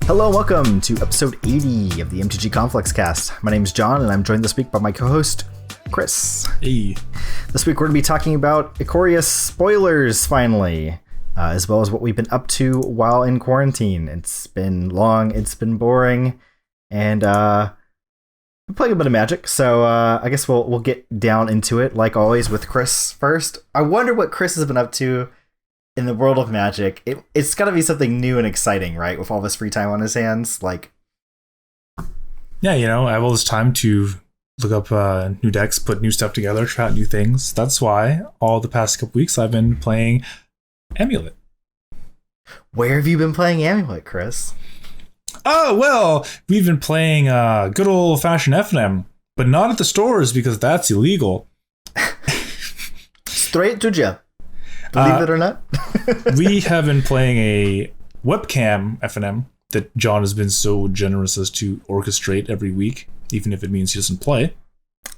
Hello, welcome to episode 80 of the MTG Conflux cast. My name is John, and I'm joined this week by my co-host, Chris. Hey. This week we're going to be talking about Ikoria spoilers, finally, as well as what we've been up to while in quarantine. It's been long, it's been boring, and I'm playing a bit of Magic, so I guess we'll get down into it, like always, with Chris first. I wonder what Chris has been up to in the world of Magic. It's got to be something new and exciting, right? With all this free time on his hands, Yeah, I have all this time to look up new decks, put new stuff together, try out new things. That's why all the past couple weeks I've been playing Amulet. Where have you been playing Amulet, Chris? Oh, well, we've been playing good old-fashioned FNM, but not at the stores because that's illegal. Straight to jail. Believe it or not. We have been playing a webcam FNM that John has been so generous as to orchestrate every week, even if it means he doesn't play.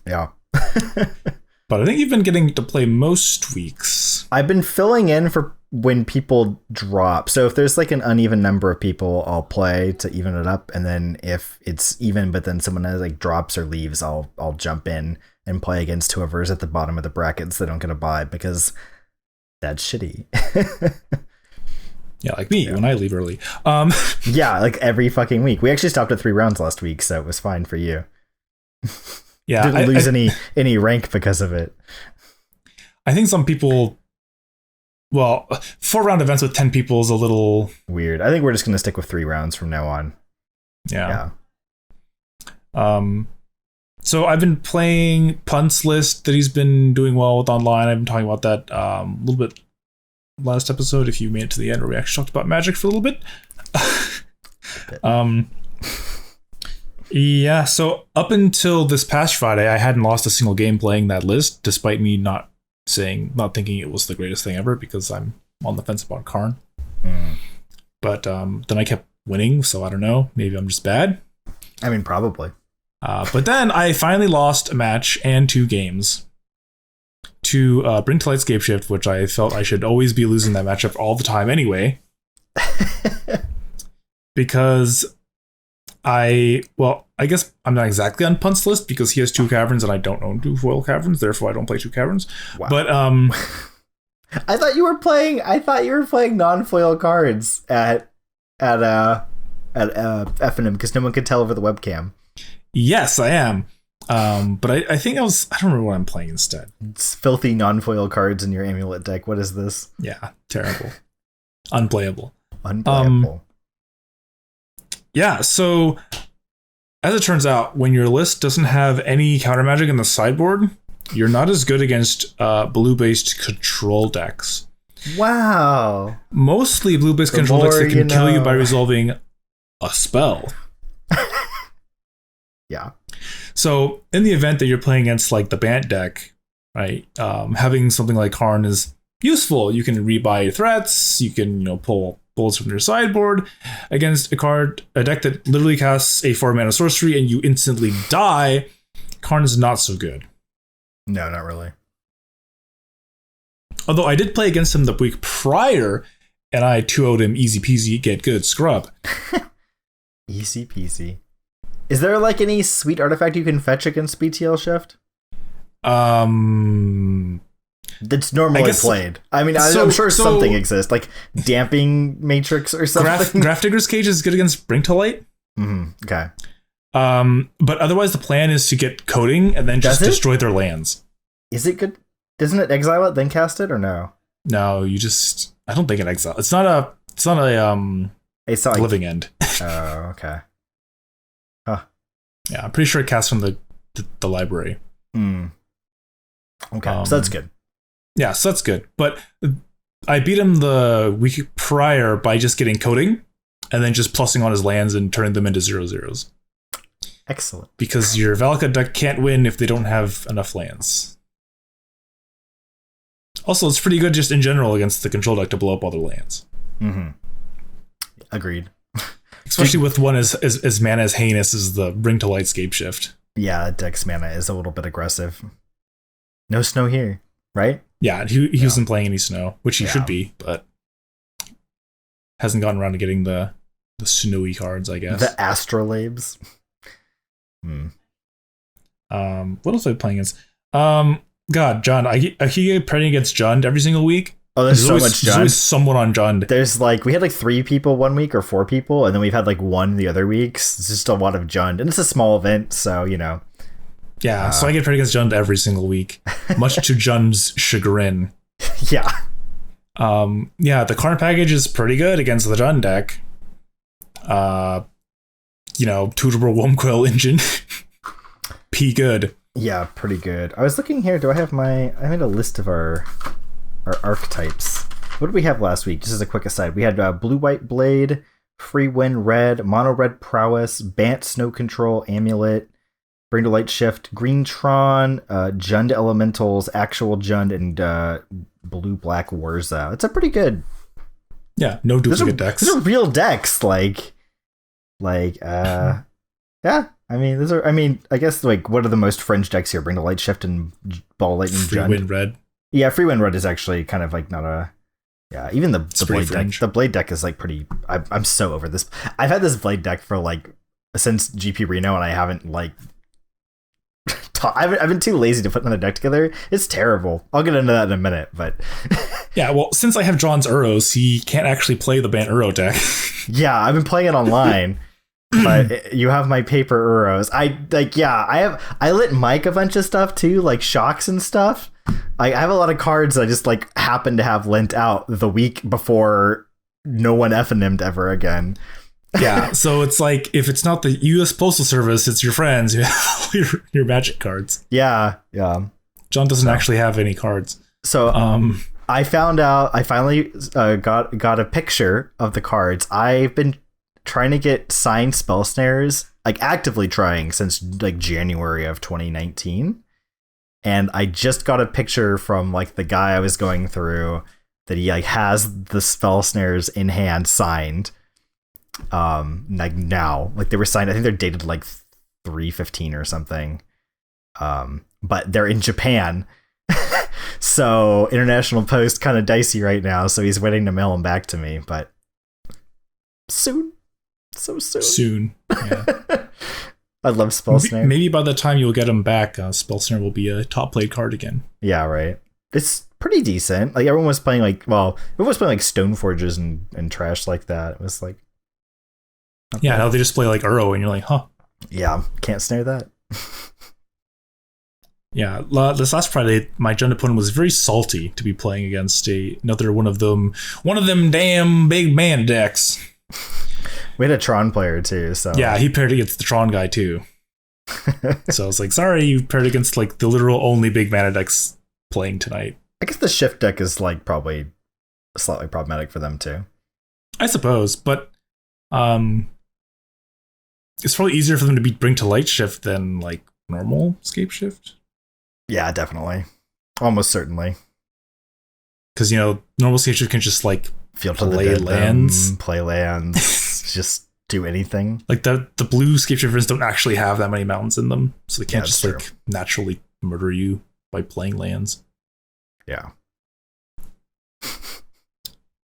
Yeah. But I think you've been getting to play most weeks. I've been filling in for when people drop. So if there's like an uneven number of people, I'll play to even it up. And then if it's even, but then someone has like drops or leaves, I'll jump in and play against whoever's at the bottom of the brackets they don't get a buy, because that's shitty. Yeah, like me when I leave early. Yeah, like every fucking week. We actually stopped at 3 rounds last week, so it was fine for you. Yeah, didn't lose any rank because of it. I think some people, 4-round events with 10 people is a little weird. I think we're just going to stick with 3 rounds from now on. Yeah. So I've been playing Punt's List that he's been doing well with online. I've been talking about that a little bit last episode, if you made it to the end, where we actually talked about Magic for a little bit. Yeah, so up until this past Friday, I hadn't lost a single game playing that list, despite me not thinking it was the greatest thing ever, because I'm on the fence about Karn. But then I kept winning, so I don't know. Maybe I'm just bad. I mean, probably. But then I finally lost a match and 2 games to Bring to Light Scapeshift, which I felt I should always be losing that matchup all the time anyway. Because I guess I'm not exactly on Punt's list because he has 2 caverns and I don't own 2 foil caverns, therefore I don't play 2 caverns. Wow. But I thought you were playing non-foil cards at FNM because no one could tell over the webcam. Yes, I am. But I think I don't remember what I'm playing instead. It's filthy non-foil cards in your Amulet deck. What is this? Yeah, terrible. Unplayable. Yeah, so as it turns out, when your list doesn't have any counter magic in the sideboard, you're not as good against blue-based control decks. Wow. Mostly blue-based control decks that can kill you by resolving a spell. Yeah. So in the event that you're playing against like the Bant deck, right, having something like Karn is useful. You can rebuy threats. You can pull bullets from your sideboard against a deck that literally casts a 4-mana sorcery and you instantly die. Karn is not so good. No, not really. Although I did play against him the week prior, and I 2-0'd him easy peasy, get good, scrub. Easy peasy. Is there like any sweet artifact you can fetch against BTL Shift? That's normally played. I mean, I'm sure something exists, like Damping Matrix or something. Grafdigger's Cage is good against Bring to Light. Okay. But otherwise the plan is to get Coding and then just destroy their lands. Is it good? Doesn't it exile it, then cast it, or no? No, I don't think it exile. It's not a living end. Oh, okay. Huh. Yeah, I'm pretty sure it casts from the library. Okay, so that's good. Yeah, so that's good. But I beat him the week prior by just getting Coding and then just plussing on his lands and turning them into 0/0s. Excellent. Because your Valakut deck can't win if they don't have enough lands. Also, it's pretty good just in general against the control deck to blow up all their lands. Agreed. Especially with one as mana as heinous as the Bring to Light Scapeshift. Yeah, that deck's mana is a little bit aggressive. No snow here, right? Yeah, he wasn't playing any snow, which he should be, but hasn't gotten around to getting the the snowy cards, I guess. The astrolabes. What else am I playing against? God, Jund. I keep playing against Jund every single week. Oh, there's so much Jund. There's always someone on Jund. There's like, we had like 3 people one week or 4 people, and then we've had like 1 the other weeks. It's just a lot of Jund, and it's a small event, so you know. Yeah, so I get paired against Jund every single week, much to Jund's chagrin. Yeah. Yeah, the Karn package is pretty good against the Jund deck. You know, Tutorable Wurmcoil engine. P good. Yeah, pretty good. I was looking here. Do I have I made a list of our archetypes. What did we have last week? Just as a quick aside, we had Blue-White Blade, Free Wind Red, Mono Red Prowess, Bant Snow Control, Amulet, Bring to Light Shift, Green Tron, Jund Elementals, Actual Jund, and Blue-Black Warza. It's a pretty good... Yeah, no duplicate decks. These are real decks, yeah. I mean, I guess, like, what are the most fringe decks here? Bring to Light Shift and Ball Lightning Jund. Free Wind Red. Yeah, Free Wind Red is actually kind of like not a... Yeah, even the Blade deck. The Blade deck is like pretty... I'm so over this. I've had this Blade deck for like since GP Reno, and I haven't like... I've been too lazy to put another deck together. It's terrible. I'll get into that in a minute, but... Yeah, well, since I have John's Uros, he can't actually play the Bant Uro deck. Yeah, I've been playing it online. But you have my paper Uros. I lit Mike a bunch of stuff too, like shocks and stuff. I have a lot of cards that I just like happen to have lent out the week before no one FNM'd ever again. Yeah, so it's like if it's not the U.S. Postal Service, it's your friends. You have your Magic cards. Yeah, yeah. John doesn't actually have any cards. So I found out. I finally got a picture of the cards. I've been trying to get signed spell snares, like actively trying since like January of 2019, and I just got a picture from like the guy I was going through that he like has the spell snares in hand signed, like now, like they were signed. I think they're dated like 3/15 or something, but they're in Japan. So international post kind of dicey right now, so he's waiting to mail them back to me, but soon. So soon. Yeah. I love Spell Snare. Maybe by the time you'll get them back, Spell Snare will be a top played card again. Yeah, right. It's pretty decent. Like everyone was playing like Stoneforges and trash like that. It was like, yeah, now they just play like Uro, and you're like, huh? Yeah, can't snare that. Yeah, this last Friday, my Jund opponent was very salty to be playing against another one of them damn big man decks. We had a Tron player too, so yeah, he paired against the Tron guy too. So I was like, sorry, you paired against like the literal only big mana decks playing tonight. I guess the Shift deck is like probably slightly problematic for them too. I suppose, but it's probably easier for them to beat Bring to Light Shift than like normal Scape Shift. Yeah, definitely, almost certainly. Because normal Scape Shift can just like Field to play lands, play lands, just do anything. Like the blue Scape Shifters don't actually have that many mountains in them, so they can't just like naturally murder you by playing lands. Yeah.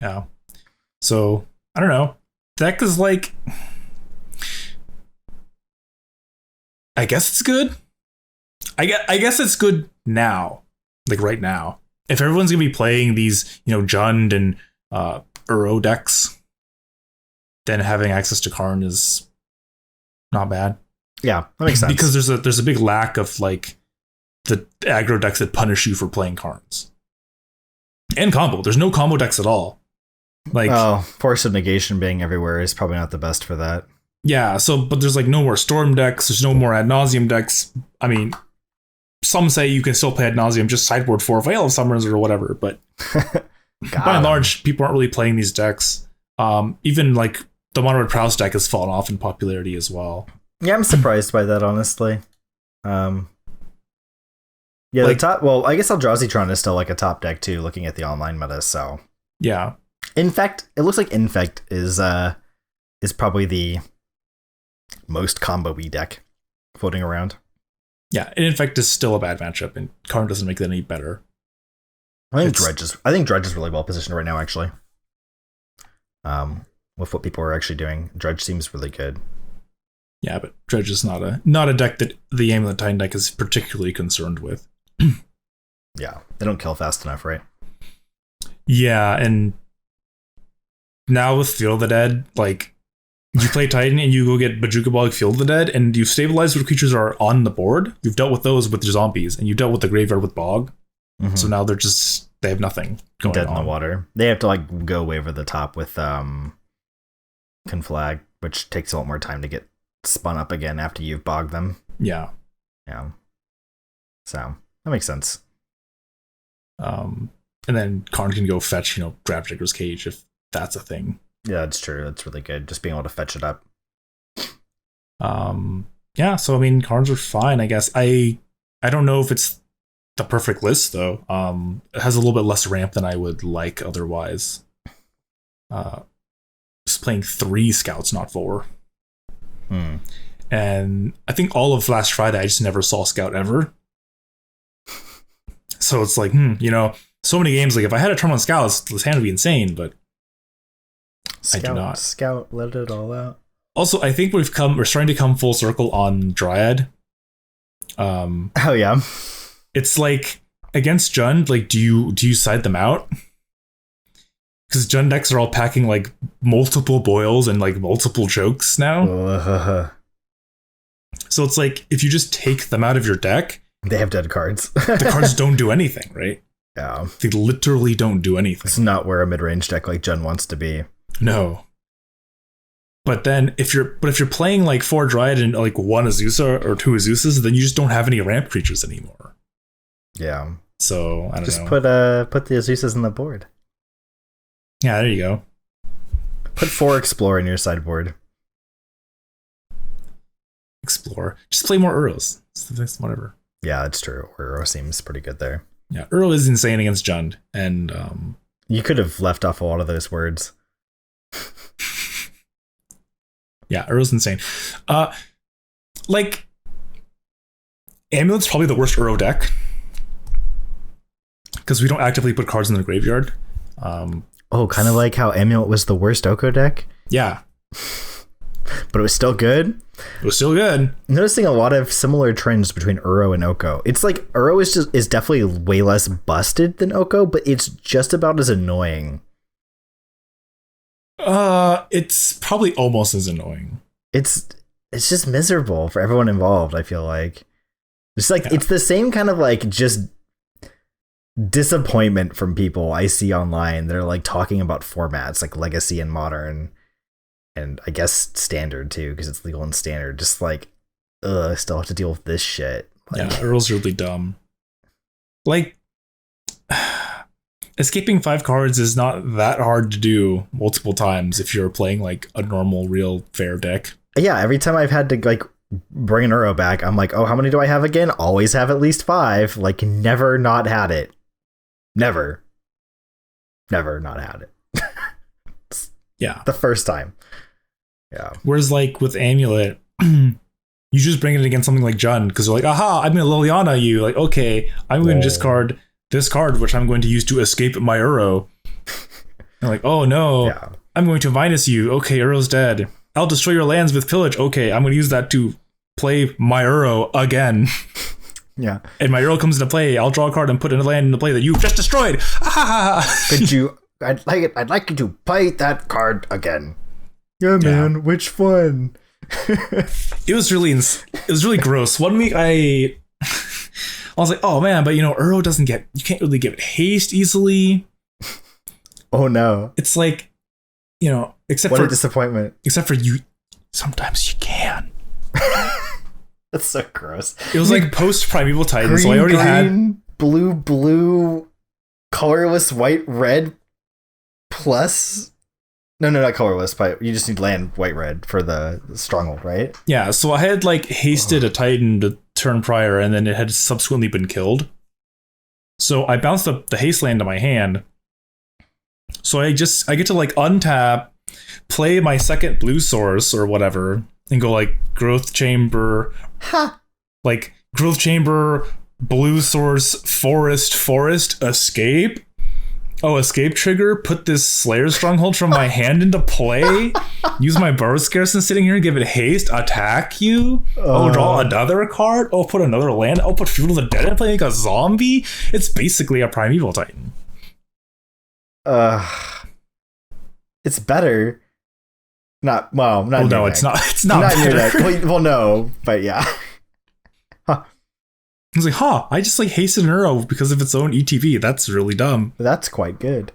Yeah. So I don't know. Deck is like, I guess it's good. I guess it's good now, like right now. If everyone's gonna be playing these, Jund and Uro decks, then having access to Karn is not bad. Yeah, that makes sense. Because there's a big lack of like the aggro decks that punish you for playing Karns. And combo. There's no combo decks at all. Like, Force of Negation being everywhere is probably not the best for that. Yeah, but there's like no more Storm decks, there's no more Ad Nauseam decks. I mean, some say you can still play Ad Nauseam, just sideboard 4 Veil of Summers or whatever, but by and large, people aren't really playing these decks. Even like the Mono Red Prowess deck has fallen off in popularity as well. Yeah, I'm surprised by that, honestly. Yeah, like, the top. Well, I guess Eldrazi is still like a top deck too, looking at the online meta. So yeah, Infect. It looks like Infect is probably the most combo-y deck floating around. Yeah, and Infect is still a bad matchup, and Karn doesn't make that any better. I think Dredge is really well positioned right now, actually. with what people are actually doing. Dredge seems really good. Yeah, but Dredge is not a deck that the Amulet Titan deck is particularly concerned with. Yeah, they don't kill fast enough, right? Yeah, and now with Field of the Dead, like, you play Titan and you go get Bojuka Bog Field of the Dead, and you stabilize what creatures are on the board. You've dealt with those with your zombies, and you dealt with the graveyard with Bog. Mm-hmm. So now they have nothing going Dead on. in the water. They have to like go way over the top with Conflag, which takes a lot more time to get spun up again after you've bogged them. Yeah. So that makes sense. And then Karn can go fetch, Grabdigger's Cage if that's a thing. Yeah, that's true. That's really good. Just being able to fetch it up. Yeah, so I mean, Karns are fine, I guess. I don't know if it's the perfect list though. It has a little bit less ramp than I would like otherwise. Just playing 3 scouts, not 4. And I think all of last Friday I just never saw scout ever. So it's like, so many games, like if I had a turn on scouts, this hand would be insane, but Scout, I do not. Scout, let it all out. Also, I think we're starting to come full circle on Dryad. Oh yeah. It's like against Jund, like do you side them out? Because Jund decks are all packing like multiple boils and like multiple chokes now. So it's like if you just take them out of your deck, they have dead cards. The cards don't do anything, right? Yeah. They literally don't do anything. It's not where a mid-range deck like Jund wants to be. No. But then if you're playing like 4 Dryad and like 1 Azusa or 2 Azusas, then you just don't have any ramp creatures anymore. Yeah. So I don't know. Just put the Azusas in the board. Yeah, there you go. Put 4 Explore in your sideboard. Explore. Just play more Uros. Whatever. Yeah, that's true. Uro seems pretty good there. Yeah, Uro is insane against Jund. And you could have left off a lot of those words. Yeah, Uro's insane. Like, Amulet's probably the worst Uro deck. Because we don't actively put cards in the graveyard. Kind of like how Amulet was the worst Oko deck? Yeah. But it was still good? It was still good. I'm noticing a lot of similar trends between Uro and Oko. It's like Uro is definitely way less busted than Oko, but it's just about as annoying. It's probably almost as annoying. It's just miserable for everyone involved, I feel like. It's like It's the same kind of like just disappointment from people I see online that are like talking about formats like Legacy and Modern. And I guess Standard too, because it's legal in Standard. Just like, I still have to deal with this shit. Like, yeah, Earl's really dumb. Like, escaping 5 cards is not that hard to do multiple times if you're playing like a normal, real, fair deck. Yeah, every time I've had to like bring an Uro back, I'm like, oh, how many do I have again? Always have at least 5. Like, never not had it. Never not had it. Yeah. The first time. Yeah. Whereas like with Amulet, you just bring it against something like Jund because you're like, aha, I'm going to Liliana you. Like, okay, I'm going to discard this card, which I'm going to use to escape my Uro. And like, oh no, I'm going to minus you. Okay, Uro's dead. I'll destroy your lands with pillage. Okay, I'm going to use that to play my Uro again. Yeah. And my Uro comes into play. I'll draw a card and put a land into play that you've just destroyed. Could you... I'd like you to play that card again. Yeah, man. Yeah. Which one? It was really gross. One week I was like, oh man, but Uro you can't really give it haste easily. Oh no. It's like, except what for a disappointment. Except for you, sometimes you can. That's so gross. It was like post Primeval Titan, so I already had blue, colorless, white, red. Plus, no, not colorless, but you just need land white red for the stronghold, right? Yeah, so I had like hasted a Titan to turn prior, and then it had subsequently been killed. So I bounced up the haste land to my hand. So I get to like untap, play my second blue source or whatever, and go like Growth Chamber, like Growth Chamber, blue source, forest, escape. oh, escape trigger, put this Slayer Stronghold from my hand into play, use my Burrow Scarce sitting here, give it haste, attack you, draw another card, put another land, put Fuel of the Dead in play, make a zombie. It's basically a Primeval Titan. It's better. No, it's not. It's not better. Well, no, but yeah. I was like, I just like hasted an arrow because of its own ETB. That's really dumb. That's quite good.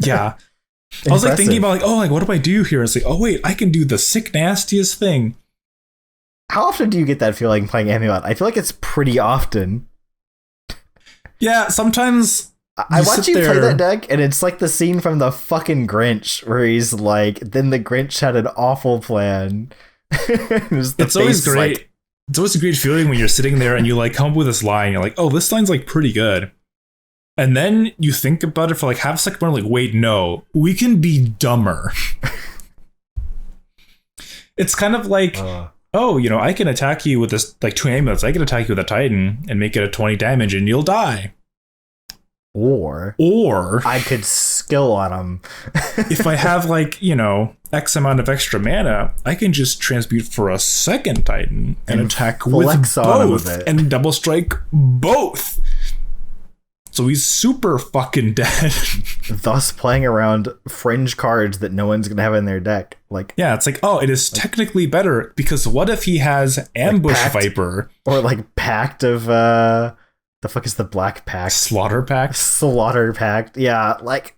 Yeah. I was like thinking about what do I do here? It's like, oh wait, I can do the sick nastiest thing. How often do you get that feeling playing Amulet? I feel like it's pretty often. Yeah, sometimes I watch you play that deck, and it's like the scene from the fucking Grinch, where he's like, then the Grinch had an awful plan. It's always great. Like, it's always a great feeling when you're sitting there and you like come up with this line. You're like, oh, this line's like pretty good. And then you think about it for like half a second more, like, wait, no, we can be dumber. It's kind of like, I can attack you with this, like 2 amulets. I can attack you with a Titan and make it a 20 damage and you'll die. Or I could skill on them. If I have like, X amount of extra mana, I can just transmute for a second Titan and attack with both and double strike both. So he's super fucking dead. Thus playing around fringe cards that no one's going to have in their deck. Like, yeah, it's like, it is technically better because what if he has Ambush Viper? Or like Pact of, the fuck is the Black Pact? Slaughter Pact? Slaughter Pact, yeah, like...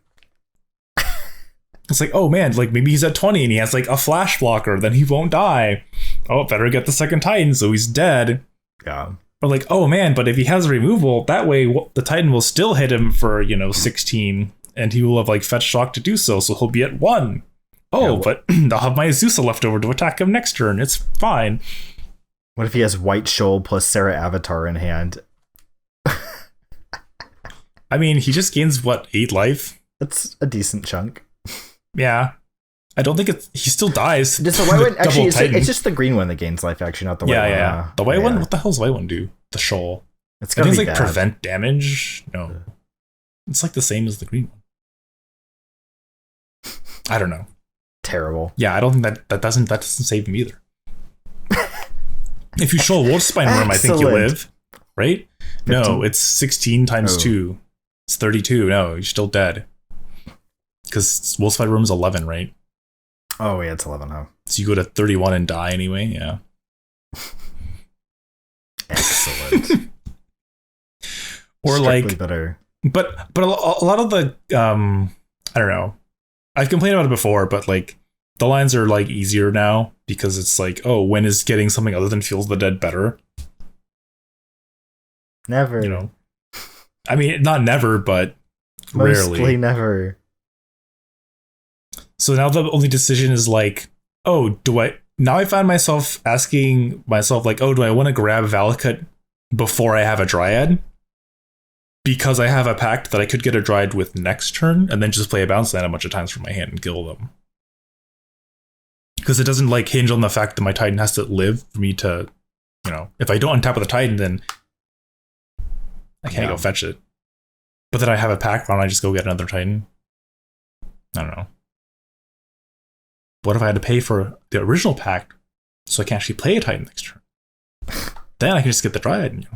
It's like, oh man, like maybe he's at 20 and he has like a flash blocker, then he won't die. Oh, better get the second Titan so he's dead. Yeah. Or like, oh man, but if he has removal, that way the Titan will still hit him for, 16, and he will have like fetch shock to do so he'll be at 1. But I'll have my Azusa left over to attack him next turn. It's fine. What if he has White Shoal plus Sarah Avatar in hand? I mean, he just gains, 8 life? That's a decent chunk. Yeah. I don't think he still dies. Just the white one, actually, it's just the green one that gains life, actually, not the white one. Yeah. The white one, what the hell does the white one do? The shoal. It's gonna be like prevent damage. No. It's like the same as the green one. I don't know. Terrible. Yeah, I don't think that doesn't save him either. If you shoal Wolfspine Worm, I think you live. Right? 15? No, it's 16 times 2. It's 32. No, you're still dead. Because Wolfspine Worm's 11, right? Oh, yeah, it's 11, huh? So you go to 31 and die anyway, yeah. Excellent. Or strictly like... better. But a lot of the... I don't know. I've complained about it before, but like the lines are like easier now because it's like, when is getting something other than Fuels the Dead better? Never. I mean, not never, but mostly rarely. Never. So now the only decision is like, now I find myself asking myself like, do I want to grab Valakut before I have a Dryad? Because I have a Pact that I could get a Dryad with next turn and then just play a bounce land a bunch of times from my hand and kill them. Because it doesn't like hinge on the fact that my Titan has to live for me to, if I don't untap with a Titan, then I can't go fetch it. But then I have a Pact, why don't I just go get another Titan? I don't know. What if I had to pay for the original Pact so I can actually play a Titan next turn? Then I can just get the Dryad.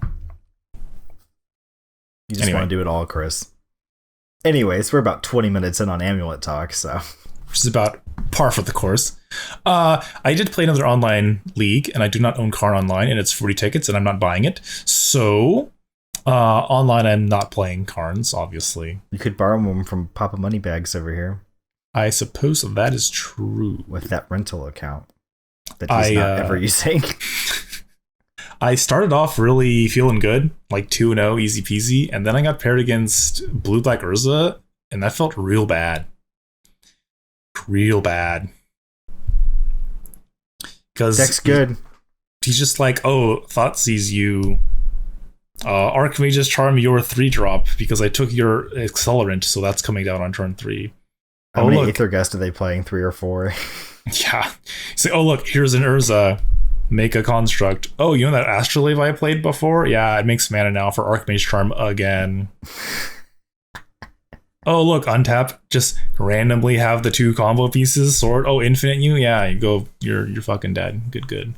You just want to do it all, Chris. Anyways, we're about 20 minutes in on Amulet talk, so... Which is about par for the course. I did play another online league, and I do not own Karn Online, and it's 40 tickets, and I'm not buying it. So, online I'm not playing Karns, obviously. You could borrow them from Papa Moneybags over here. I suppose that is true. With that rental account that he's not ever using. I started off really feeling good, like 2-0, easy peasy, and then I got paired against Blue Black Urza, and that felt real bad. Real bad. Because deck's good. He's just like, Thought sees you. Archmage's Charm your 3-drop because I took your accelerant, so that's coming down on turn 3. How many Aether Gust are they playing? 3 or 4? Yeah. Say, look, here's an Urza. Make a construct. You know that Astrolabe I played before? Yeah, it makes mana now for Archmage Charm again. Oh, look, untap. Just randomly have the 2 combo pieces. Sword. Oh, infinite you. Yeah, you go. You're fucking dead. Good.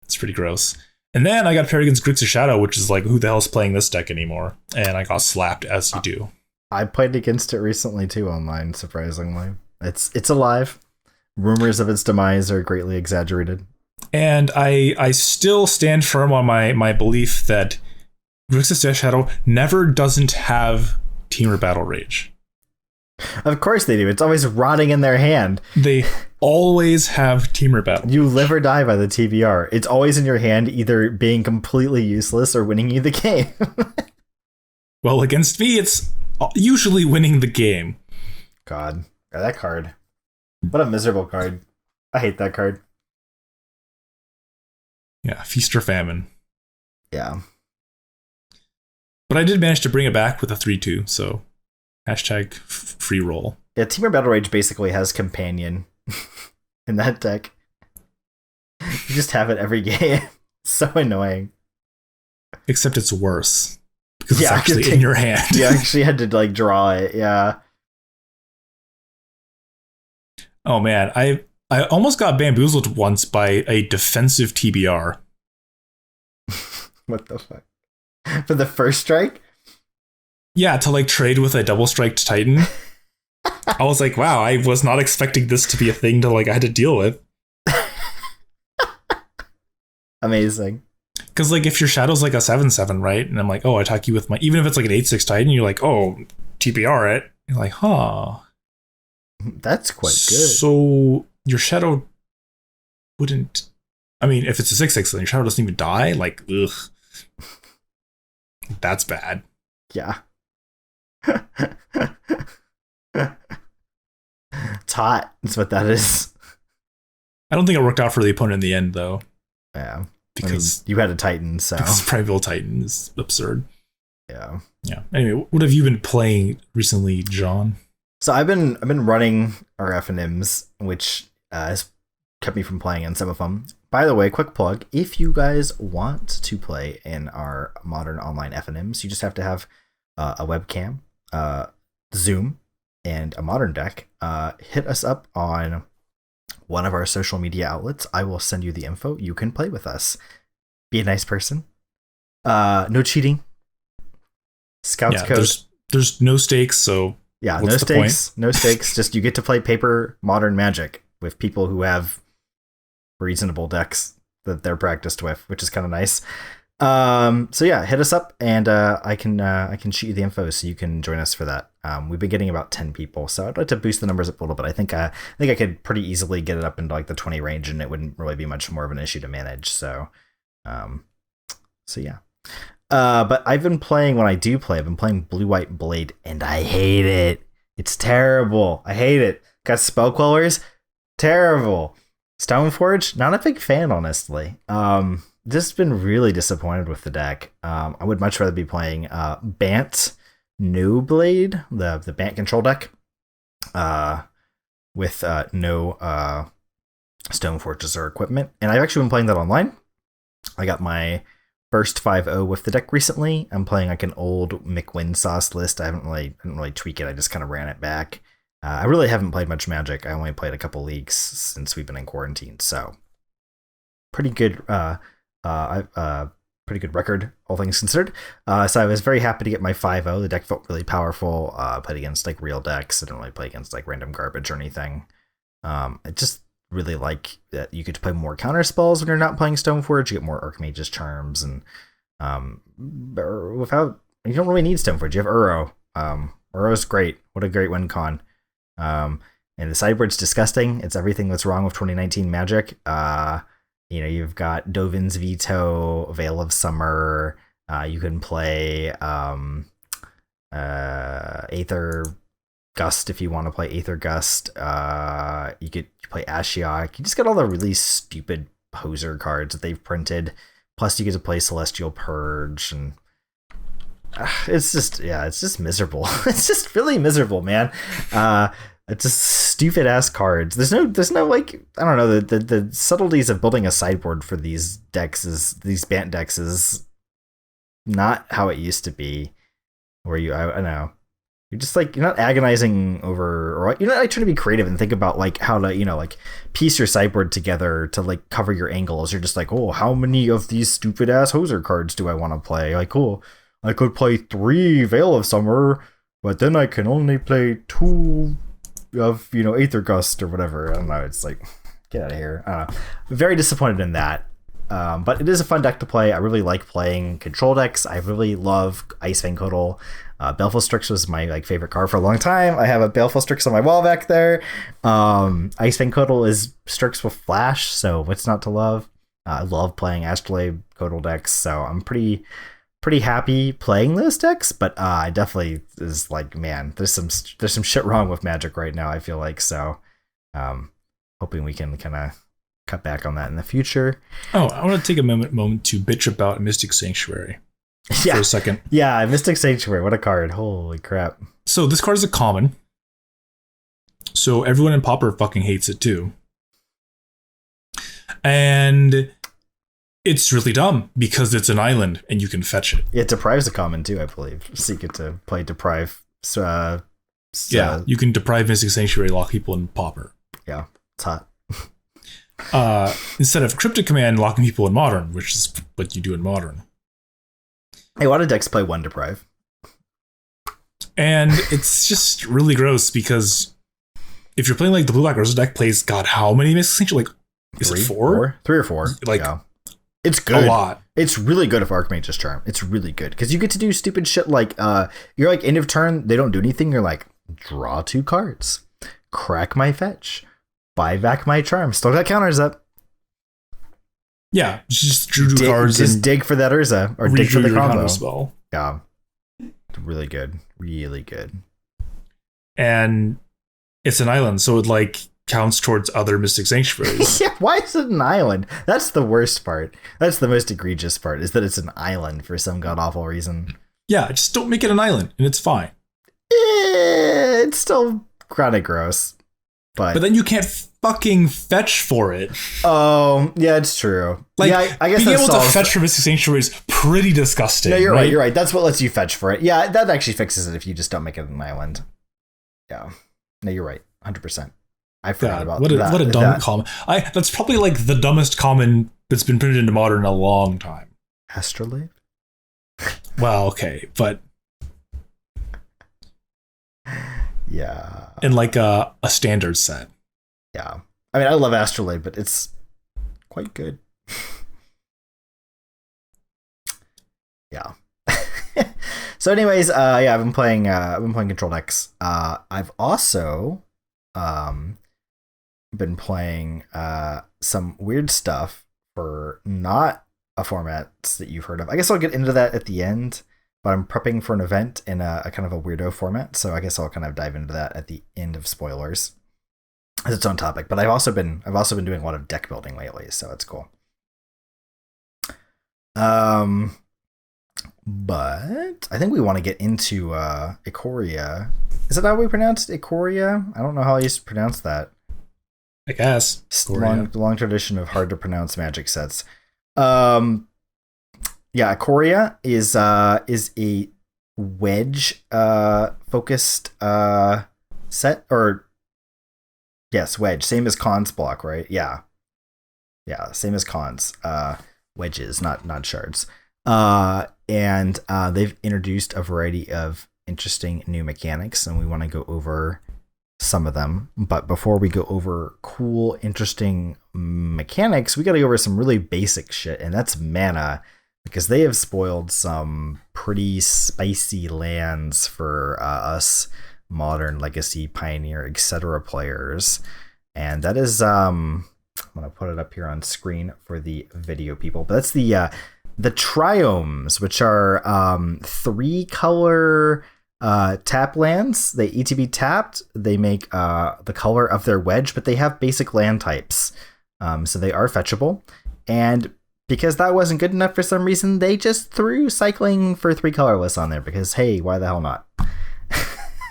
It's pretty gross. And then I got paired against Grixis Shadow, which is like, who the hell's playing this deck anymore? And I got slapped, as you do. I played against it recently too online. Surprisingly, it's alive. Rumors of its demise are greatly exaggerated. And I still stand firm on my belief that Grixis Shadow never doesn't have Teamer Battle Rage. Of course they do. It's always rotting in their hand. They always have Teamer Battle. You live or die by the TBR. It's always in your hand, either being completely useless or winning you the game. Well, against me, it's usually winning the game. God, that card. What a miserable card. I hate that card. Yeah, Feast or Famine. Yeah. But I did manage to bring it back with a 3-2, so hashtag free roll. Yeah, Teamer Battle Rage basically has Companion in that deck. You just have it every game. So annoying. Except it's worse. Because it's actually in your hand. You actually had to like draw it, yeah. Oh man, I almost got bamboozled once by a defensive TBR. What the fuck? For the first strike? Yeah, to like trade with a double striked Titan. I was like, wow, I was not expecting this to be a thing to like I had to deal with. Amazing. Because like if your Shadow's like a 7/7, right? And I'm like, oh, I attack you with my, even if it's like an 8/6 Titan, you're like, oh, TBR it. You're like, huh. That's quite good. So your Shadow wouldn't, I mean, if it's a 6/6, then your Shadow doesn't even die. Like, ugh. That's bad. Yeah. It's hot. That's what that is. I don't think it worked out for the opponent in the end, though. Yeah. Because you had a Titan, so. Because Primeval Titan is absurd. Yeah. Yeah. Anyway, what have you been playing recently, John? So I've been running our FNMs, which has kept me from playing in some of them. By the way, quick plug, if you guys want to play in our modern online FNMs, you just have to have a webcam, Zoom, and a modern deck. Hit us up on one of our social media outlets. I will send you the info. You can play with us. Be a nice person. No cheating. Scouts code. There's no stakes, so yeah, no stakes. No stakes. Just you get to play paper modern Magic with people who have reasonable decks that they're practiced with, which is kind of nice. So yeah, hit us up and I can shoot you the info so you can join us for that. We've been getting about 10 people, so I'd like to boost the numbers up a little bit. I think I could pretty easily get it up into like the 20 range, and it wouldn't really be much more of an issue to manage. So yeah. But I've been playing, when I do play, I've been playing Blue White Blade, and I hate it. It's terrible. I hate it. Got spell quellers, terrible. Stoneforge, not a big fan, honestly. Just been really disappointed with the deck. I would much rather be playing Bant No Blade, the Bant control deck, with no Stoneforges or equipment. And I've actually been playing that online. I got my first 5-0 with the deck recently. I'm playing like an old McWin sauce list. I didn't really tweak it. I just kind of ran it back. I really haven't played much Magic. I only played a couple leagues since we've been in quarantine, so pretty good. Pretty good record, all things considered. So I was very happy to get my 5-0. The deck felt really powerful. Played against like real decks. I didn't really play against like random garbage or anything. I just really like that you get to play more counter spells when you're not playing Stoneforge. You get more Archmage's Charms, and without, you don't really need Stoneforge. You have Uro. Uro's great. What a great win con. And the sideboard's disgusting. It's everything that's wrong with 2019 Magic. You've got Dovin's Veto, Veil of Summer. You can play Aether Gust if you want to play Aether Gust. You could play Ashiok. You just got all the really stupid poser cards that they've printed. Plus, you get to play Celestial Purge, and it's just miserable. It's just really miserable, man. It's just stupid ass cards. There's no like, I don't know, the subtleties of building a sideboard for these decks these Bant decks is not how it used to be. where I don't know. You're just like, you're not agonizing over, or you're not like trying to be creative and think about like how to, like piece your sideboard together to like cover your angles. You're just like, oh, how many of these stupid ass hoser cards do I want to play? Like, cool, I could play 3 Veil of Summer, but then I can only play 2 of, Aether Gust or whatever. I don't know. It's like, get out of here. I don't know. Very disappointed in that. But it is a fun deck to play. I really like playing control decks. I really love Ice-Fang Coatl. Baleful Strix was my favorite card for a long time. I have a Baleful Strix on my wall back there. Ice-Fang Coatl is Strix with Flash, so what's not to love? I love playing Astrolabe Coatl decks, so I'm pretty happy playing those decks. But I definitely is like, man, there's some shit wrong with Magic right now, I feel like. So hoping we can kind of cut back on that in the future. Oh, I want to take a moment to bitch about Mystic Sanctuary. For a second. Yeah, Mystic Sanctuary. What a card. Holy crap. So this card is a common. So everyone in Pauper fucking hates it too. And it's really dumb because it's an island and you can fetch it. It deprives a common too, I believe. So you get to play deprive. Yeah, you can deprive Mystic Sanctuary, lock people in Pauper. Yeah, it's hot. Instead of Cryptic Command, locking people in Modern, which is what you do in Modern. Hey, a lot of decks play 1 deprive. And it's just really gross because if you're playing like the Blue Black Roses deck plays, God, how many Mystic Sanctuary? Like, is it 4? 3 or 4. Like, yeah. It's good. A lot. It's really good if Archmage's Charm. It's really good because you get to do stupid shit like you're like end of turn, they don't do anything. You're like, draw 2 cards, crack my fetch, buy back my charm. Still got counters up. Yeah, just drew 2 cards. Just dig for that Urza or dig for the combo spell. Yeah, really good, really good. And it's an island, so it like counts towards other Mystic Sanctuaries. Yeah, why is it an island? That's the worst part. That's the most egregious part, is that it's an island for some god awful reason. Yeah, just don't make it an island, and it's fine. It's still kind of gross, but then you can't fucking fetch for it. Oh, yeah, it's true. Like, yeah, I guess being able to solves... fetch for Mystic Sanctuary is pretty disgusting. No, you're right. You're right. That's what lets you fetch for it. Yeah, that actually fixes it if you just don't make it an island. Yeah. No, you're right. 100%. I forgot about that. What a dumb common. That's probably like the dumbest common that's been printed into Modern in a long time. Astrolabe? Well, okay, but yeah. In like a standard set. Yeah. I mean, I love Astrolabe, but it's quite good. Yeah. So anyways, I've been playing control decks. I've also been playing some weird stuff for not a format that you've heard of. I guess I'll get into that at the end, but I'm prepping for an event in a kind of a weirdo format, so I guess I'll kind of dive into that at the end of spoilers as its own topic. But I've also been doing a lot of deck building lately, so it's cool. But I think we want to get into Ikoria. Is that how we pronounced Ikoria? I don't know how I used to pronounce that. I guess. Long tradition of hard to pronounce Magic sets. Ikoria is a wedge focused set, or yes, wedge. Same as Khan's block, right? Yeah, same as Khan's. Wedges, not shards. And they've introduced a variety of interesting new mechanics, and we want to go over some of them. But before we go over cool, interesting mechanics, we got to go over some really basic shit, and that's mana, because they have spoiled some pretty spicy lands for us Modern, Legacy, Pioneer, etc. players. And that is I'm gonna put it up here on screen for the video people, but that's the Triomes, which are 3-color tap lands. They ETB tapped. They make the color of their wedge, but they have basic land types, so they are fetchable. And because that wasn't good enough for some reason, they just threw cycling for 3 colorless on there, because hey, why the hell not?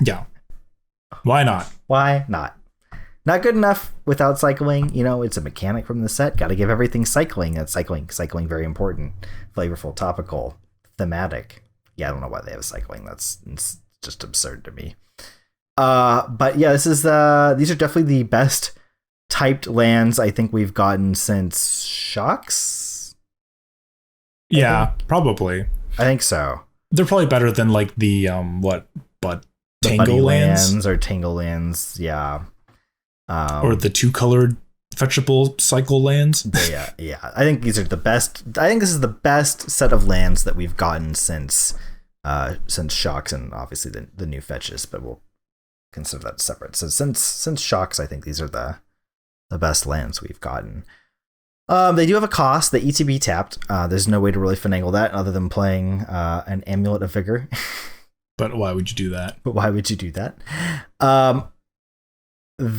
Yeah, why not? Why not? Not good enough without cycling. It's a mechanic from the set. Got to give everything cycling. That's cycling, very important, flavorful, topical, thematic, Yeah, I don't know why they have cycling. It's just absurd to me. But yeah, these are definitely the best typed lands I think we've gotten since Shocks. Yeah, probably. I think so. They're probably better than like the Tangle lands or Tangle lands, yeah. Or the 2-colored fetchable cycle lands. Yeah. I think these are the best. I think this is the best set of lands that we've gotten since Shocks, and obviously the new fetches, but we'll consider that separate. So since Shocks, I think these are the best lands we've gotten. They do have a cost. The ETB tapped. There's no way to really finagle that other than playing an Amulet of Vigor. But why would you do that?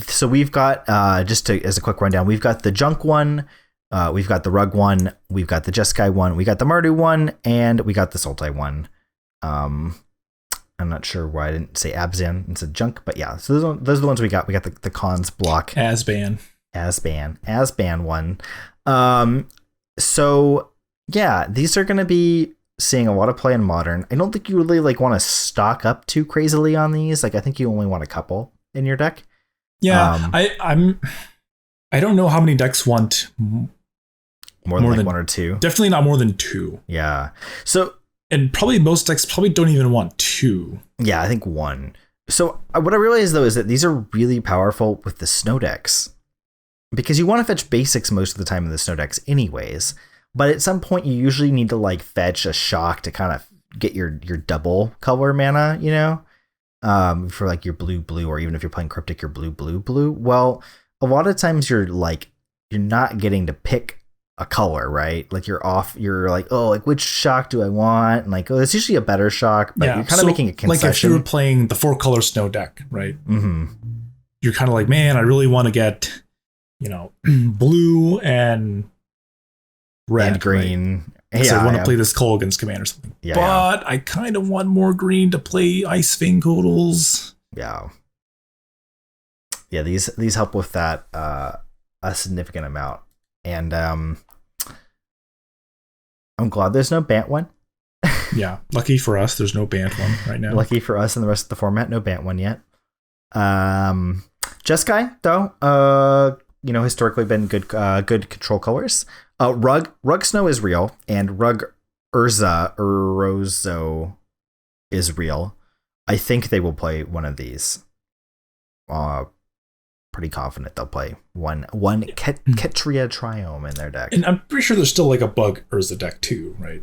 So we've got, as a quick rundown, we've got the Junk one, we've got the Rug one, we've got the Jeskai one, we got the Mardu one, and we got the Sultai one. I'm not sure why I didn't say Abzan instead of Junk, but yeah, so those are the ones we got. We got the Cons block. Asban one. So yeah, these are going to be seeing a lot of play in Modern. I don't think you really want to stock up too crazily on these. I think you only want a couple in your deck. Yeah, I don't know how many decks want more than one or two. Definitely not more than two. Yeah. So, and probably most decks don't even want two. Yeah, I think one. So what I realized though is that these are really powerful with the snow decks, because you want to fetch basics most of the time in the snow decks anyways. But at some point you usually need to fetch a shock to kind of get your double color mana, for your blue, or even if you're playing Cryptic, your blue. Well, a lot of times you're not getting to pick a color, right? You're which shock do I want? And it's usually a better shock, but you're kind of making a concession. If you were playing the 4-color snow deck, right? Mm-hmm. You're kind of man, I really want to get, blue and red and green. Right? I want to play this Kolaghan's Command or something. Yeah, but I kind of want more green to play Ice Fang Kotal's. Yeah. Yeah, these help with that a significant amount. And I'm glad there's no Bant one. Yeah, lucky for us, there's no Bant one right now. Lucky for us and the rest of the format, no Bant one yet. Jeskai, though, historically been good control colors. Rug Snow is real, and Rug Urzo is real. I think they will play one of these. Pretty confident they'll play one Ketria Triome in their deck. And I'm pretty sure there's still a Bug Urza deck too, right?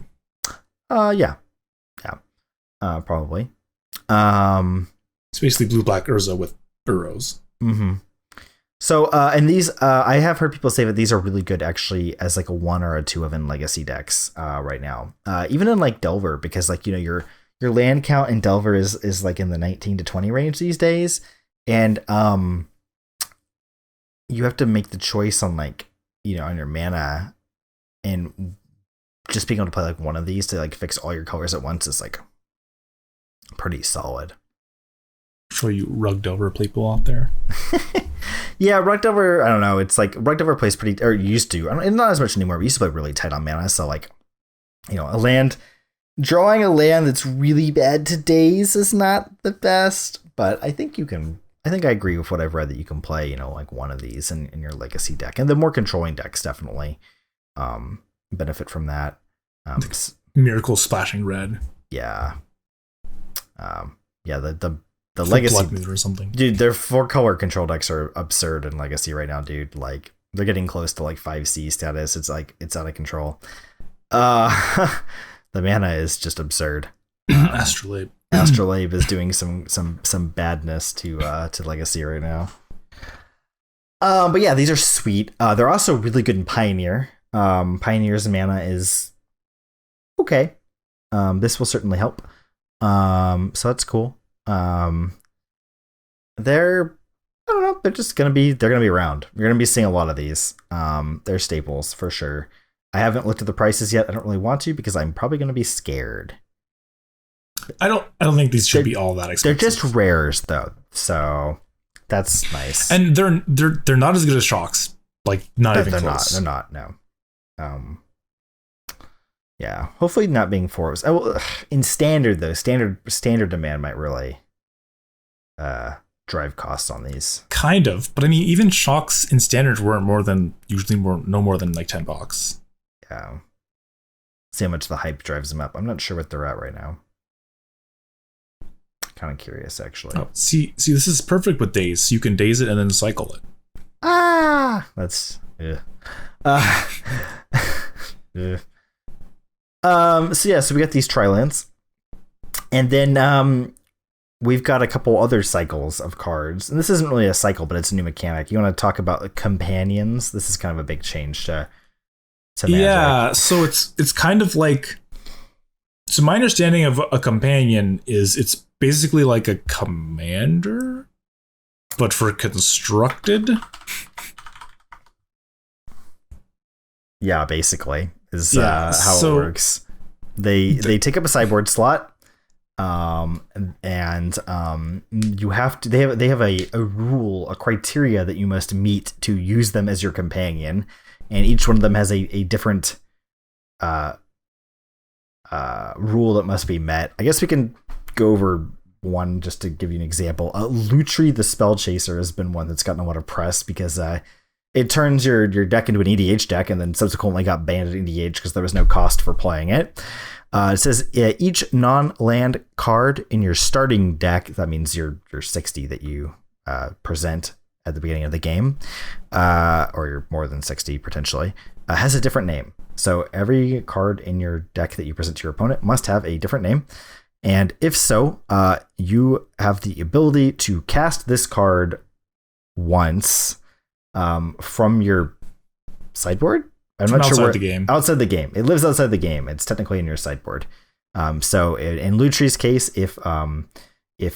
Yeah. Probably. It's basically blue-black Urza with Urros. Mm-hmm. So, and these, I have heard people say that these are really good actually as a 1 or a 2 of in Legacy decks right now. Even in Delver, because your land count in Delver is in the 19 to 20 range these days, and you have to make the choice on on your mana, and just being able to play one of these to fix all your colors at once is pretty solid. For you Rug Delver people out there. Yeah, Rug Delver, I don't know. It's Rug Delver plays pretty, or used to. Not as much anymore. We used to play really tight on mana. So drawing a land that's really bad to daze is not the best. But I think I agree with what I've read that you can play, one of these in your Legacy deck. And the more controlling decks definitely benefit from that. Miracle Splashing Red. Yeah. The Legacy or something. Dude, their 4-color control decks are absurd in Legacy right now, dude. They're getting close to 5C status. It's out of control. The mana is just absurd. Astrolabe. Astrolabe is doing some badness to Legacy right now. But yeah, these are sweet. They're also really good in Pioneer. Pioneer's mana is okay. This will certainly help. So that's cool. They're gonna be around. You're gonna be seeing a lot of these. They're staples for sure. I haven't looked at the prices yet. I don't really want to because I'm probably gonna be scared. I don't think these should be all that expensive. They're just rares though, so that's nice. And they're not as good as Shocks. Not even close. They're not. No. Yeah, hopefully not being forced. In standard though, standard demand might really drive costs on these. Kind of, but I mean, even shocks in standard weren't no more than like $10. Yeah. See how much the hype drives them up. I'm not sure what they're at right now. Kind of curious, actually. Oh, see, this is perfect with days. You can daze it and then cycle it. That's yeah. So we got these trilands, and then we've got a couple other cycles of cards. And this isn't really a cycle, but it's a new mechanic. You want to talk about the companions? This is kind of a big change to Magic. Yeah, so it's kind of like, so my understanding of a companion is it's basically like a commander, but for constructed. Yeah, basicly is how it works. They take up a sideboard slot, and you have to. They have a rule, a criteria that you must meet to use them as your companion, and each one of them has a different rule that must be met. I guess we can go over one just to give you an example. Lutri the Spell Chaser has been one that's gotten a lot of press because it turns your deck into an EDH deck, and then subsequently got banned at EDH because there was no cost for playing it. It says each non-land card in your starting deck, that means your 60 that you present at the beginning of the game, or you're more than 60 potentially, has a different name. So every card in your deck that you present to your opponent must have a different name. And if so, you have the ability to cast this card once from your sideboard. I'm not sure where. The game. Outside the game. It lives outside the game. It's technically in your sideboard. So in Lutri's case, if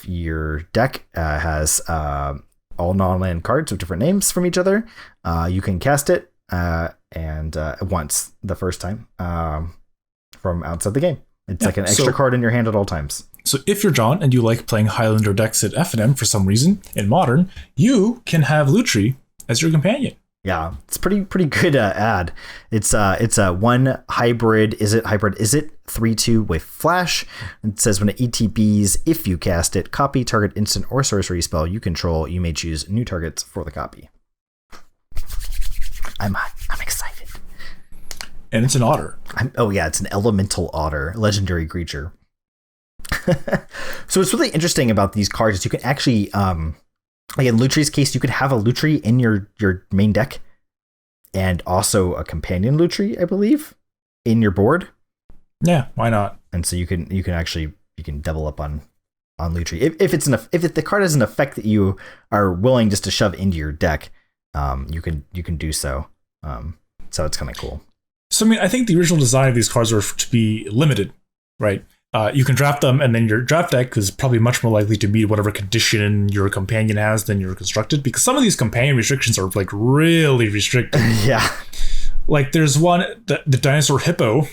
your deck has all non-land cards with different names from each other, you can cast it and once the first time from outside the game. It's like an extra card in your hand at all times. So if you're John and you like playing Highlander decks at FNM for some reason in Modern, you can have Lutri as your companion. Yeah, it's pretty good ad. It's a one hybrid. Is it 3/2 with flash? It says when it ETBs, if you cast it, copy target instant or sorcery spell you control. You may choose new targets for the copy. I'm excited. And it's an otter. It's an elemental otter, legendary creature. So what's really interesting about these cards is you can actually like in Lutri's case, you could have a Lutri in your main deck and also a companion Lutri, I believe, in your board. Yeah, why not? And so you can double up on Lutri. If the card has an effect that you are willing just to shove into your deck, you can do so. So it's kind of cool. So I mean, I think the original design of these cards were to be limited, right? You can draft them, and then your draft deck is probably much more likely to meet whatever condition your companion has than your constructed, because some of these companion restrictions are like really restricted. Yeah. Like there's one, the Dinosaur Hippo.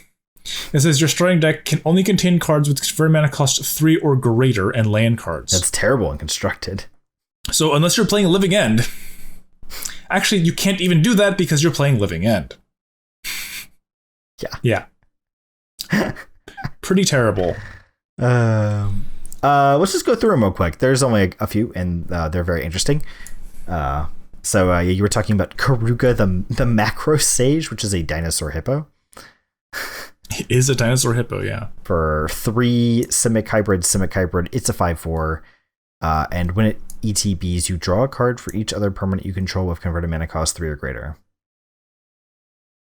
It says your starting deck can only contain cards with converted mana cost 3 or greater and land cards. That's terrible and constructed. So unless you're playing Living End, actually you can't even do that because you're playing Living End. Yeah. Pretty terrible. Let's just go through them real quick. There's only a few, and they're very interesting. So you were talking about Karuga, the Macro Sage, which is a dinosaur hippo. It is a dinosaur hippo, yeah. For 3 Simic Hybrid. It's a 5/4. And when it ETBs, you draw a card for each other permanent you control with converted mana cost 3 or greater.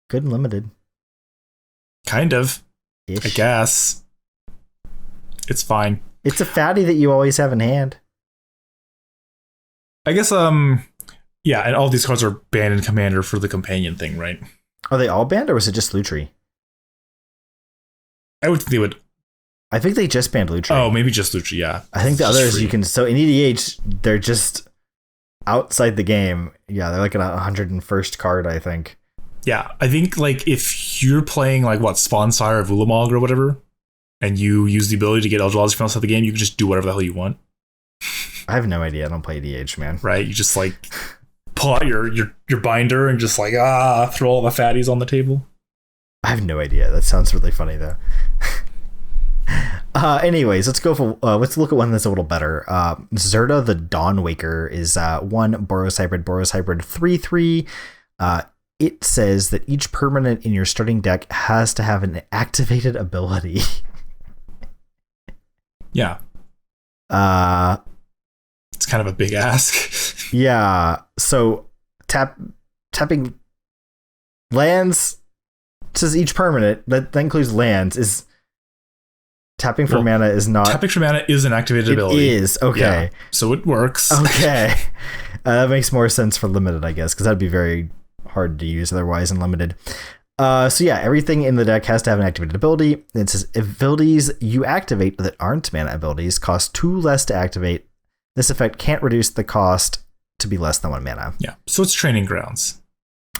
Good and limited. Kind of. Ish. I guess. It's fine. It's a fatty that you always have in hand. I guess, yeah, and all these cards are banned in Commander for the companion thing, right? Are they all banned, or was it just Lutri? I would think they would. I think they just banned Lutri. Oh, maybe just Lutri, yeah. I think the others free. You can. So in EDH, they're just outside the game. Yeah, they're like an 101st card, I think. Yeah, I think like if you're playing like Spawn Sire of Ulamog or whatever, and you use the ability to get Eldrazi from outside the game, you can just do whatever the hell you want. I have no idea. I don't play EDH, man. Right? You just like pull out your binder and just like throw all the fatties on the table. I I have no idea. That sounds really funny though. Anyways, let's look at one that's a little better. Zerda the Dawnwaker is 1 Boros Hybrid 3/3. It says that each permanent in your starting deck has to have an activated ability. Yeah. It's kind of a big ask. Yeah. So tapping lands, says each permanent that includes lands, is tapping for mana is not. Tapping for mana is an activated ability. It is, okay. Yeah, so it works. Okay. That makes more sense for limited, I guess, because that'd be very hard to use otherwise in limited. So yeah, everything in the deck has to have an activated ability. It says abilities you activate that aren't mana abilities cost 2 less to activate. This effect can't reduce the cost to be less than 1 mana. Yeah, so it's Training Grounds.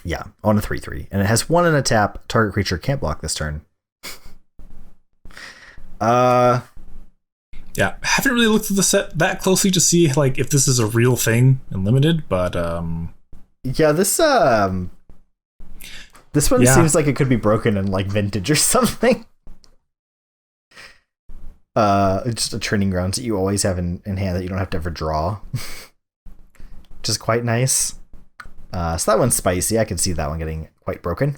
Yeah, on a 3/3. And it has 1 in a tap. Target creature can't block this turn. Yeah, haven't really looked at the set that closely to see like if this is a real thing in limited, but yeah, this one seems like it could be broken in like vintage or something. It's just a Training Grounds that you always have in hand that you don't have to ever draw. Which is quite nice. So that one's spicy. I can see that one getting quite broken.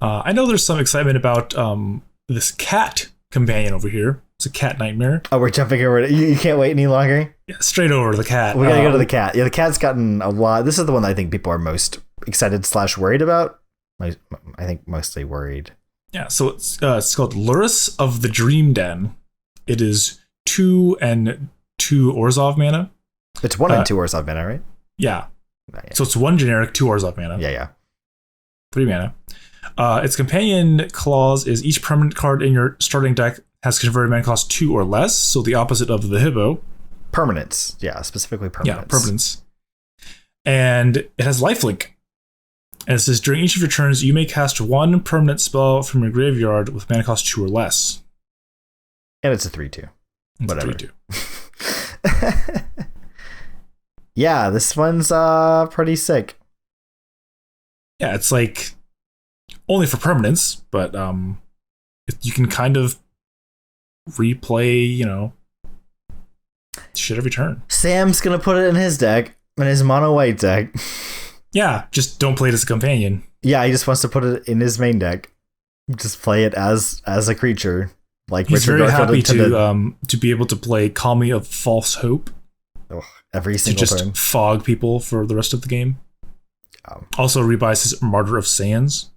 I know there's some excitement about this cat companion over here. It's a cat nightmare. Oh, we're jumping over it. You can't wait any longer? Yeah, straight over to the cat. We gotta go to the cat. Yeah, the cat's gotten a lot. This is the one that I think people are most excited / worried about. I think mostly worried. Yeah, so it's called Luris of the Dream Den. It is 2 and 2 Orzhov mana. It's 1 and 2 Orzhov mana, right? Yeah. So it's 1 generic, 2 Orzhov mana. Yeah. 3 mana. Its companion clause is each permanent card in your starting deck has converted mana cost 2 or less, so the opposite of the Hippo. Permanents. Yeah, specifically permanents. Yeah, permanents. And it has lifelink. And it says, during each of your turns, you may cast 1 permanent spell from your graveyard with mana cost 2 or less. And it's a 3/2. Whatever. It's a 3/2. Yeah, this one's pretty sick. Yeah, it's like only for permanents, but you can kind of replay, shit every turn. Sam's gonna put it in his deck, in his mono white deck. Yeah, just don't play it as a companion. Yeah, he just wants to put it in his main deck. Just play it as a creature. Like he's Richard very Garfield happy to be able to play Call Me of False Hope. Every single turn. To just fog people for the rest of the game. Also rebuys his Martyr of Sands.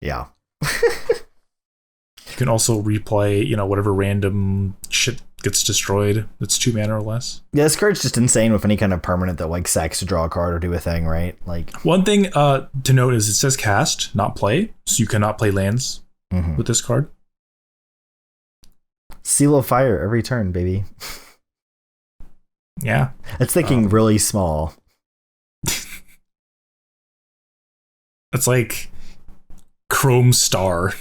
Yeah. You can also replay, whatever random shit gets destroyed that's 2 mana or less. Yeah, this card's just insane with any kind of permanent that like sacks to draw a card or do a thing, right? Like one thing to note is it says cast, not play, so you cannot play lands with this card. Seal of Fire every turn, baby. Yeah. It's thinking really small. It's like Chrome Star.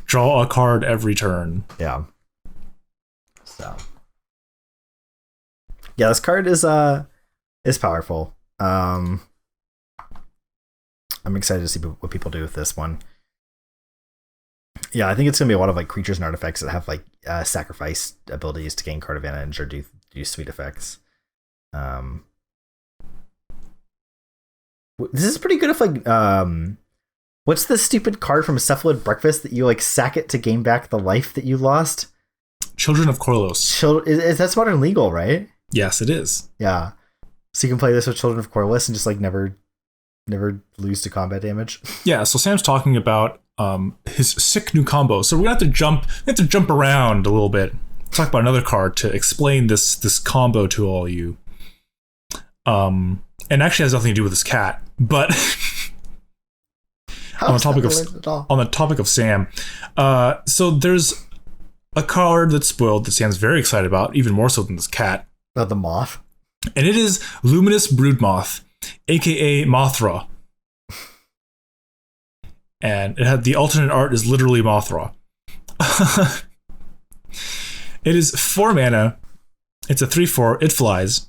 Draw a card every turn. Yeah. So. Yeah, this card is powerful. I'm excited to see what people do with this one. Yeah, I think it's gonna be a lot of like creatures and artifacts that have like sacrifice abilities to gain card advantage or do sweet effects. This is pretty good if like what's the stupid card from Cephalid Breakfast that you like sack it to gain back the life that you lost? Children of Corlos. That's modern legal, right? Yes, it is. Yeah. So you can play this with Children of Corlos and just like never lose to combat damage. Yeah, so Sam's talking about his sick new combo. So we're gonna have to jump around a little bit. Talk about another card to explain this combo to all you. And actually has nothing to do with this cat, but on the topic of Sam, so there's a card that's spoiled that Sam's very excited about, even more so than this cat. Oh, the moth. And it is Luminous Broodmoth, aka Mothra. And it had the alternate art is literally Mothra. It is 4 mana. It's a 3/4. It flies.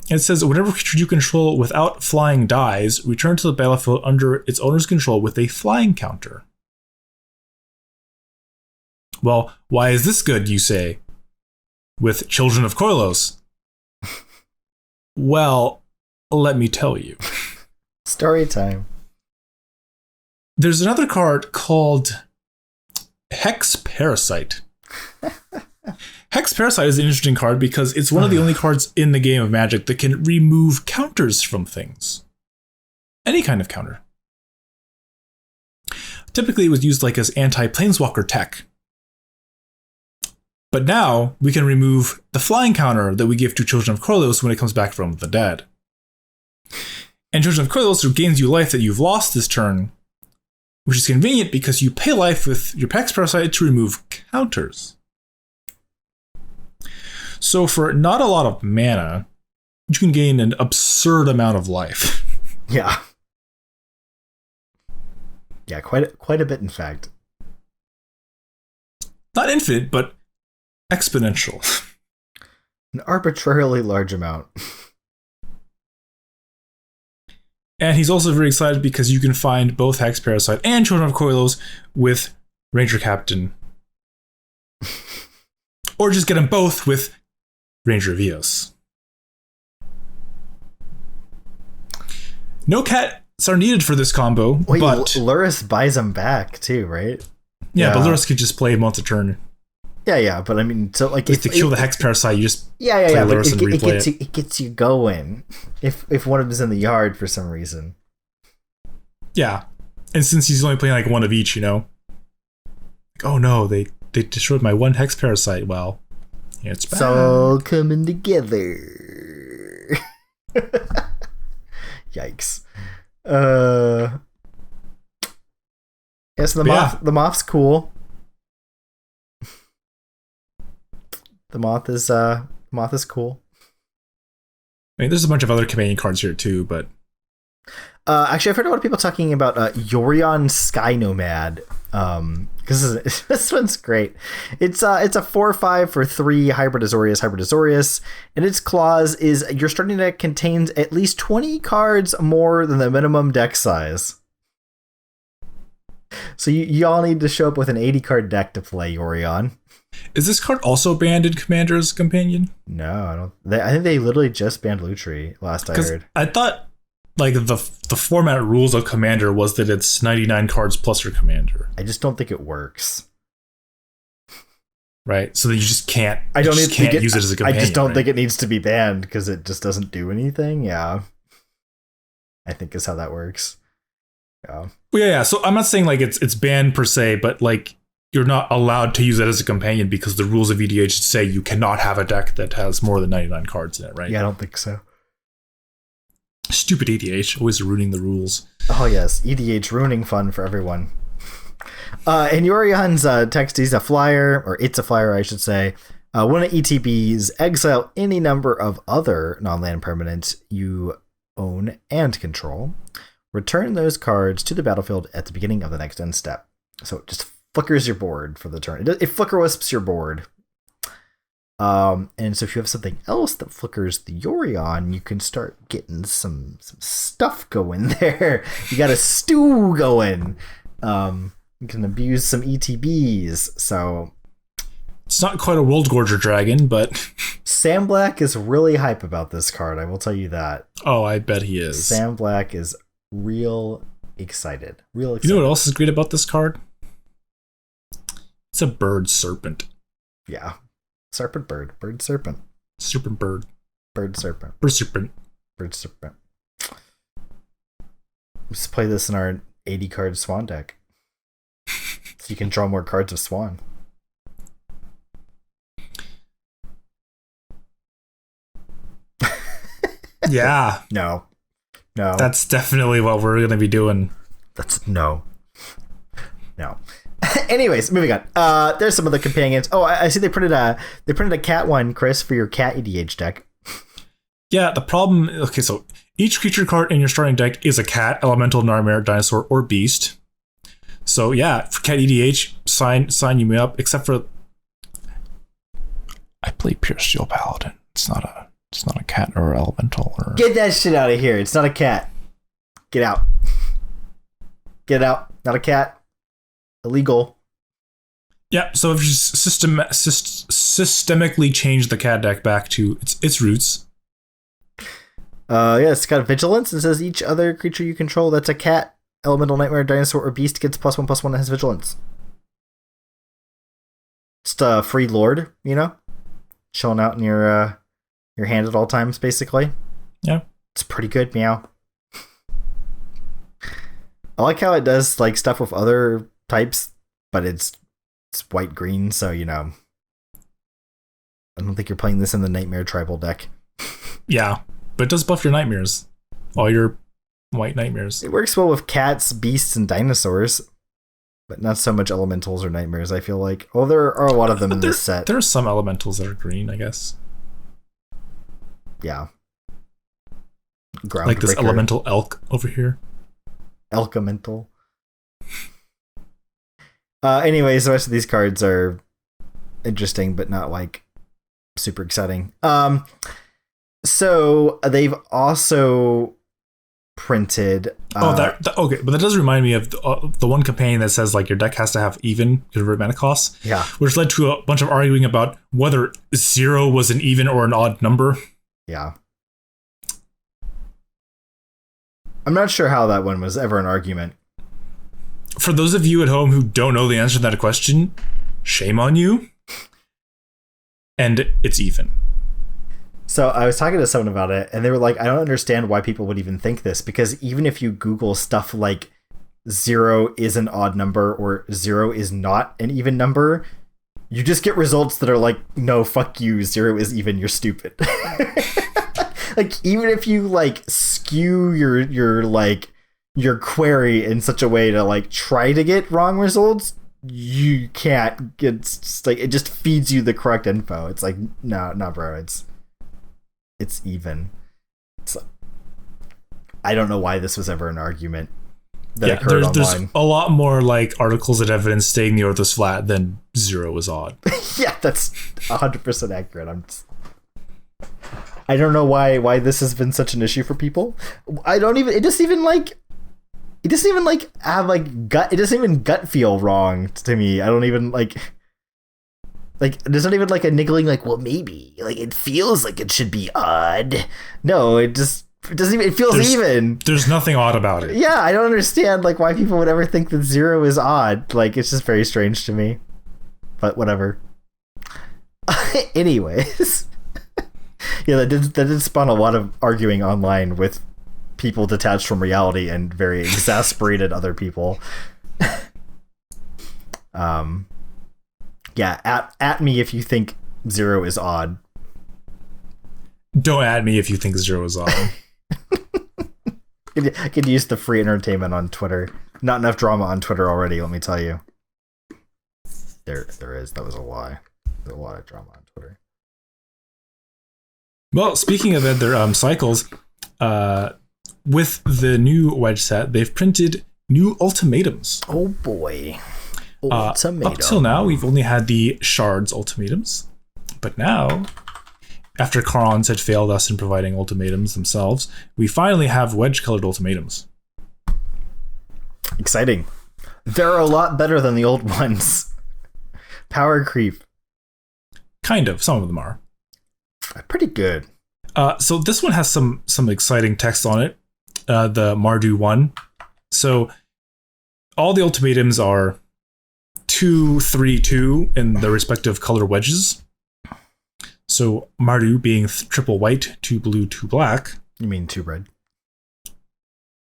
It says, whenever creature you control without flying dies, return to the battlefield under its owner's control with a flying counter. Well, why is this good, you say? With Children of Koilos. Well, let me tell you. Story time. There's another card called Hex Parasite. Hex Parasite is an interesting card because it's one of the only cards in the game of Magic that can remove counters from things. Any kind of counter. Typically, it was used like as anti-planeswalker tech. But now, we can remove the flying counter that we give to Children of Koilos when it comes back from the dead. And Children of Koilos gains you life that you've lost this turn, which is convenient because you pay life with your Hex Parasite to remove counters. So for not a lot of mana, you can gain an absurd amount of life. Yeah. Yeah, quite a bit, in fact. Not infinite, but exponential. An arbitrarily large amount. And he's also very excited because you can find both Hex Parasite and Children of Koilos with Ranger Captain. Or just get them both with Ranger Vios. No cats are needed for this combo, Wait, but Luris buys them back too, right? yeah, but Luris could just play him once a turn. Yeah, but I mean, so like If to kill the Hex Parasite, you just play Luris and replay it. It gets you going. If one of them is in the yard for some reason. Yeah, and since he's only playing like one of each, like, oh no, they destroyed my one Hex Parasite. Well, yeah, it's It's all coming together. Yikes. Yes, the moth's cool. The moth is cool. I mean, there's a bunch of other companion cards here too, but actually, I've heard a lot of people talking about Yorion Sky Nomad. Because this one's great. It's a 4/5 for 3 hybrid Azorius, and its clause is your starting deck contains at least 20 cards more than the minimum deck size. So you all need to show up with an 80 card deck to play Yorion. Is this card also banned in Commander's Companion? No, I don't. I think they literally just banned Lutri last I heard. I thought like the format rules of Commander was that it's 99 cards plus your Commander. I just don't think it works. Right, so that you just can't. I don't use it as a companion. I just don't think it needs to be banned because it just doesn't do anything. Yeah, I think is how that works. Yeah. Well, yeah. So I'm not saying like it's banned per se, but like you're not allowed to use it as a companion because the rules of EDH say you cannot have a deck that has more than 99 cards in it. Right? Yeah, I don't think so. Stupid EDH, always ruining the rules. Oh yes, EDH ruining fun for everyone. And Yorion's text, he's a flyer, or it's a flyer, I should say. When an ETBs exile any number of other non-land permanents you own and control. Return those cards to the battlefield at the beginning of the next end step. So it just flickers your board for the turn. It flicker wisps your board. And so if you have something else that flickers the Yorion, you can start getting some stuff going there. You got a stew going. You can abuse some ETBs. So it's not quite a World Gorger Dragon, but Sam Black is really hype about this card. I will tell you that. Oh, I bet he is. Sam Black is real excited. You know what else is great about this card? It's a bird serpent. Yeah. Serpent bird. Bird serpent. Serpent bird. Bird serpent. Bird serpent. Bird serpent. Let's play this in our 80 card Swan deck. So you can draw more cards of Swan. Yeah. No. That's definitely what we're going to be doing. That's no. Anyways, moving on. There's some of the companions. Oh, I see they printed a cat one, Chris, for your cat EDH deck. Yeah, the problem. Okay, so each creature card in your starting deck is a cat, elemental, nightmare, dinosaur, or beast. So yeah, for cat EDH, sign you up. Except for I play Pure Steel Paladin. It's not a It's not a cat or elemental. Or... Get that shit out of here. It's not a cat. Get out. Get out. Not a cat. Illegal. Yeah, so if you systemically change the cat deck back to its roots. Yeah, it's got vigilance. It says each other creature you control that's a cat, elemental, nightmare, dinosaur, or beast gets +1/+1 and has vigilance. Just a free lord, you know? Chilling out in your hand at all times, basically. Yeah. It's pretty good, meow. I like how it does like stuff with other types, but it's white-green, so, you know. I don't think you're playing this in the Nightmare Tribal deck. Yeah, but it does buff your nightmares. All your white nightmares. It works well with cats, beasts, and dinosaurs, but not so much elementals or nightmares, I feel like. Well, there are a lot of them in this set. There are some elementals that are green, I guess. Yeah. Like this elemental elk over here. Elkamental. Anyways, the rest of these cards are interesting, but not like super exciting. So they've also printed. Okay, but that does remind me of the one campaign that says like your deck has to have even your mana costs. Yeah, which led to a bunch of arguing about whether 0 was an even or an odd number. Yeah. I'm not sure how that one was ever an argument. For those of you at home who don't know the answer to that question, shame on you. And it's even. So I was talking to someone about it, and they were like, I don't understand why people would even think this, because even if you Google stuff like 0 is an odd number or 0 is not an even number, you just get results that are like, no, fuck you, 0 is even, you're stupid. Like, even if you like skew your query in such a way to like try to get wrong results, you can't get. It's like, it just feeds you the correct info. It's like, no, bro, it's even. It's like, I don't know why this was ever an argument that occurred online. There's a lot more like articles that evidence saying the earth is flat than 0 is odd. Yeah, that's 100% accurate. I don't know why this has been such an issue for people. It doesn't even gut feel wrong to me. I don't even like there's not even like a niggling like, well, maybe like it feels like it should be odd. No, it doesn't even, it feels even. There's nothing odd about it. Yeah, I don't understand like why people would ever think that 0 is odd. Like, it's just very strange to me. But whatever. Anyways. Yeah, that did spawn a lot of arguing online with people detached from reality and very exasperated other people. Yeah, at me if you think 0 is odd. Don't at me if you think 0 is odd. I could use the free entertainment on Twitter. Not enough drama on Twitter already, let me tell you. There is. That was a lie. There's a lot of drama on Twitter. Well, speaking of their cycles, with the new Wedge set, they've printed new ultimatums. Oh boy. Up till now, we've only had the Shards ultimatums. But now, after Karons had failed us in providing ultimatums themselves, we finally have Wedge-colored ultimatums. Exciting. They're a lot better than the old ones. Power creep. Kind of. Some of them are. Pretty good. So this one has some exciting text on it. The Mardu one. So all the ultimatums are 2, 3, 2 in the respective color wedges. So Mardu being triple white, 2 blue, 2 black. You mean 2 red?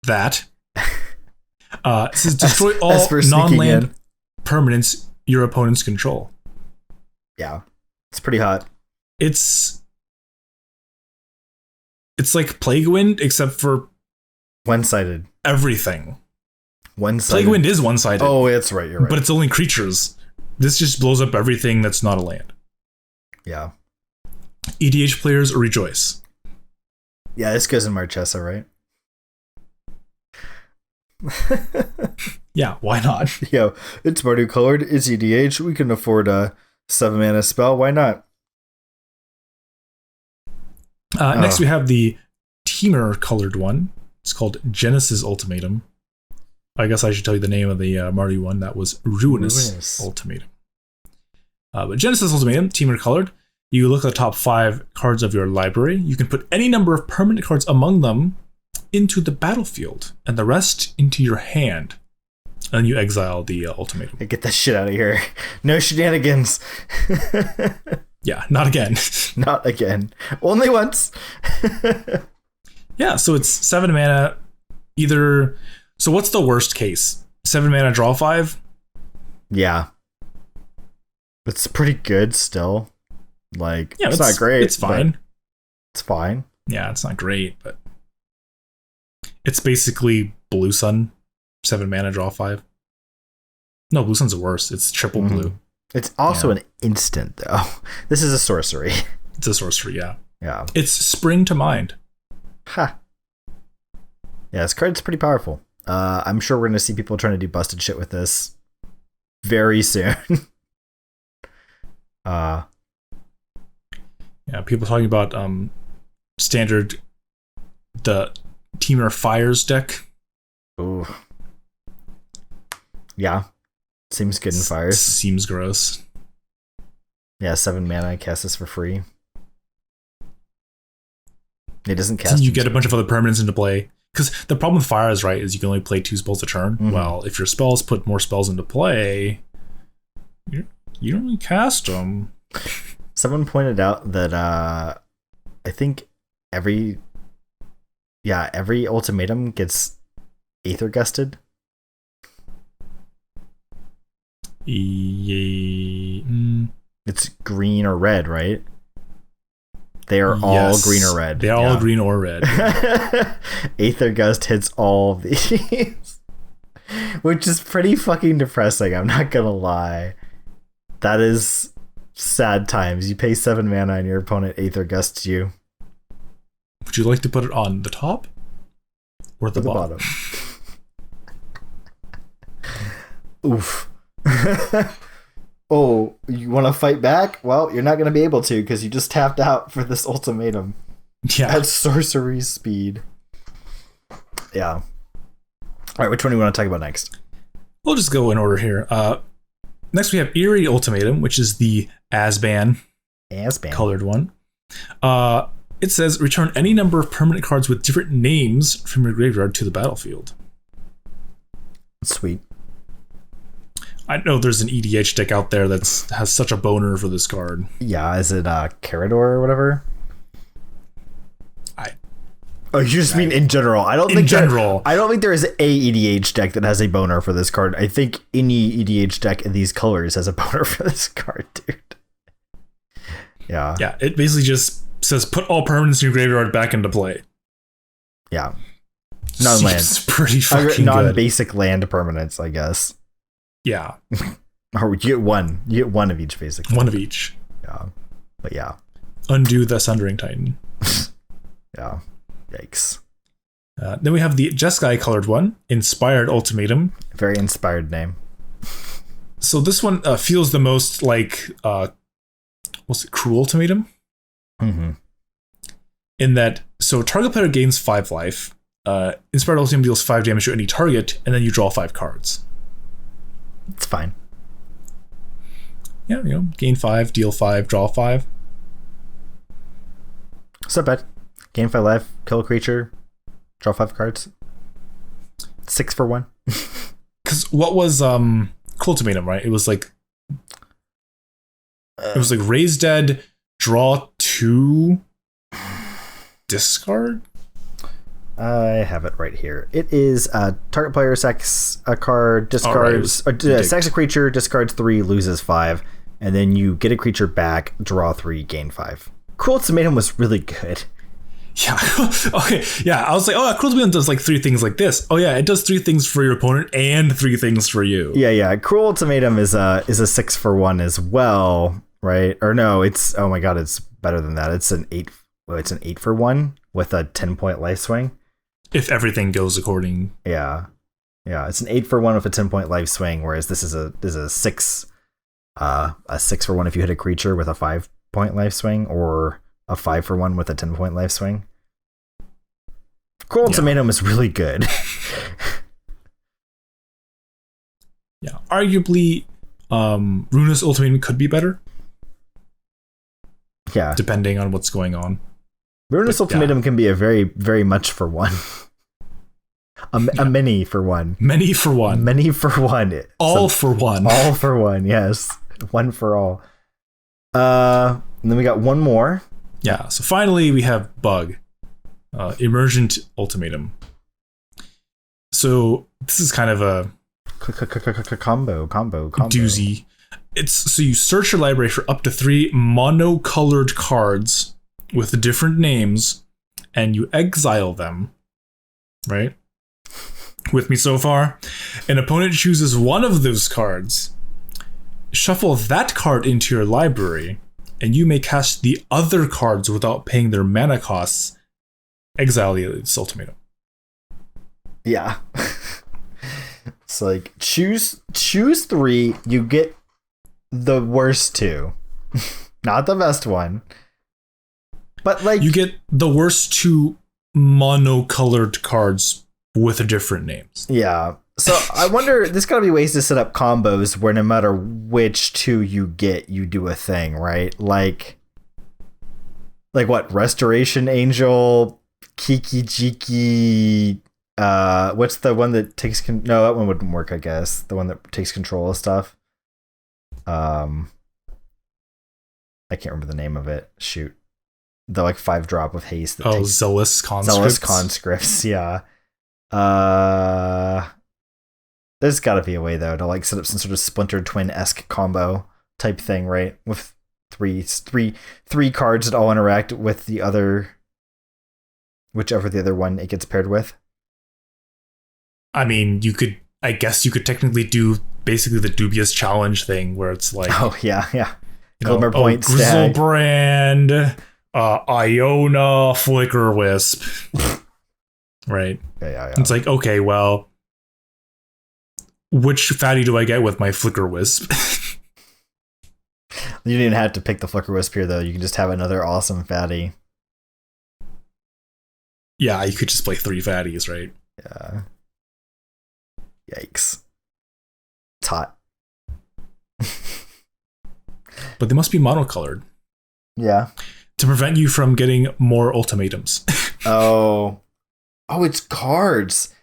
That. It says destroy all non-land permanents your opponents control. Yeah, it's pretty hot. It's like Plague Wind, except for one-sided. Everything. One-sided. Plague Wind is one-sided. Oh, that's right. You're right. But it's only creatures. This just blows up everything that's not a land. Yeah. EDH players rejoice. Yeah, this goes in Marchesa, right? Yeah, why not? Yo, it's Mardu colored. It's EDH. We can afford a 7-mana spell. Why not? Next, we have the Teamer colored one. It's called Genesis Ultimatum. I guess I should tell you the name of the Marty one. That was Ruinous. Ultimatum. But Genesis Ultimatum, Teamer colored. You look at the top 5 cards of your library. You can put any number of permanent cards among them into the battlefield, and the rest into your hand. And you exile the ultimatum. Get that shit out of here. No shenanigans. Yeah, not again. Not again. Only once. Yeah, so it's 7 mana. Either. So what's the worst case? 7 mana, draw 5? Yeah. It's pretty good still. Like, yeah, it's not great. It's fine. It's fine. Yeah, it's not great, but it's basically Blue Sun, 7 mana, draw 5. No, Blue Sun's worse. It's triple blue. It's also an instant, though. This is a sorcery. It's a sorcery, yeah. Yeah. It's Spring to Mind. Ha. Yeah, this card's pretty powerful. I'm sure we're going to see people trying to do busted shit with this very soon. Yeah, people talking about standard the Teamer Fires deck. Ooh. Yeah. Seems good in Fires. Seems gross. Yeah, 7 mana, cast this for free. It doesn't cast. You get a bunch of other permanents into play. Because the problem with Fires, right, is you can only play 2 spells a turn. Mm-hmm. Well, if your spells put more spells into play, you don't really cast them. Someone pointed out that I think every ultimatum gets Aether Gusted. It's green or red, right? They are all green or red. They're all green or red. Aether Gust hits all of these. Which is pretty fucking depressing, I'm not gonna lie. That is sad times. You pay 7 mana and your opponent Aether Gusts you. Would you like to put it on the top or the bottom? Oof. Oh, you want to fight back? Well, you're not going to be able to because you just tapped out for this ultimatum. Yeah. At sorcery speed. Yeah. All right, which one do you want to talk about next? We'll just go in order here. Next, we have Eerie Ultimatum, which is the Asban colored one. It says, return any number of permanent cards with different names from your graveyard to the battlefield. Sweet. I know there's an EDH deck out there that has such a boner for this card. Yeah, is it Carador or whatever? Oh, you just mean in general? I don't think there is a EDH deck that has a boner for this card. I think any EDH deck in these colors has a boner for this card, dude. Yeah. Yeah, it basically just says put all permanents in your graveyard back into play. Yeah. Non-land. It's pretty fucking good. Non-basic land permanents, I guess. Yeah. Or you get one. You get one of each, basically. One of each. Yeah. But yeah. Undo the Sundering Titan. Yeah. Yikes. Then we have the Jeskai colored one, Inspired Ultimatum. Very inspired name. So this one feels the most like, what's it, Cruel Ultimatum? Mm-hmm. In that, so target player gains 5 life. Inspired Ultimatum deals 5 damage to any target, and then you draw 5 cards. It's fine. Yeah, gain 5, deal 5, draw 5. It's not bad. Gain 5 life, kill a creature, draw 5 cards. 6 for 1. Because what was Cultimatum, right? It was like raise dead, draw 2, discard. I have it right here. It is target player sacks a card, discards, sacks a creature, discards 3, loses 5, and then you get a creature back, draw 3, gain 5. Cruel Ultimatum was really good. Yeah. Okay. Yeah. I was like, oh, Cruel Ultimatum does like 3 things like this. Oh yeah, it does 3 things for your opponent and 3 things for you. Yeah. Cruel Ultimatum is a 6 for 1 as well, right? Or no, it's oh my god, it's better than that. It's an 8. Well, it's an 8 for 1 with a 10-point life swing. If everything goes according. Yeah, it's an 8 for 1 with a 10-point life swing, whereas this is a 6 for 1 if you hit a creature with a 5-point life swing, or a 5-for-1 with a 10-point life swing. Cool Ultimatum is really good. Yeah, arguably, Runa's Ultimatum could be better. Yeah, depending on what's going on. Runa's Ultimatum can be a very, very much for one. A many for one. Many for one. Many for one. All for one. All for one, yes. One for all. And then we got one more. Yeah, so finally we have Bug. Emergent Ultimatum. So this is kind of a combo doozy. It's so you search your library for up to 3 monocolored cards with different names, and you exile them. Right? With me so far? An opponent chooses one of those cards. Shuffle that card into your library, and you may cast the other cards without paying their mana costs. Exile this ultimatum. Yeah. It's like choose 3, you get the worst 2. Not the best one. But like you get the worst 2 monocolored cards with different names. Yeah. So I wonder, there's gotta be ways to set up combos where no matter which 2 you get, you do a thing, right? Like what? Restoration Angel, Kiki Jiki, what's the one that takes no, that one wouldn't work, I guess. The one that takes control of stuff. I can't remember the name of it. Shoot. The 5-drop with haste. That Zealous Conscripts. Zealous Conscripts, yeah. There's gotta be a way though to set up some sort of Splinter Twin-esque combo type thing, right? With three cards that all interact with the other, whichever the other one it gets paired with. I mean, I guess you could technically do basically the dubious challenge thing where it's like, oh yeah. Glimmer Point Grizzlebrand, Iona, Flicker Wisp. Right? Yeah. It's like, okay, well, which fatty do I get with my Flicker Wisp? You didn't have to pick the Flicker Wisp here, though. You can just have another awesome fatty. Yeah, you could just play 3 fatties, right? Yeah. Yikes. It's hot. But they must be monocolored. Yeah. To prevent you from getting more ultimatums. Oh, it's cards.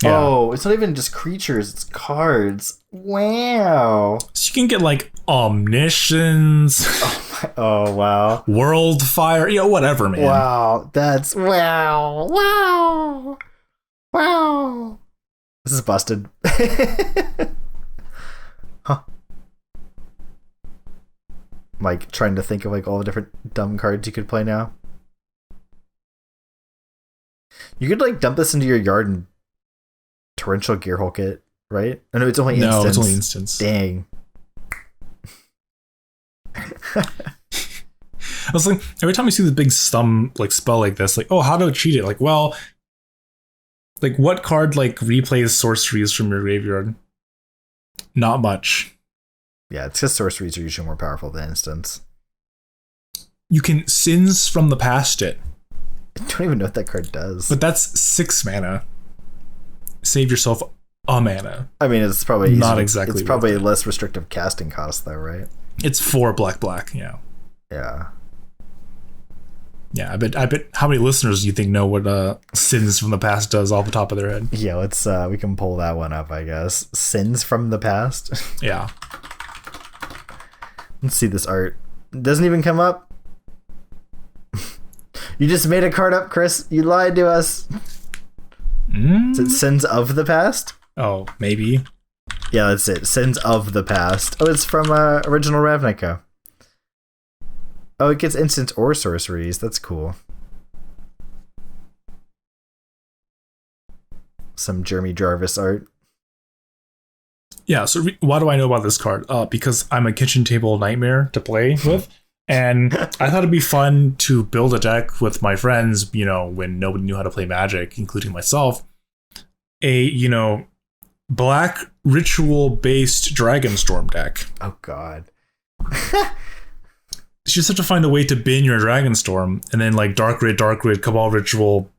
Yeah. Oh, it's not even just creatures, it's cards. Wow. So you can get Omniscience. Oh, wow. World Fire, whatever, man. Wow, that's wow. This is busted. Huh. I'm trying to think of all the different dumb cards you could play now. You could dump this into your yard and torrential Gearhulk it, right? Oh, no, it's only instance. No, it's only instance. Dang. I was like, every time I see the big spell like this, oh, how to cheat it? What card replays sorceries from your graveyard? Not much. Yeah, it's because sorceries are usually more powerful than instants. You can Sins from the Past it. I don't even know what that card does. But that's 6 mana. Save yourself a mana. I mean, it's probably not exactly. It's probably less restrictive casting cost, though, right? It's 4 black. Yeah. Yeah. Yeah, I bet. How many listeners do you think know what Sins from the Past does off the top of their head? Yeah, let's. We can pull that one up, I guess. Sins from the Past. Yeah. Let's see this art. It doesn't even come up. You just made a card up, Chris. You lied to us. Is it Sins of the Past? Oh, maybe. Yeah, that's it. Sins of the Past. Oh, it's from original Ravnica. Oh, it gets instants or sorceries. That's cool. Some Jeremy Jarvis art. Yeah, so why do I know about this card? Because I'm a kitchen table nightmare to play with. And I thought it'd be fun to build a deck with my friends, when nobody knew how to play Magic, including myself. A, black ritual-based Dragonstorm deck. Oh, God. It's just have to find a way to bin your Dragonstorm, and then like Dark Rid, Cabal Ritual,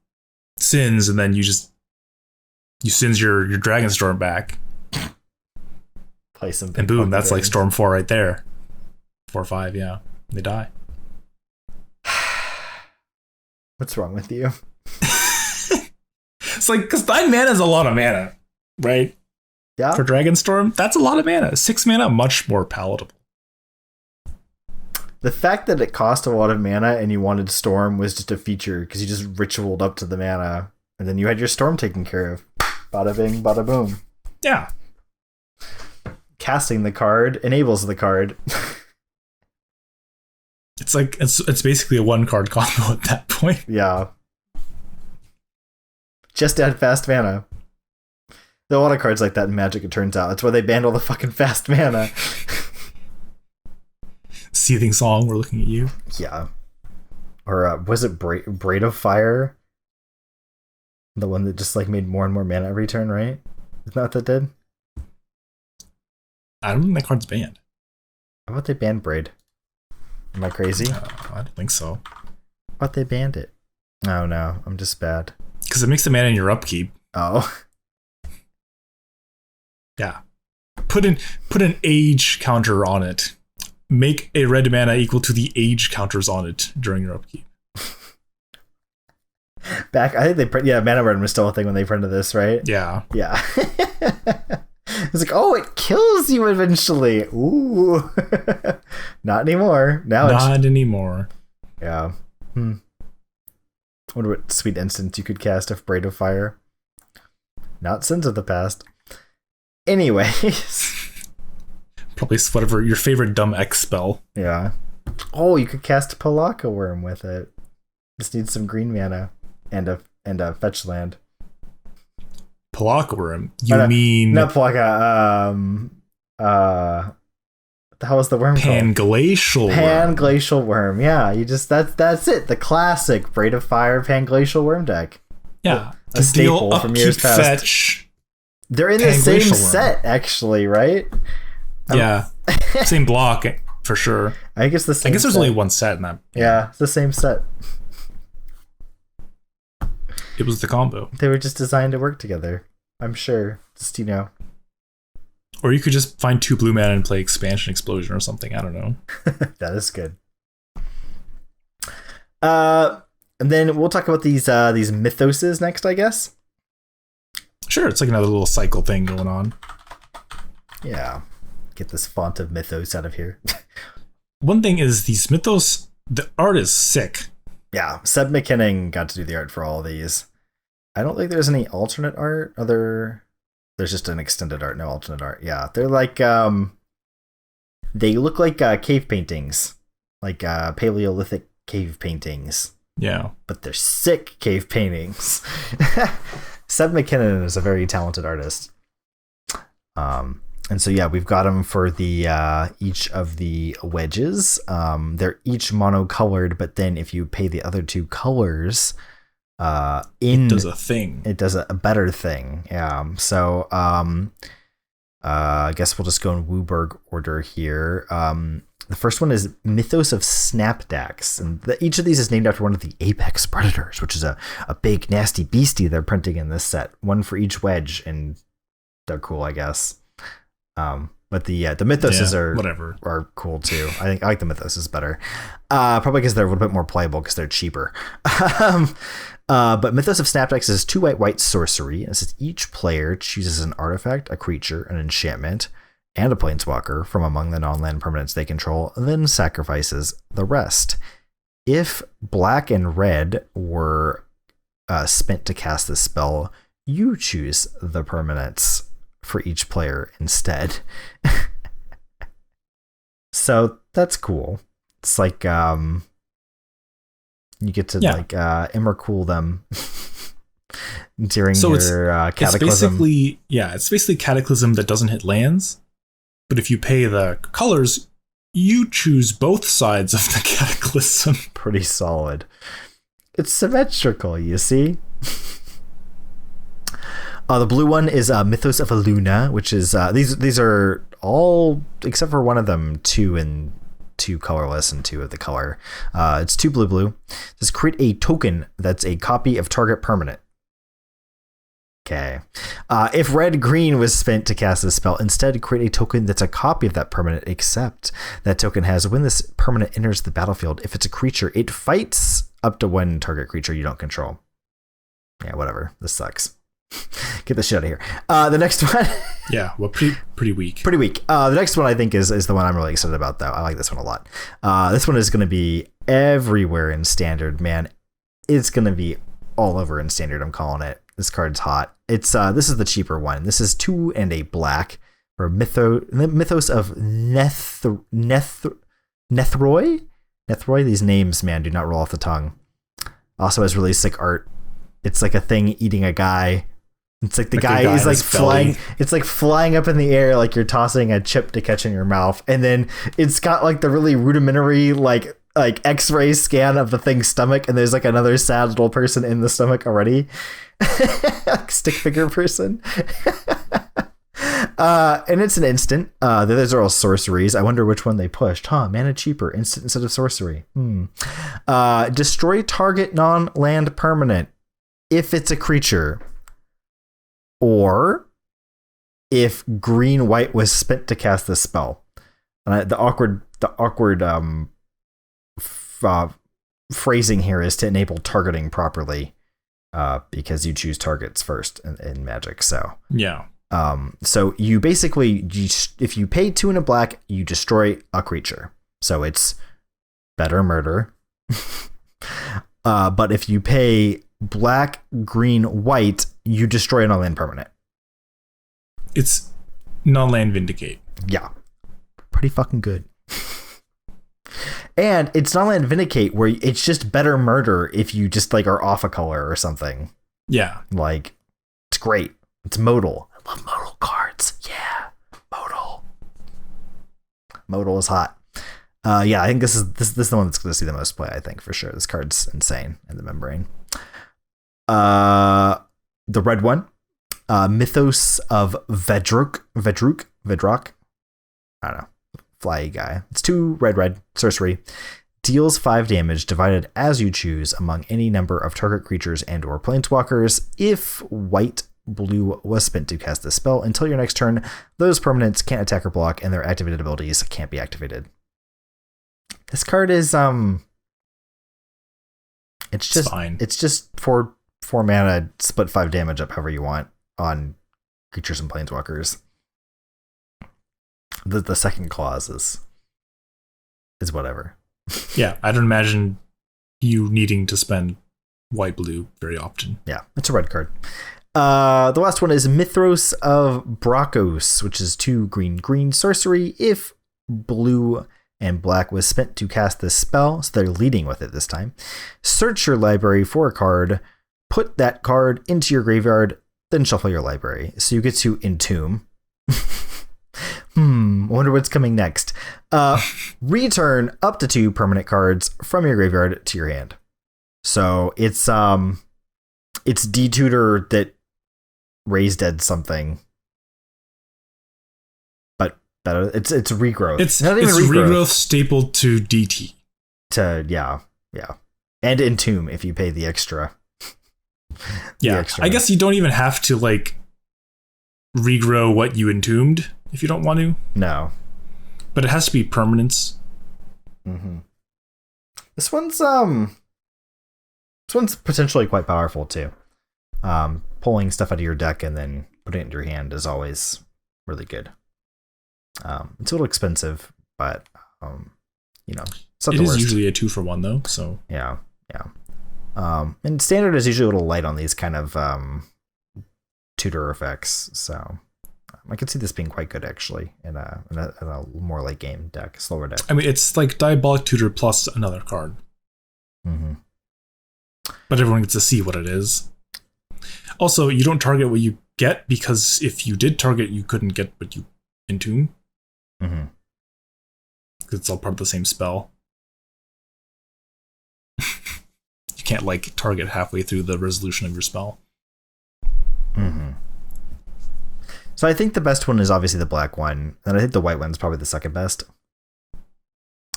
Sins, and then you sins your Dragonstorm back. Play some and boom, that's like Storm 4 right there. 4 or 5, yeah. They die. What's wrong with you? It's like, because 9 mana is a lot of mana, right? Yeah. For Dragonstorm, that's a lot of mana. 6 mana, much more palatable. The fact that it cost a lot of mana and you wanted Storm was just a feature because you just ritualed up to the mana and then you had your Storm taken care of. Bada bing, bada boom. Yeah. Casting the card enables the card. It's like it's basically a 1-card combo at that point. Yeah. Just add fast mana. There are a lot of cards like that in Magic, it turns out. That's why they banned all the fucking fast mana. Seething Song, we're looking at you. Yeah. Or was it Braid of Fire? The one that just like made more and more mana every turn, right? Isn't that what that did? I don't think that card's banned. How about they banned Braid? Am I crazy? I don't think so. How about they banned it? Oh no, I'm just bad. Because it makes the mana in your upkeep. Oh. Yeah. Put an age counter on it. Make a red mana equal to the age counters on it during your upkeep. I think Mana Burn was still a thing when they printed this, right? Yeah. Yeah. It's like, oh, it kills you eventually. Ooh. Not anymore. Not anymore. Yeah. Wonder what sweet instance you could cast if Braid of Fire. Not Sins of the Past. Anyways. Probably whatever your favorite dumb X spell. Yeah. Oh, you could cast Palaka Worm with it. Just need some green mana and a fetch land. Palaka Worm? You mean not Palaka, what the hell is the worm called? Panglacial Worm. Yeah, you just that's it. The classic Braid of Fire Panglacial Worm deck. Yeah. A staple from years past. Fetch. They're in the same set, actually, right? Yeah. Same block for sure. I guess there's set. Only one set in that. Yeah, it's the same set. It was the combo. They were just designed to work together. I'm sure. Just, Or you could just find 2 blue mana and play Expansion Explosion or something. I don't know. That is good. And then we'll talk about these mythoses next, I guess. Sure, it's like another little cycle thing going on. Yeah. Get this font of Mythos out of here. One thing is these Mythos, the art is sick. Yeah, Seb McKinnon got to do the art for all of these. I don't think there's any alternate art. There's just an extended art, no alternate art. Yeah, they're like they look like cave paintings, like Paleolithic cave paintings. Yeah, but they're sick cave paintings. Seb McKinnon is a very talented artist. And so yeah, we've got them for the each of the wedges. They're each monocolored, but then if you pay the other 2 colors, it does a thing. It does a better thing. Yeah. So I guess we'll just go in Wooburg order here. The first one is Mythos of Snapdax, and each of these is named after one of the apex predators, which is a big nasty beastie they're printing in this set. One for each wedge, and they're cool, I guess. But the Mythoses are cool too. I like the Mythoses better. Probably because they're a little bit more playable because they're cheaper. But Mythos of Snapdax is 2 white sorcery. It says each player chooses an artifact, a creature, an enchantment, and a planeswalker from among the non-land permanents they control, and then sacrifices the rest. If black and red were spent to cast this spell, you choose the permanents for each player instead. So that's cool. It's like you get to Emrakul them during your Cataclysm. It's basically Cataclysm that doesn't hit lands, but if you pay the colors, you choose both sides of the Cataclysm. Pretty solid. It's symmetrical, you see. The blue one is Mythos of Aluna, which is these are all except for one of them 2 and 2 colorless and 2 of the color. It's 2 blue. It says create a token that's a copy of target permanent. Okay. If red green was spent to cast this spell, instead create a token that's a copy of that permanent, except that token has when this permanent enters the battlefield, if it's a creature, it fights up to 1 target creature you don't control. Yeah, whatever. This sucks. Get the shit out of here. The next one. Yeah, well, pretty weak. Pretty weak. The next one I think is the one I'm really excited about, though. I like this one a lot. This one is going to be everywhere in Standard, man. It's going to be all over in Standard. I'm calling it. This card's hot. It's this is the cheaper one. This is 2 and a black for Mythos of Nethroi. These names, man, do not roll off the tongue. Also has really sick art. It's like a thing eating a guy. It's like the guy is like flying. It's like flying up in the air, like you're tossing a chip to catch in your mouth, and then it's got like the really rudimentary like X-ray scan of the thing's stomach, and there's like another sad little person in the stomach already, like stick figure person. And it's an instant. Those are all sorceries. I wonder which one they pushed. Mana cheaper, instant instead of sorcery. Destroy target non-land permanent if it's a creature, or if green-white was spent to cast this spell. The awkward phrasing here is to enable targeting properly, because you choose targets first in Magic. So yeah. So you basically, if you pay 2 and a black, you destroy a creature. So it's better murder. But if you pay black, green, white, you destroy an non-land permanent. It's non-land Vindicate. Yeah. Pretty fucking good. And it's non-land Vindicate, where it's just better murder if you just like are off a color or something. Yeah. Like, it's great. It's modal. I love modal cards. Yeah. Modal. Modal is hot. Yeah, I think this is the one that's going to see the most play, I think, for sure. This card's insane in the membrane. The red one, Mythos of Vedruk. I don't know. Flyy guy. It's 2 red sorcery. Deals 5 damage divided as you choose among any number of target creatures and or planeswalkers. If white blue was spent to cast this spell until your next turn, those permanents can't attack or block, and their activated abilities can't be activated. This card is it's just fine. It's just 4 mana, split 5 damage up however you want on creatures and planeswalkers. The second clause is whatever. Yeah, I don't imagine you needing to spend white blue very often. Yeah, it's a red card. The last one is Mythos of Brachos, which is 2 green sorcery. If blue and black was spent to cast this spell, so they're leading with it this time, search your library for a card, put that card into your graveyard, then shuffle your library. So you get to entomb. I wonder what's coming next. Return up to 2 permanent cards from your graveyard to your hand. So it's detutor that raised dead something, but better. It's regrowth. It's not even regrowth stapled to DT. Yeah, and entomb if you pay the extra. Yeah, I guess you don't even have to like regrow what you entombed if you don't want to. No, but it has to be permanence. Mm-hmm. This one's potentially quite powerful too. Pulling stuff out of your deck and then putting it into your hand is always really good. It's a little expensive, but it's not the worst. It is usually a 2-for-1 though, so yeah. And standard is usually a little light on these kind of tutor effects, so I could see this being quite good actually in a more late game deck, slower deck. I mean, it's like Diabolic Tutor plus another card. Mm-hmm. But everyone gets to see what it is. Also, you don't target what you get, because if you did target, you couldn't get what you entomb. Mm-hmm. Because it's all part of the same spell. You can't like target halfway through the resolution of your spell. Mm-hmm. So I think the best one is obviously the black one, and I think the white one's probably the second best.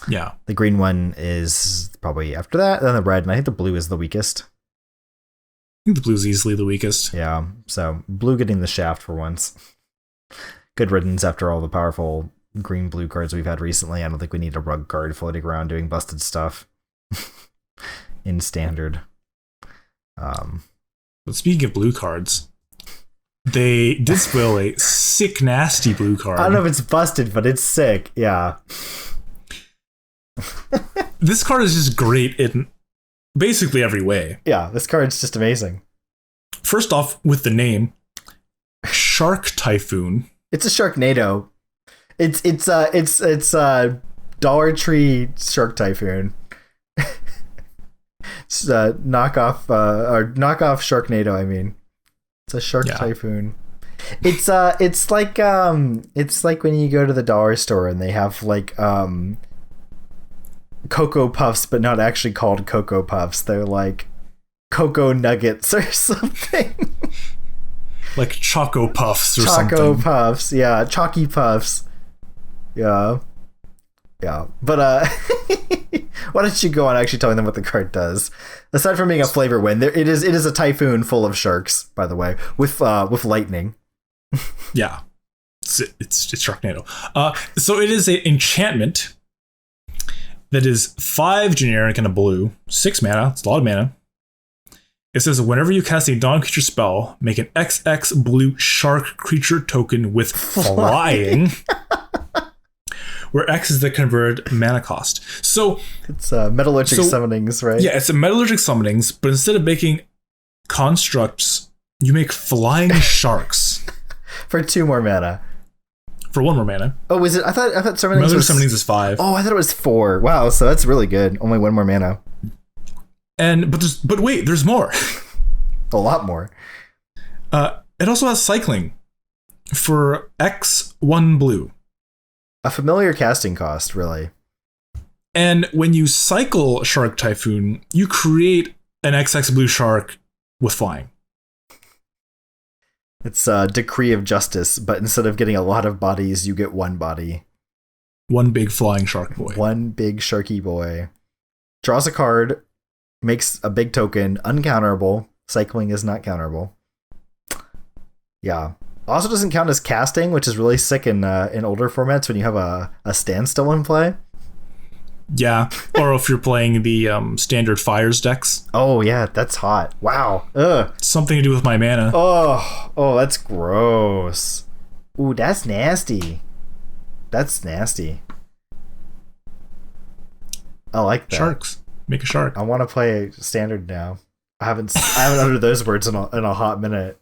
Yeah. The green one is probably after that, then the red, and I think the blue is the weakest. I think the blue's easily the weakest. Yeah, so blue getting the shaft for once. Good riddance after all the powerful green-blue cards we've had recently. I don't think we need a rug card floating around doing busted stuff in Standard. But speaking of blue cards, they did spoil a sick, nasty blue card. I don't know if it's busted, but it's sick. Yeah. This card is just great in basically every way. Yeah, this card's just amazing. First off, with the name Shark Typhoon. It's a Sharknado. It's Dollar Tree Shark Typhoon. It's knockoff Sharknado. I mean, it's a Shark Typhoon. It's like when you go to the dollar store and they have like Cocoa Puffs, but not actually called Cocoa Puffs. They're like Cocoa Nuggets or something. Like Choco Puffs or something. Choco Puffs, yeah. Chalky Puffs. Yeah. Yeah. But why don't you go on actually telling them what the card does? Aside from being a flavor win, it is a typhoon full of sharks, by the way, with lightning. Yeah. It's Sharknado. So it is an enchantment that is 5 generic and a blue, 6 mana. It's a lot of mana. It says, whenever you cast a non-creature spell, make an XX blue shark creature token with flying, where X is the converted mana cost. So it's metallurgic summonings, right? Yeah, it's a metallurgic summonings, but instead of making constructs, you make flying sharks. For 2 more mana. For 1 more mana. Oh, is it? I thought summonings summonings is 5. Oh, I thought it was 4. Wow, so that's really good. Only 1 more mana. But wait, there's more. A lot more. It also has cycling for X1 blue. A familiar casting cost, really. And when you cycle Shark Typhoon, you create an XX blue shark with flying. It's a decree of justice, but instead of getting a lot of bodies, you get 1 body. 1 big flying shark boy. 1 big sharky boy. Draws a card, makes a big token, uncounterable. Cycling is not counterable. Yeah. Also doesn't count as casting, which is really sick in older formats when you have a standstill in play. Yeah, or if you're playing the standard fires decks. Oh yeah, that's hot. Wow. Ugh. Something to do with my mana. Oh, that's gross. Ooh, that's nasty. That's nasty. I like that. Sharks. Make a shark. I want to play Standard now. I haven't uttered those words in a hot minute.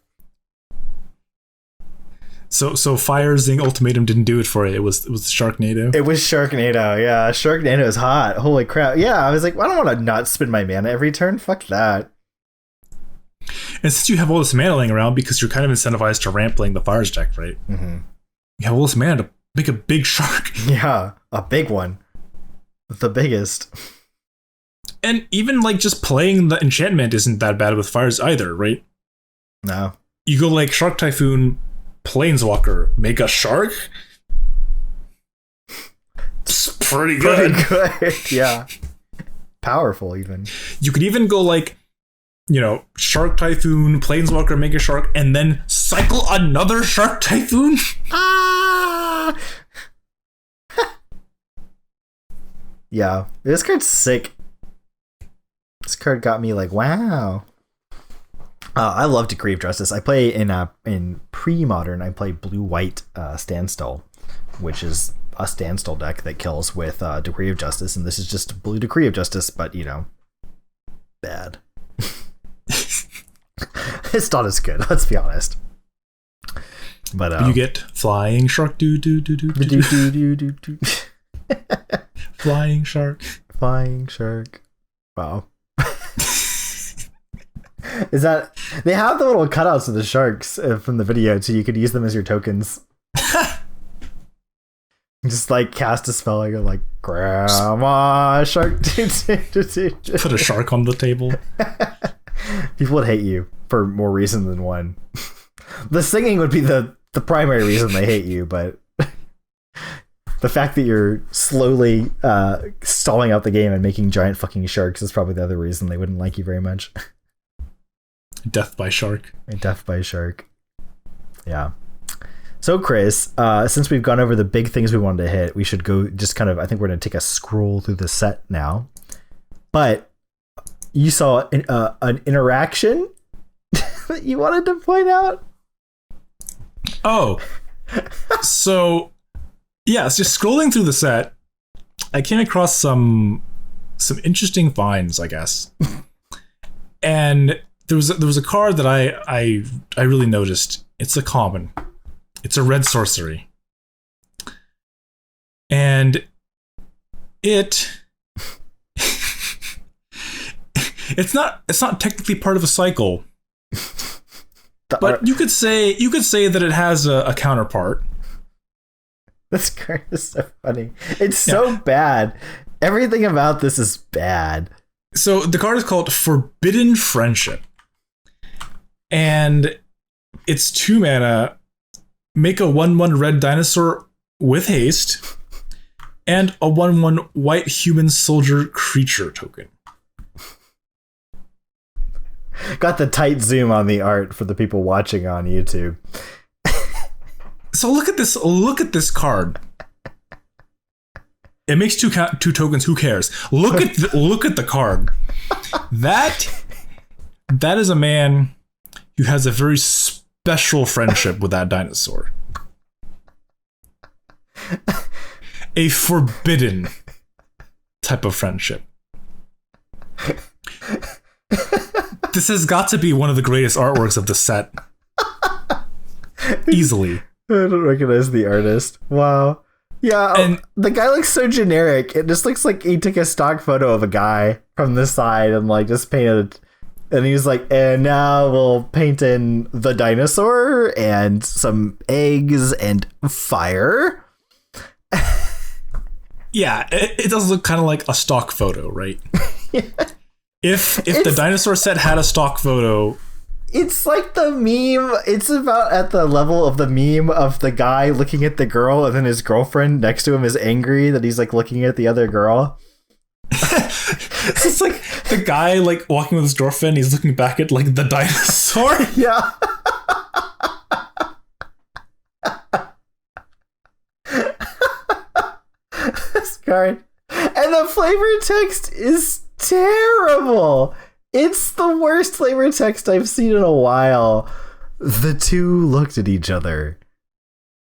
So Fire Zing Ultimatum didn't do it for you. It was Sharknado. It was Sharknado. Yeah, Sharknado is hot. Holy crap. Yeah, I was like, I don't want to not spend my mana every turn. Fuck that. And since you have all this mana laying around, because you're kind of incentivized to ramp playing the Fires deck, right? Mm-hmm. You have all this mana to make a big shark. Yeah, a big one. The biggest. And even like just playing the enchantment isn't that bad with Fires either, right? No. You go like Shark Typhoon, Planeswalker, make a shark? It's pretty good. Pretty good, yeah. Powerful, even. You could even go like, Shark Typhoon, Planeswalker, make a shark, and then cycle another Shark Typhoon? Ah! Yeah, this card's sick. This card got me like, wow. I love Decree of Justice. I play in pre-modern. I play blue-white Standstill, which is a Standstill deck that kills with Decree of Justice, and this is just blue Decree of Justice, but bad. It's not as good. Let's be honest. But you get flying shark, do. Flying shark. Flying shark. Wow. Is that they have the little cutouts of the sharks from the video, so you could use them as your tokens. Just like cast a spell, and you're like, Grandma Shark. Put a shark on the table. People would hate you for more reason than one. The singing would be the primary reason they hate you, but The fact that you're slowly stalling out the game and making giant fucking sharks is probably the other reason they wouldn't like you very much. Death by shark. Death by shark. Yeah. So, Chris, since we've gone over the big things we wanted to hit, we should go just kind of, I think we're going to take a scroll through the set now. But you saw an interaction that you wanted to point out? Oh, so yeah, it's just scrolling through the set. I came across some interesting finds, I guess. And there was a card that I really noticed. It's a common. It's a red sorcery. And it's not technically part of a cycle. But you could say that it has a counterpart. This card is so funny. It's so bad. Everything about this is bad. So the card is called Forbidden Friendship. And it's 2 mana. Make a 1/1 red dinosaur with haste. And a 1/1 white human soldier creature token. Got the tight zoom on the art for the people watching on YouTube. So look at this card. It makes two tokens. Who cares? Look at the card. That is a man who has a very special friendship with that dinosaur. A forbidden type of friendship. This has got to be one of the greatest artworks of the set. Easily. I don't recognize the artist. Wow. Yeah, and the guy looks so generic. It just looks like he took a stock photo of a guy from the side and like just painted. And he's like, and now we'll paint in the dinosaur and some eggs and fire. Yeah, it does look kind of like a stock photo, right? Yeah. If the dinosaur set had a stock photo, it's like the meme. It's about at the level of the meme of the guy looking at the girl and then his girlfriend next to him is angry that he's like looking at the other girl. So it's like the guy like walking with his girlfriend. He's looking back at like the dinosaur. Yeah. This card. And the flavor text is terrible. It's the worst flavor text I've seen in a while. The two looked at each other,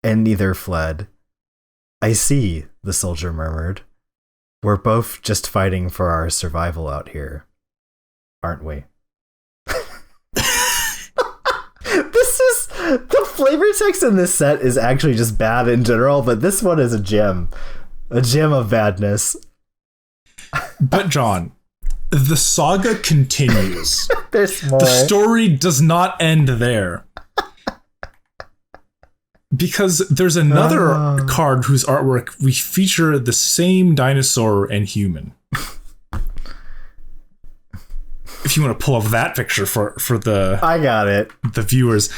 and neither fled. I see, the soldier murmured. We're both just fighting for our survival out here, aren't we? The flavor text in this set is actually just bad in general, but this one is a gem of badness. But John, the saga continues. There's more. The story does not end there. Because there's another card whose artwork we feature the same dinosaur and human. If you want to pull up that picture for the I got it. The viewers.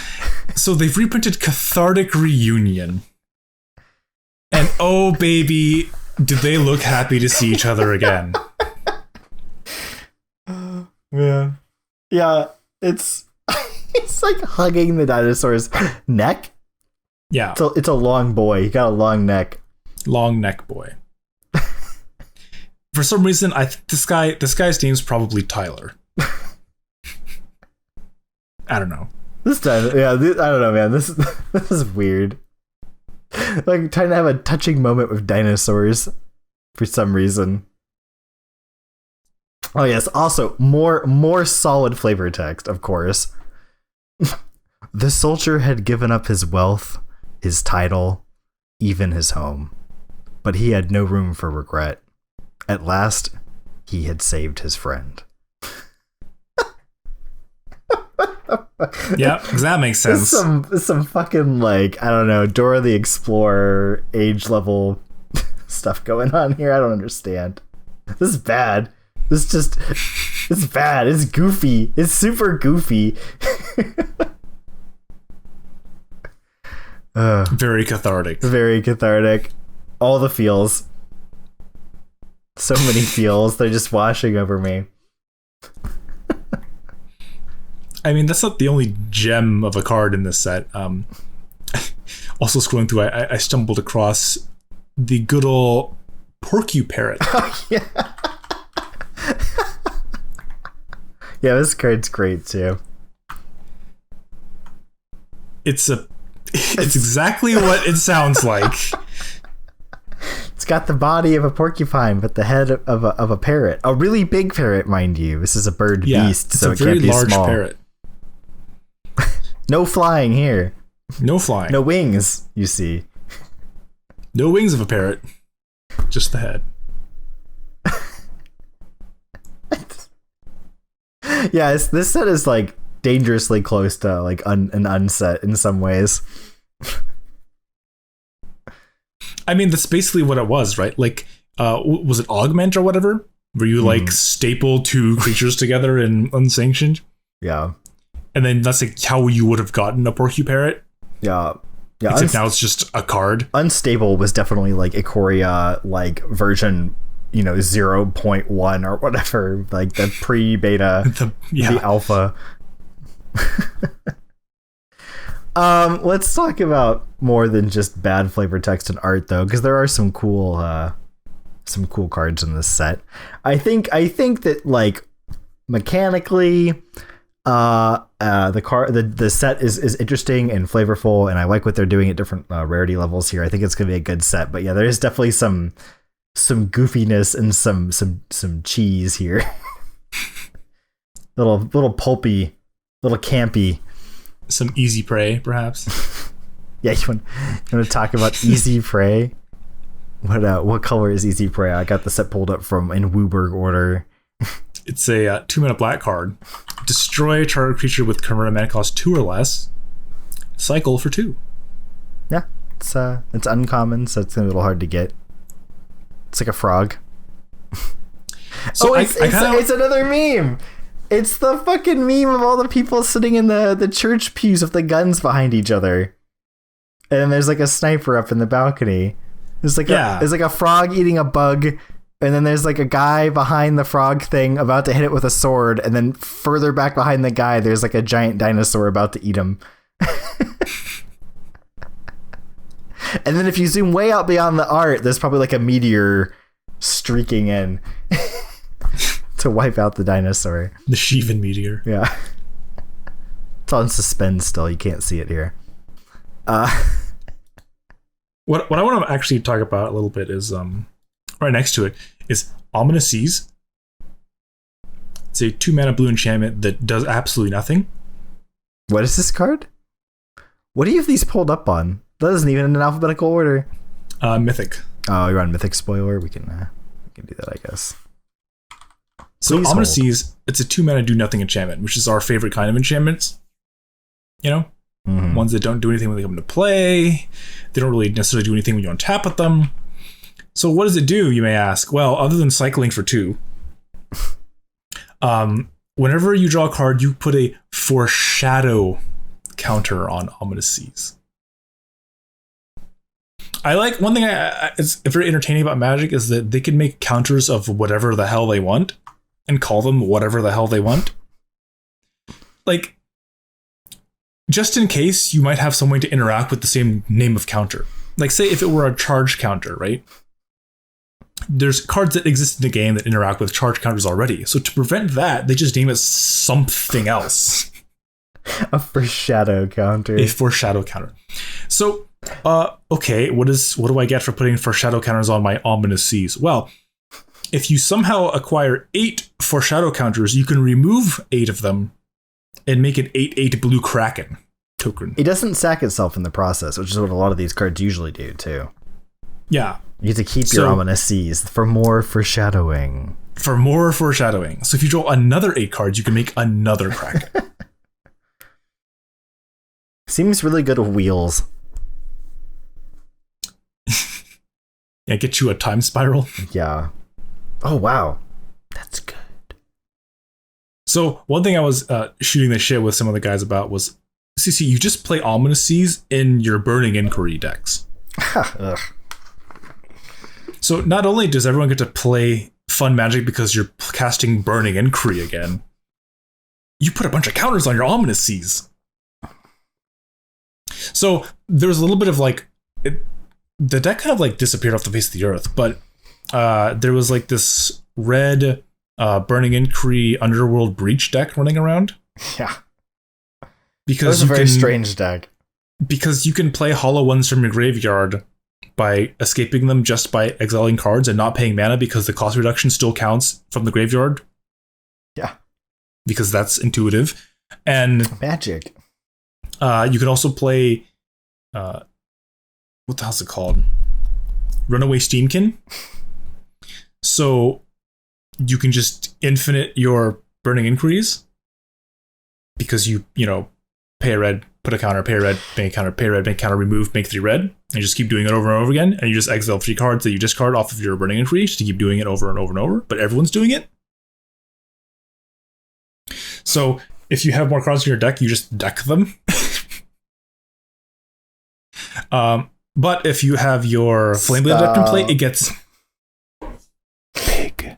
So they've reprinted Cathartic Reunion. And oh baby, did they look happy to see each other again. Man. Yeah, it's like hugging the dinosaur's neck. Yeah. It's a long boy. He got a long neck. Long neck boy. For some reason, this guy's name's probably Tyler. I don't know. I don't know, man. This is weird. Like trying to have a touching moment with dinosaurs for some reason. Oh yes, also more solid flavor text, of course. The soldier had given up his wealth, his title, even his home, but he had no room for regret. At last, he had saved his friend. Yeah, because that makes sense. Some fucking like, I don't know, Dora the Explorer age level stuff going on here. I don't understand. This is bad. It's bad. It's goofy. It's super goofy. Very cathartic. Very cathartic. All the feels. So many feels. They're just washing over me. I mean, that's not the only gem of a card in this set. Also scrolling through, I stumbled across the good old Porcu-Parrot. Oh, yeah. Yeah, this card's great too. It's exactly what it sounds like. It's got the body of a porcupine, but the head of a parrot. A really big parrot, mind you. This is a bird beast, so it can't be small. It's a very large parrot. No flying here. No flying. No wings, you see. No wings of a parrot. Just the head. Yeah, this set is like dangerously close to like an unset in some ways. I mean, that's basically what it was, right? Like, was it Augment or whatever? Where you like staple two creatures together in Unsanctioned? Yeah. And then that's like how you would have gotten a Porcu-Parrot. Yeah. Yeah. Except now it's just a card. Unstable was definitely like Ikoria, like version, 0.1 or whatever, like the pre-beta, the alpha. Let's talk about more than just bad flavor text and art, though, because there are some cool cards in this set. I think that like mechanically, the set is interesting and flavorful, and I like what they're doing at different rarity levels here. I think it's gonna be a good set, but yeah, there is definitely some goofiness and some cheese here. little pulpy, little campy. Some easy prey, perhaps. Yeah, you want to talk about easy prey? What color is easy prey? I got the set pulled up from in Wooburg order. It's a 2-mana black card. Destroy a target creature with converted mana cost 2 or less. Cycle for 2. Yeah, it's uncommon, so it's a little hard to get. It's like a frog. So it's another meme. It's the fucking meme of all the people sitting in the church pews with the guns behind each other. And then there's like a sniper up in the balcony. There's like a frog eating a bug, and then there's like a guy behind the frog thing about to hit it with a sword, and then further back behind the guy there's like a giant dinosaur about to eat him. And then if you zoom way out beyond the art, there's probably like a meteor streaking in. To wipe out the dinosaur. The Shivan meteor. Yeah. It's on suspense still. You can't see it here. What I want to actually talk about a little bit is right next to it is Ominous Seas. It's a 2-mana blue enchantment that does absolutely nothing. What is this card? What do you have these pulled up on? That isn't even in alphabetical order. Mythic. Oh, you're on Mythic Spoiler. We can do that, I guess. So Ominous Seas, it's a 2-mana do nothing enchantment, which is our favorite kind of enchantments. Ones that don't do anything when they come into play. They don't really necessarily do anything when you untap with them. So what does it do, you may ask? Well, other than cycling for 2, whenever you draw a card, you put a foreshadow counter on Ominous Seas. I like one thing it's very entertaining about Magic is that they can make counters of whatever the hell they want and call them whatever the hell they want. Like, just in case you might have some way to interact with the same name of counter. Like, say if it were a charge counter, right? There's cards that exist in the game that interact with charge counters already. So to prevent that, they just name it something else. A foreshadow counter. A foreshadow counter. So, okay, what do I get for putting foreshadow counters on my Ominous Seas? Well, if you somehow acquire 8 foreshadow counters, you can remove 8 of them and make an 8/8 blue Kraken token. It doesn't sack itself in the process, which is what a lot of these cards usually do, too. Yeah. You have to keep your Ominous Seas for more foreshadowing. For more foreshadowing. So if you draw another 8 cards, you can make another Kraken. Seems really good with wheels. Yeah, get you a time spiral. Yeah. Oh, wow. That's good. So one thing I was shooting the shit with some of the guys about was, CC, you just play Ominous Seas in your Burning Inquiry decks. Ugh. So not only does everyone get to play fun Magic because you're casting Burning Inquiry again, you put a bunch of counters on your Ominous Seas. So there's a little bit of like, the deck kind of like disappeared off the face of the earth, but there was like this red Burning Inquiry Underworld Breach deck running around. Yeah. Because that was a very strange deck. Because you can play hollow ones from your graveyard by escaping them just by exiling cards and not paying mana because the cost reduction still counts from the graveyard. Yeah. Because that's intuitive. And Magic. You can also play what the hell's it called? Runaway Steamkin. So you can just infinite your Burning Inquiries because you pay a red, put a counter, pay a red, make a counter, pay a red, make a counter, remove, make 3 red, and you just keep doing it over and over again, and you just exile 3 cards that you discard off of your Burning Inquiry just to keep doing it over and over and over, but everyone's doing it. So if you have more cards in your deck, you just deck them. But if you have your Flameblade Adept in play, it gets big.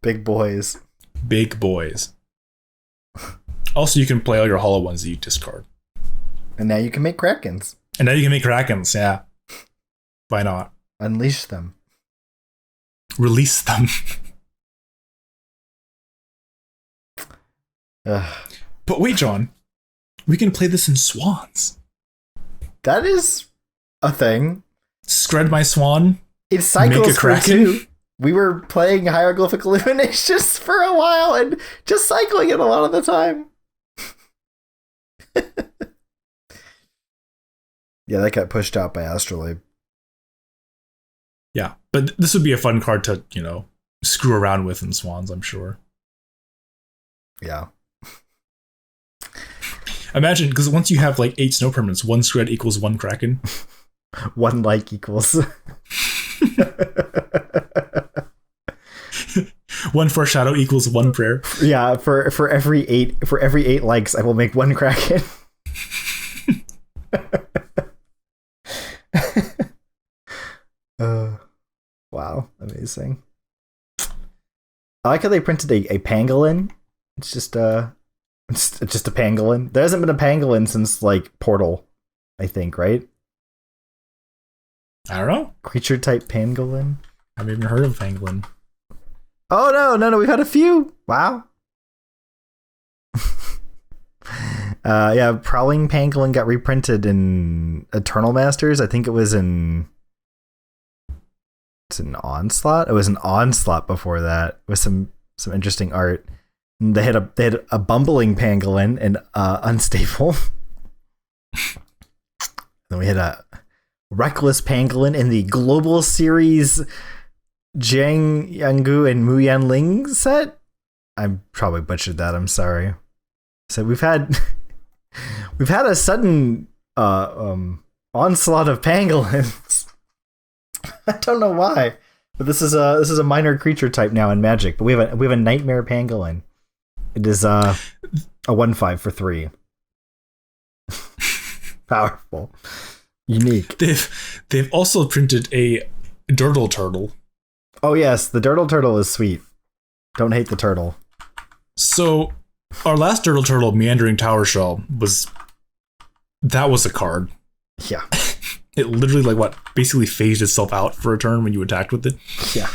Big boys. Big boys. Also, you can play all your hollow ones that you discard. And now you can make Krakens. Yeah. Why not? Unleash them. Release them. But wait, John. We can play this in Swans. That is a thing. Scred my Swan. It cycles make a Kraken. too. We were playing Hieroglyphic Illuminations for a while and just cycling it a lot of the time. Yeah, that got pushed out by Astrolabe. Yeah, but this would be a fun card to, screw around with in Swans, I'm sure. Yeah. Imagine, because once you have like 8 snow permanents, 1 Scred equals 1 Kraken. 1 like equals 1 Foreshadow equals 1 Prayer. Yeah, for every 8 likes, I will make 1 Kraken. Wow, amazing. I like how they printed a pangolin. It's just a pangolin. There hasn't been a pangolin since like Portal, I think, right? I don't know. Creature type pangolin. I've even heard of pangolin. Oh no, we've had a few. Wow. Yeah, Prowling Pangolin got reprinted in Eternal Masters. I think it's an Onslaught. It was an Onslaught before that with some interesting art. And they had a bumbling pangolin and unstable. Then we had a reckless pangolin in the Global Series Jiang Yangu and Mu Yanling set. I probably butchered that. I'm sorry. So we've had a sudden onslaught of pangolins. I don't know why, but this is a minor creature type now in Magic. But we have a Nightmare Pangolin. It is a 1/5 for 3. Powerful, unique. They've also printed a Dirtle Turtle. Oh yes, the Dirtle Turtle is sweet. Don't hate the turtle. So our last Dirtle Turtle, Meandering Tower Shell, was a card. Yeah. It literally basically phased itself out for a turn when you attacked with it. Yeah.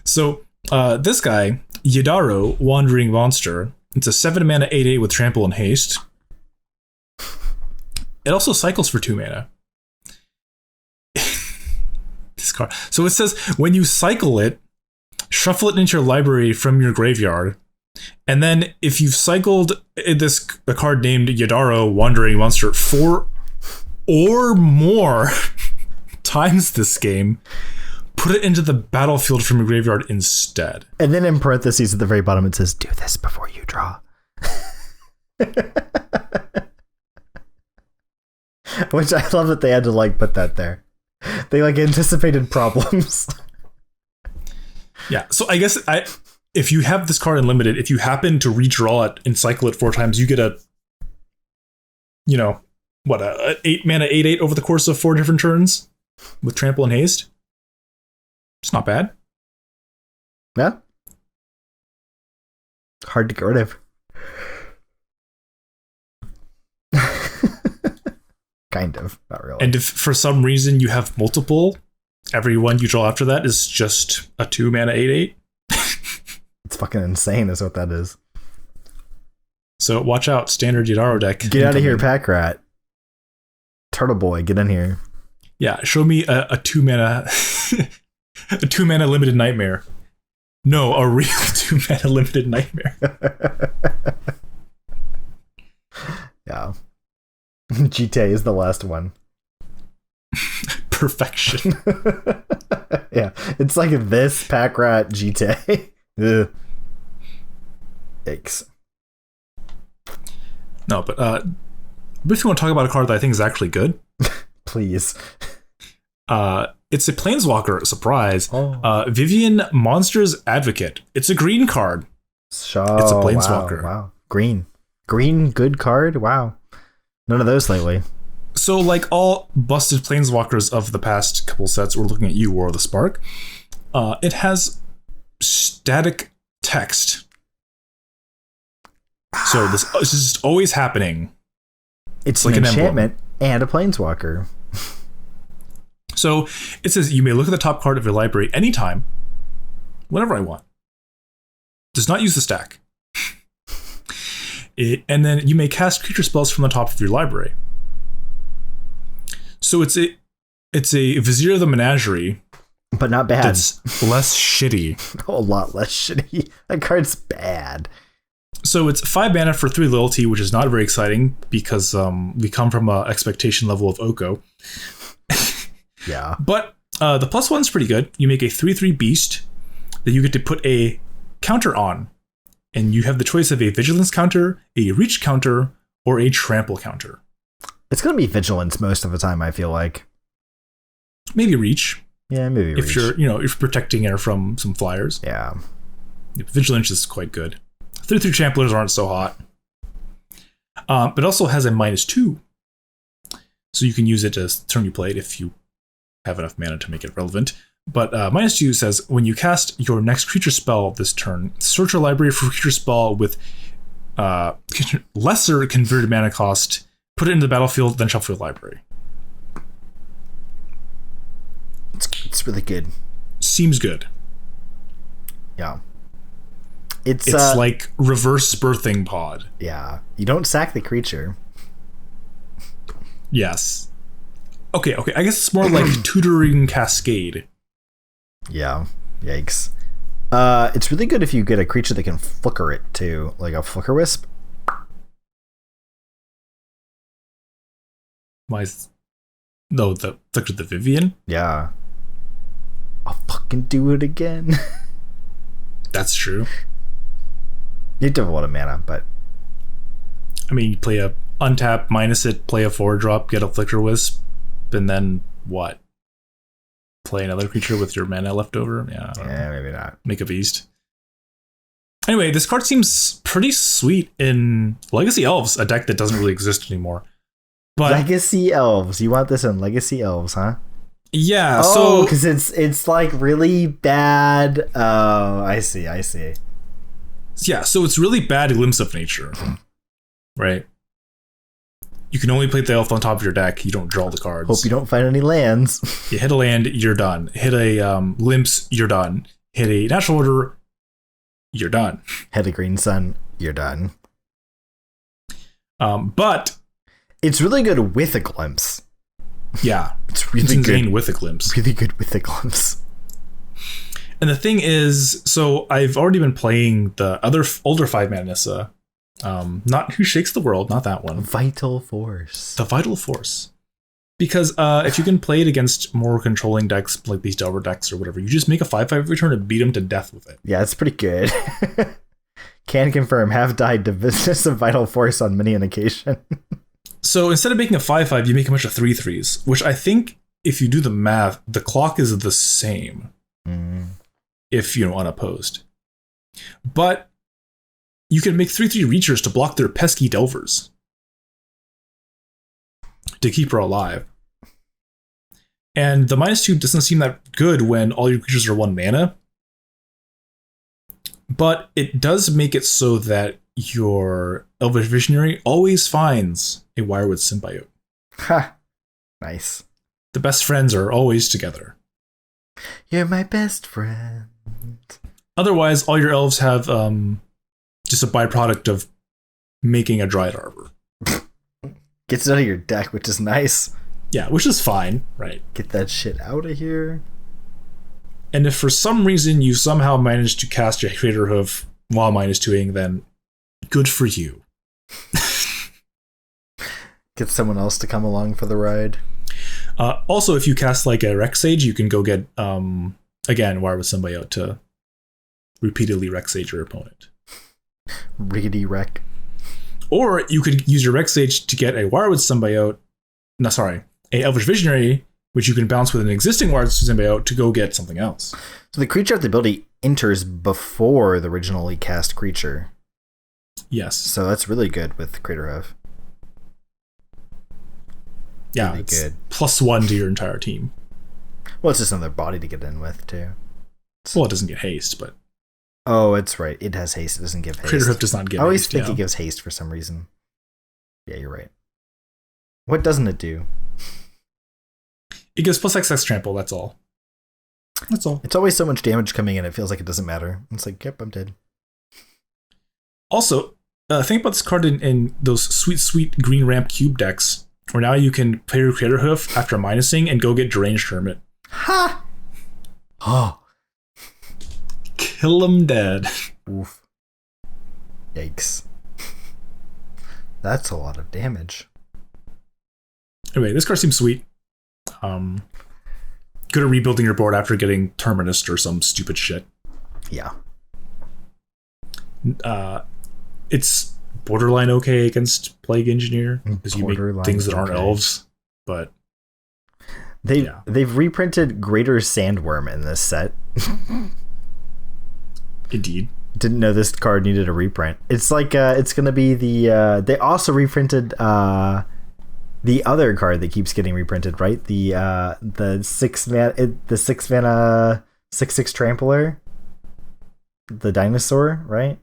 So this guy, Yidaro, Wandering Monster, it's a 7 mana 8/8 with Trample and Haste. It also cycles for 2 mana. This card. So it says when you cycle it, shuffle it into your library from your graveyard. And then if you've cycled a card named Yidaro, Wandering Monster 4 or more times this game, put it into the battlefield from your graveyard instead. And then in parentheses at the very bottom it says, do this before you draw. Which I love that they had to put that there. They anticipated problems. Yeah, so I guess if you have this card unlimited, if you happen to redraw it and cycle it 4 times, you get a 8 mana 8/8 over the course of 4 different turns with Trample and Haste. It's not bad. Yeah. Hard to get rid of. Kind of, not really. And if for some reason you have multiple, every one you draw after that is just a 2-mana 8/8. It's fucking insane is what that is. So watch out, standard Yidaro deck. Get out of here, Pack Rat. Turtle Boy, get in here. Yeah, show me a 2-mana a 2-mana limited nightmare. No, a real 2-mana limited nightmare. Yeah. GTA is the last one. Perfection. Yeah, it's like this Pack Rat GTA. Ugh. Yikes. No, but if you want to talk about a card that I think is actually good, please. It's a Planeswalker, surprise. Oh. Vivian Monsters Advocate. It's a green card. It's a Planeswalker. Wow. Green, good card. Wow. None of those lately. So, like all busted Planeswalkers of the past couple sets, we're looking at you, War of the Spark. It has static text. So this is just always happening. It's like an enchantment and a Planeswalker. So it says you may look at the top card of your library anytime, whenever I want. Does not use the stack. And then you may cast creature spells from the top of your library. So it's a Vizier of the Menagerie, but not bad. That's less shitty. A lot less shitty. That card's bad. So it's 5 mana for 3 loyalty, which is not very exciting because we come from an expectation level of Oko. Yeah. But the +1's pretty good. You make a 3/3 beast that you get to put a counter on. And you have the choice of a vigilance counter, a reach counter, or a trample counter. It's going to be vigilance most of the time, I feel like. Maybe reach. Yeah, maybe if reach. You're protecting air from some flyers. Yeah. Vigilance is quite good. 3/3 tramplers aren't so hot. But it also has a -2. So you can use it as turn you play it if you have enough mana to make it relevant. But -2 says, when you cast your next creature spell this turn, search your library for a creature spell with lesser converted mana cost, put it into the battlefield, then shuffle your library. It's really good. Seems good. Yeah. It's like reverse birthing pod. Yeah. You don't sack the creature. Yes. Okay. I guess it's more like tutoring cascade. Yeah. Yikes. It's really good if you get a creature that can flicker it too, like a flicker wisp. The flicker the Vivian? Yeah. I'll fucking do it again. That's true. You have to have a lot of mana, but I mean, you play a untap, minus it, play a 4-drop, get a flicker wisp, and then what? Play another creature with your mana left over? Yeah, maybe not. Make a beast. Anyway, this card seems pretty sweet in Legacy Elves, a deck that doesn't really exist anymore. But Legacy Elves. You want this in Legacy Elves, huh? Yeah. Oh, because it's like really bad. Oh, I see. Yeah, so it's really bad Glimpse of Nature, right? You can only play the elf on top of your deck. You don't draw the cards. Hope you don't find any lands. You hit a land, you're done. Hit a glimpse, you're done. Hit a natural order, you're done. Hit a green sun, you're done. But it's really good with a glimpse. Yeah, it's really insane good with a glimpse. Really good with a glimpse. And the thing is, so I've already been playing the other older 5-mana Nissa. Not Who Shakes the World, not that one. Vital Force. The Vital Force. Because if you can play it against more controlling decks, like these Delver decks or whatever, you just make a 5/5 return and beat them to death with it. Yeah, it's pretty good. Can confirm, have died to business of Vital Force on many an occasion. So instead of making a 5/5, you make a bunch of 3/3s, which I think if you do the math, the clock is the same. If, unopposed. But you can make 3/3 reachers to block their pesky Delvers to keep her alive. And the -2 doesn't seem that good when all your creatures are 1 mana. But it does make it so that your Elvish Visionary always finds a Wirewood Symbiote. Ha! Nice. The best friends are always together. You're my best friend. Otherwise, all your elves have just a byproduct of making a Dryad Arbor. Gets it out of your deck, which is nice. Yeah, which is fine, right? Get that shit out of here. And if for some reason you somehow manage to cast your Crater Hoof while -2ing, then good for you. Get someone else to come along for the ride. Also, if you cast like a Rex Sage, you can go get, again, Wirewood Symbiote to repeatedly Rex Sage your opponent. Riggedy wreck. Or you could use your Rex Sage to get a Wirewood Symbiote. No, sorry, a Elvish Visionary, which you can bounce with an existing Wirewood Symbiote to go get something else. So the creature of the ability enters before the originally cast creature. Yes. So that's really good with Crater Hoof. Yeah, really it's good. +1 to your entire team. Well, it's just another body to get in with, too. Well, it doesn't get haste, but... Oh, it's right. It has haste. It doesn't give haste. Crater Hoof does not give haste. I always think it gives haste for some reason. Yeah, you're right. What doesn't it do? It gives +XX trample, that's all. That's all. It's always so much damage coming in, it feels like it doesn't matter. It's like, yep, I'm dead. Also, think about this card in those sweet green ramp cube decks, where now you can play your Crater Hoof after minusing and go get Deranged Hermit. Ha! Oh. Kill him dead. Oof. Yikes. That's a lot of damage. Anyway, this card seems sweet. Good at rebuilding your board after getting Terminus or some stupid shit. Yeah. It's borderline okay against Plague Engineer because you make things that aren't elves, but they've reprinted Greater Sandworm in this set. Indeed. Didn't know this card needed a reprint. It's like it's gonna be the they also reprinted the other card that keeps getting reprinted, right? The 6 mana 6/6 trampler. The dinosaur, right?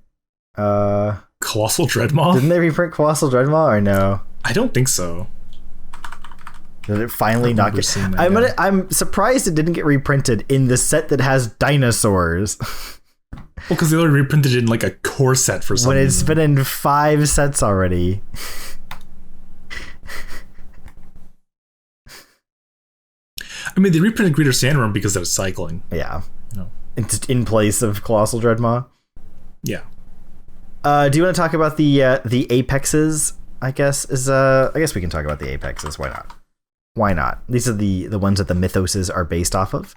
Colossal Dreadmaw? Didn't they reprint Colossal Dreadmaw or no? I don't think so. Did it finally not get? I'm surprised it didn't get reprinted in the set that has dinosaurs. Well, because they already reprinted it in like a core set for some when reason. It's been in 5 sets already. I mean, they reprinted Greater Sandworm because of cycling. Yeah. No. It's in place of Colossal Dreadmaw. Yeah. Do you want to talk about the apexes? I guess we can talk about the apexes. Why not? Why not? These are the ones that the mythoses are based off of,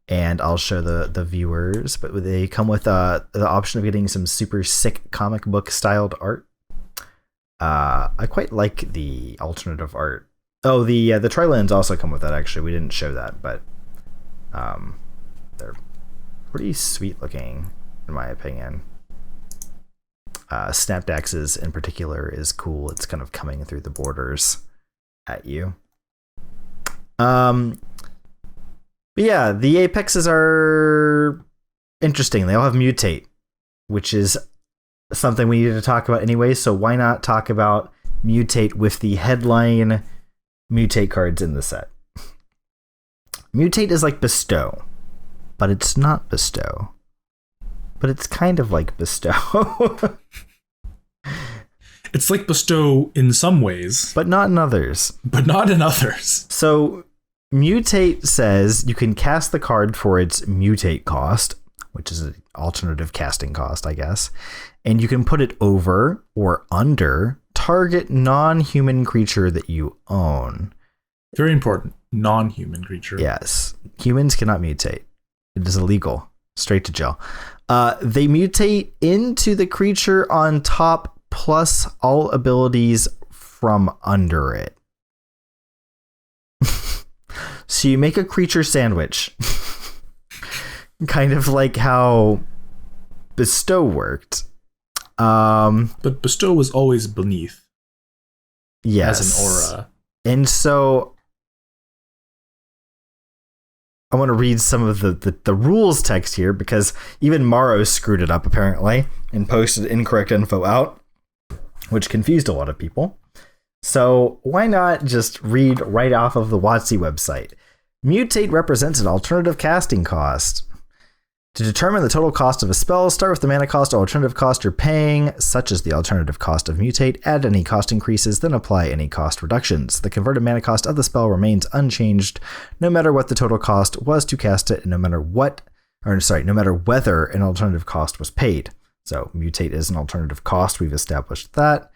and I'll show the viewers. But they come with the option of getting some super sick comic book styled art. I quite like the alternative art. Oh, the Trilands also come with that. Actually, we didn't show that, but they're pretty sweet looking, in my opinion. Snapdax's in particular is cool. It's kind of coming through the borders at you. But yeah, the apexes are interesting. They all have mutate, which is something we need to talk about anyway. So why not talk about mutate with the headline mutate cards in the set? Mutate is like bestow, but it's not bestow. But it's kind of like bestow. It's like bestow in some ways, but not in others. So mutate says you can cast the card for its mutate cost, which is an alternative casting cost, I guess, and you can put it over or under target non-human creature that you own. Very important. Non-human creature. Yes. Humans cannot mutate. It is illegal. Straight to jail. They mutate into the creature on top plus all abilities from under it. So you make a creature sandwich. Kind of like how bestow worked. But bestow was always beneath. Yes. As an aura. And so I want to read some of the rules text here, because even Morrow screwed it up apparently and posted incorrect info out, which confused a lot of people. So why not just read right off of the WotC website? Mutate represents an alternative casting cost. To determine the total cost of a spell, start with the mana cost or alternative cost you're paying, such as the alternative cost of Mutate, add any cost increases, then apply any cost reductions. The converted mana cost of the spell remains unchanged, no matter what the total cost was to cast it, and no matter whether an alternative cost was paid. So Mutate is an alternative cost, we've established that.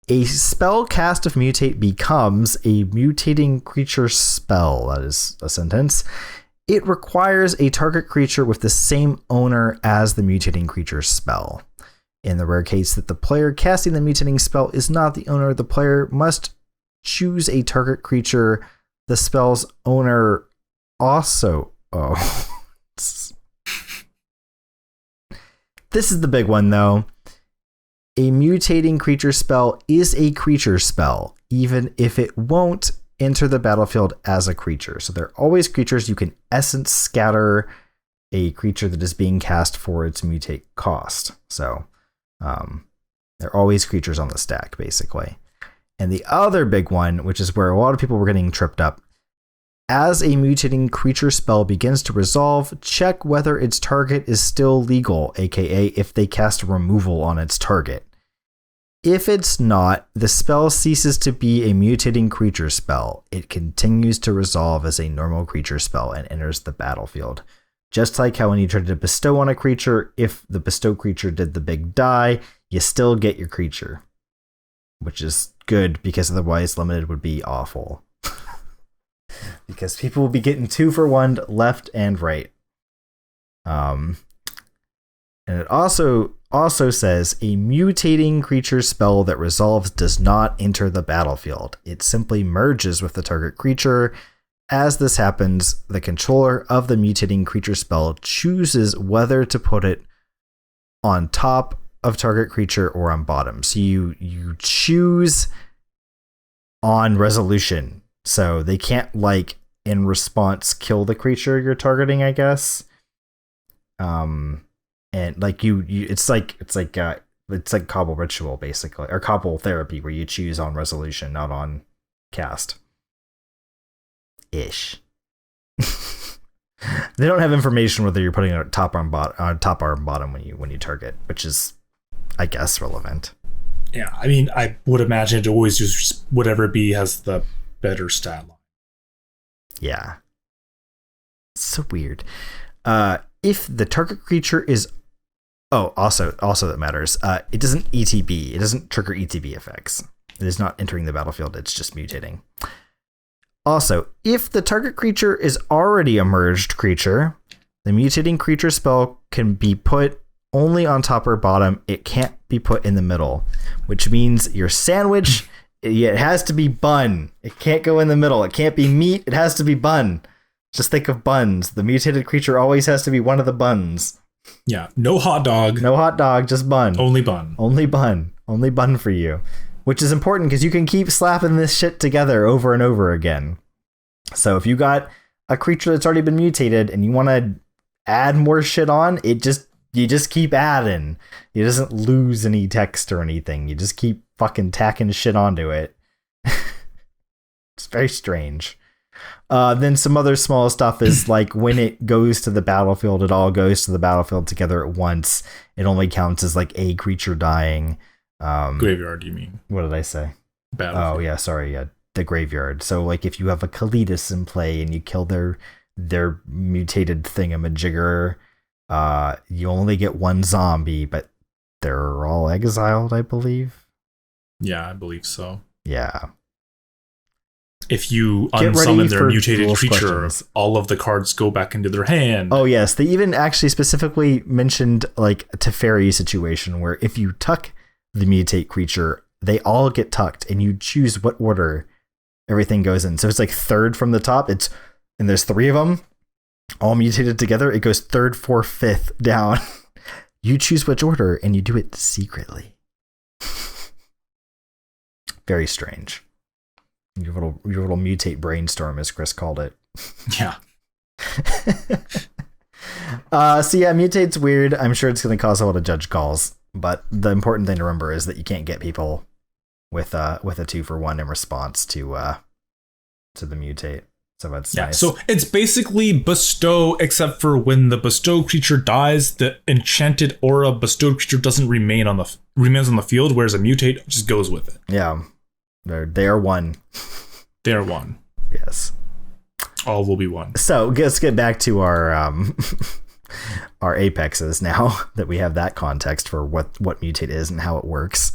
A spell cast of Mutate becomes a mutating creature spell. That is a sentence. It requires a target creature with the same owner as the mutating creature spell. In the rare case that the player casting the mutating spell is not the owner, the player must choose a target creature the spell's owner also. Oh. This is the big one, though. A mutating creature spell is a creature spell, even if it won't enter the battlefield as a creature. So they're always creatures. You can essence scatter a creature that is being cast for its mutate cost. So they're always creatures on the stack, basically. And the other big one, which is where a lot of people were getting tripped up, as a mutating creature spell begins to resolve, check whether its target is still legal, aka if they cast removal on its target. If it's not, the spell ceases to be a mutating creature spell. It continues to resolve as a normal creature spell and enters the battlefield. Just like how when you try to bestow on a creature, if the bestow creature did the big die, you still get your creature. Which is good, because otherwise limited would be awful. Because people will be getting 2 for 1 left and right. And it also says a mutating creature spell that resolves does not enter the battlefield. It simply merges with the target creature. As this happens, the controller of the mutating creature spell chooses whether to put it on top of target creature or on bottom. So you choose on resolution. So they can't, like, in response, kill the creature you're targeting, I guess. And like it's like Cobble Ritual, basically, or Cobble Therapy, where you choose on resolution, not on cast. Ish. They don't have information whether you're putting it top or bottom when you target, which is, I guess, relevant. Yeah, I mean, I would imagine it always just whatever B has the better stat line. Yeah. So weird. If the target creature is also that matters. It doesn't ETB. It doesn't trigger ETB effects. It is not entering the battlefield. It's just mutating. Also, if the target creature is already a merged creature, the mutating creature spell can be put only on top or bottom. It can't be put in the middle, which means your sandwich, it has to be bun. It can't go in the middle. It can't be meat. It has to be bun. Just think of buns. The mutated creature always has to be one of the buns. Yeah, no hot dog. No hot dog, just bun. Only bun. Only bun. Only bun for you. Which is important because you can keep slapping this shit together over and over again. So if you got a creature that's already been mutated and you want to add more shit on, you just keep adding. It doesn't lose any text or anything. You just keep fucking tacking shit onto it. It's very strange. Then some other small stuff is like when it goes to the battlefield, it all goes to the battlefield together at once. It only counts as like a creature dying. Graveyard, you mean? What did I say? Battlefield. Oh yeah, sorry, yeah, the graveyard. So like if you have a Kalitas in play and you kill their mutated thingamajigger, you only get 1 zombie, but they're all exiled, I believe. Yeah, I believe so. Yeah. If you unsummon their mutated creature, all of the cards go back into their hand. Oh, yes. They even actually specifically mentioned like a Teferi situation where if you tuck the mutate creature, they all get tucked and you choose what order everything goes in. So it's like 3rd from the top. And there's 3 of them all mutated together. It goes 3rd, 4th, 5th down. You choose which order and you do it secretly. Very strange. Your little mutate brainstorm, as Chris called it. Yeah. So yeah, mutate's weird. I'm sure it's going to cause a lot of judge calls, but the important thing to remember is that you can't get people with a 2-for-1 in response to the mutate. So that's nice. So it's basically bestow, except for when the bestow creature dies, the enchanted aura bestowed creature doesn't remains on the field, whereas a mutate just goes with it. Yeah, they are one. They are one. Yes. All will be one. So let's get back to our our apexes now that we have that context for what mutate is and how it works.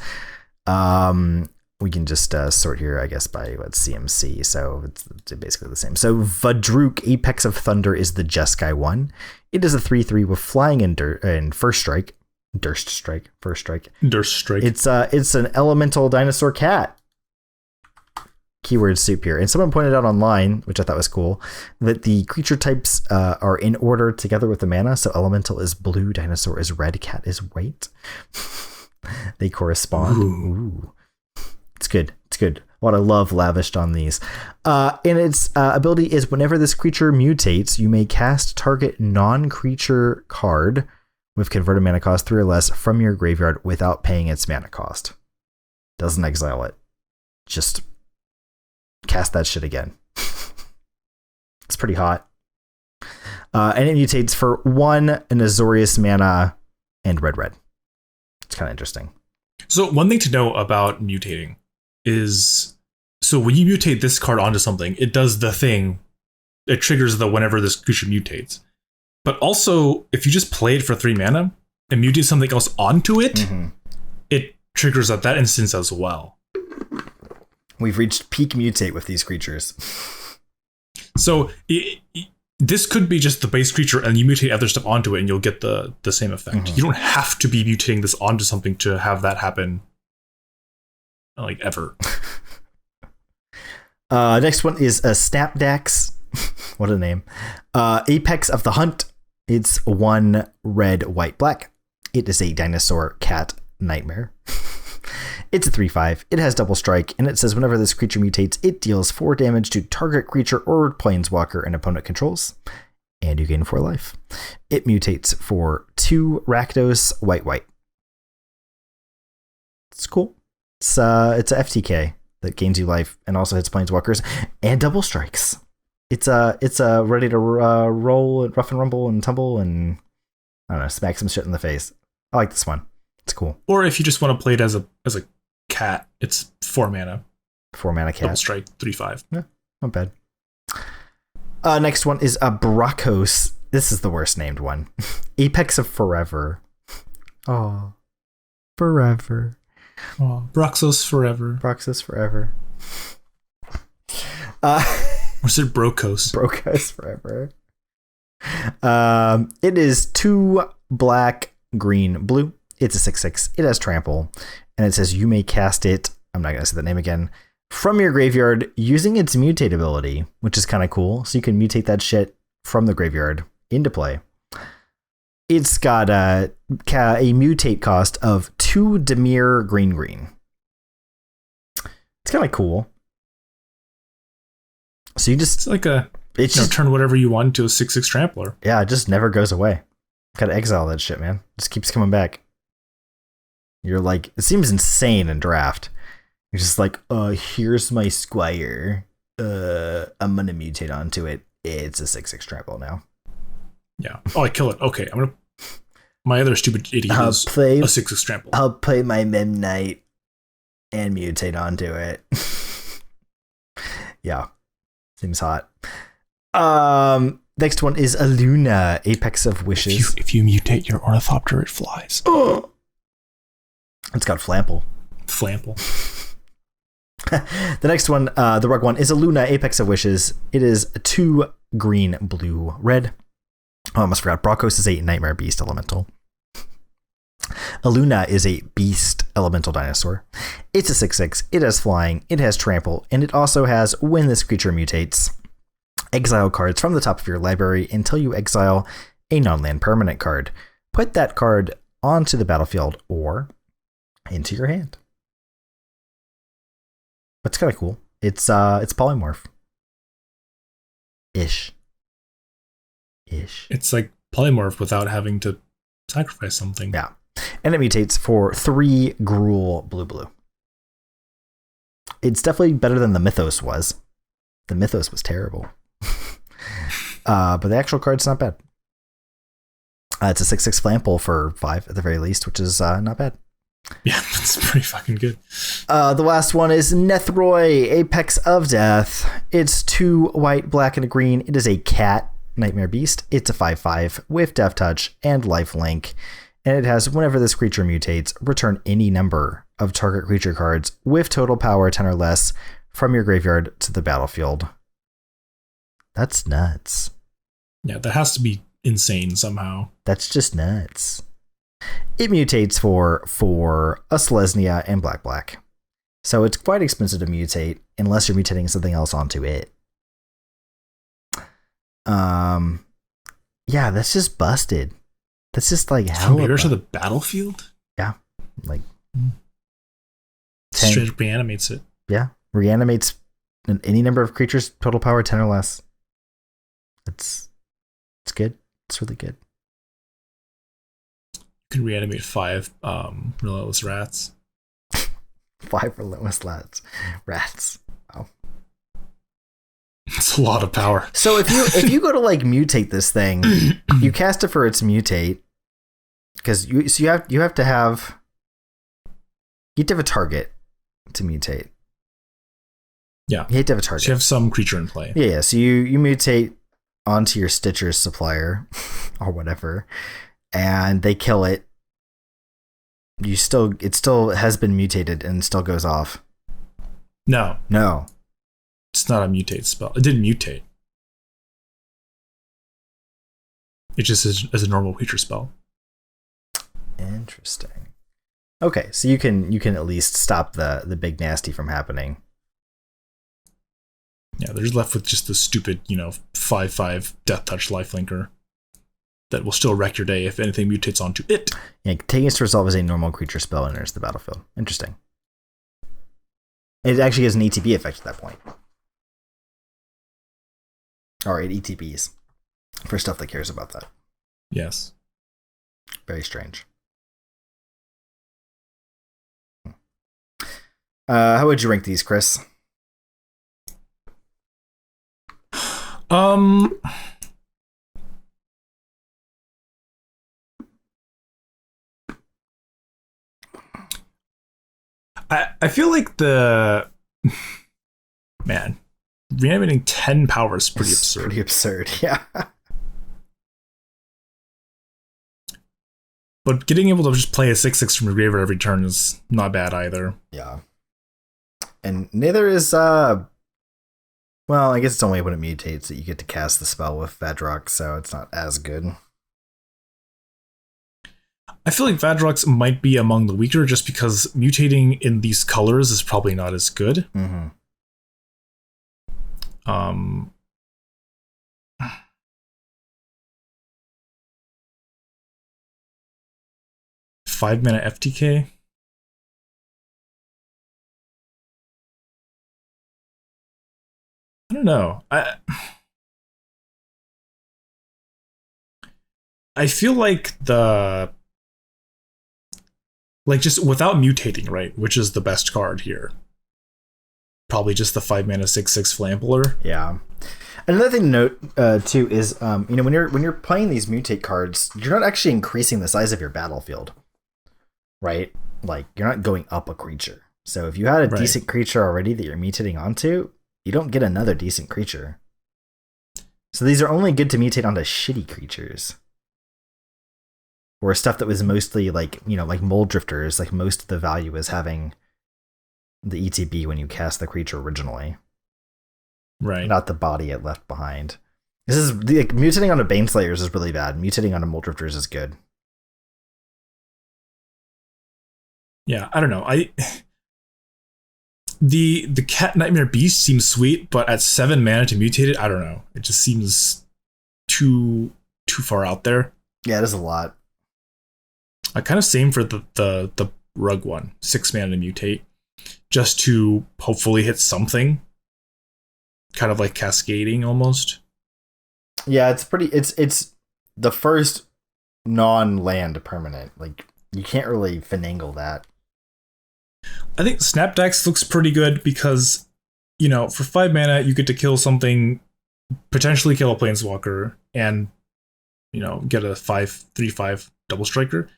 We can just sort here, I guess, by CMC. So it's basically the same. So Vadruk, Apex of Thunder, is the Jeskai one. It is a 3/3 with flying and first strike. Durst strike. It's an elemental dinosaur cat. Keyword soup here. And someone pointed out online, which I thought was cool, that the creature types are in order together with the mana. So elemental is blue, dinosaur is red, cat is white. They correspond. Ooh. It's good. A lot of love lavished on these. And its ability is whenever this creature mutates, you may cast target non-creature card with converted mana cost 3 or less from your graveyard without paying its mana cost. Doesn't exile it. Just cast that shit again. It's pretty hot. And it mutates for 1 an Azorius mana and red. It's kind of interesting. So one thing to know about mutating is, so when you mutate this card onto something, it does the thing. It triggers the whenever this creature mutates. But also, if you just play it for 3 mana and mutate something else onto it, it triggers at that instance as well. We've reached peak mutate with these creatures. So this could be just the base creature and you mutate other stuff onto it and you'll get the same effect. You don't have to be mutating this onto something to have that happen, like, ever. Next one is a Snapdax. What a name. Apex of the Hunt. It's 1 red, white, black. It is a dinosaur cat nightmare. It's a 3/5. It has double strike, and it says whenever this creature mutates, it deals 4 damage to target creature or planeswalker an opponent controls, and you gain 4 life. It mutates for 2 Rakdos, white. It's cool. It's a FTK that gains you life and also hits planeswalkers and double strikes. It's ready to roll and rough and rumble and tumble and, I don't know, smack some shit in the face. I like this one. It's cool. Or if you just want to play it as a cat, it's 4 mana. 4 mana cat. Double strike, 3/5. Yeah, not bad. Next one is a Brachos. This is the worst named one. Apex of Forever. Oh, forever. Oh, Broxos forever. Broxos forever. Or is it Brokos? Brokos forever. It is 2 black, green, blue. It's a 6/6. It has trample. And it says you may cast it, I'm not going to say the name again, from your graveyard using its mutate ability, which is kind of cool. So you can mutate that shit from the graveyard into play. It's got a mutate cost of 2 Dimir green. It's kind of cool. So you just... It's like turn whatever you want into a 6/6 trampler. Yeah, it just never goes away. Gotta exile that shit, man. Just keeps coming back. You're like, it seems insane in draft. You're just like, here's my Squire. I'm gonna mutate onto it. It's a 6/6 trample now. Yeah. Oh, I kill it. Okay, I'm gonna... My other stupid idiot is a 6/6 trample. I'll play my Memnite and mutate onto it. Yeah. Seems hot. Next one is Aluna, Apex of Wishes. If you mutate your Ornithopter, it flies. Oh. It's got Flample. The next one, the rug one, is Aluna, Apex of Wishes. It is 2 green, blue, red. Oh, I almost forgot. Brachos is a Nightmare Beast elemental. Aluna is a beast elemental dinosaur. It's a 6/6. It has flying. It has trample. And it also has, when this creature mutates, exile cards from the top of your library until you exile a non-land permanent card. Put that card onto the battlefield or into your hand. It's kind of cool. It's polymorph. Ish. Ish. It's like polymorph without having to sacrifice something. Yeah. And it mutates for 3 Gruul blue. It's definitely better than the Mythos was. The Mythos was terrible. But the actual card's not bad. It's a 6/6 Flample for 5 at the very least, which is not bad. Yeah, that's pretty fucking good. The last one is Nethroi, Apex of Death. It's 2 white, black, and a green. It is a cat, Nightmare Beast. It's a 5/5 with Death Touch and Lifelink. And it has, whenever this creature mutates, return any number of target creature cards with total power 10 or less from your graveyard to the battlefield. That's nuts. Yeah, that has to be insane somehow. That's just nuts. It mutates for a Selesnya and black. So it's quite expensive to mutate unless you're mutating something else onto it. Yeah, that's just busted. That's just like hell. To the battlefield? Yeah. Like straight up reanimates it. Yeah. Reanimates any number of creatures, total power 10 or less. It's good. It's really good. You can reanimate 5 relentless rats. 5 relentless rats. Wow. It's a lot of power. So if you go to like mutate this thing, you cast it for its mutate, because you have to have a target to mutate. Yeah, you have to have a target. So you have some creature in play. Yeah. So you mutate onto your Stitcher's supplier or whatever, and they kill it. It still has been mutated and still goes off. No. It's not a mutate spell. It didn't mutate. It just is as a normal creature spell. Interesting. Okay, so you can at least stop the big nasty from happening. Yeah, they're just left with just the stupid, 5/5 Death Touch Lifelinker that will still wreck your day if anything mutates onto it. Yeah, taking it to resolve as a normal creature spell enters the battlefield. Interesting. It actually has an ETB effect at that point. Or it ETBs for stuff that cares about that. Yes. Very strange. How would you rank these, Chris? I feel like reanimating 10 power is pretty absurd. Pretty absurd, yeah. But getting able to just play a 6/6 from your graveyard every turn is not bad either. Yeah. And neither is well, I guess it's only when it mutates that you get to cast the spell with Vadrox, so it's not as good. I feel like Vadrox might be among the weaker just because mutating in these colors is probably not as good. Mm-hmm. 5-mana FTK. I don't know. I feel like just without mutating, right, which is the best card here. Probably just the 5-mana 6/6 Flampler. Yeah. Another thing to note too is when you're playing these mutate cards, you're not actually increasing the size of your battlefield. Right? Like you're not going up a creature. So if you had a decent creature already that you're mutating onto, you don't get another decent creature. So these are only good to mutate onto shitty creatures. Or stuff that was mostly like Mold Drifters, like most of the value is having the ETB when you cast the creature originally. Right. Not the body it left behind. This is mutating onto Baneslayers is really bad. Mutating onto Mold Drifters is good. Yeah, I don't know. The Cat Nightmare Beast seems sweet, but at 7 mana to mutate it, I don't know. It just seems too far out there. Yeah, it is a lot. I kind of same for the Rug one, 6 mana to mutate, just to hopefully hit something, kind of like cascading almost. Yeah, it's pretty. It's the first non-land permanent. Like you can't really finagle that. I think Snapdax looks pretty good because, for 5 mana, you get to kill something, potentially kill a Planeswalker, and, get a 5/3/5 double striker.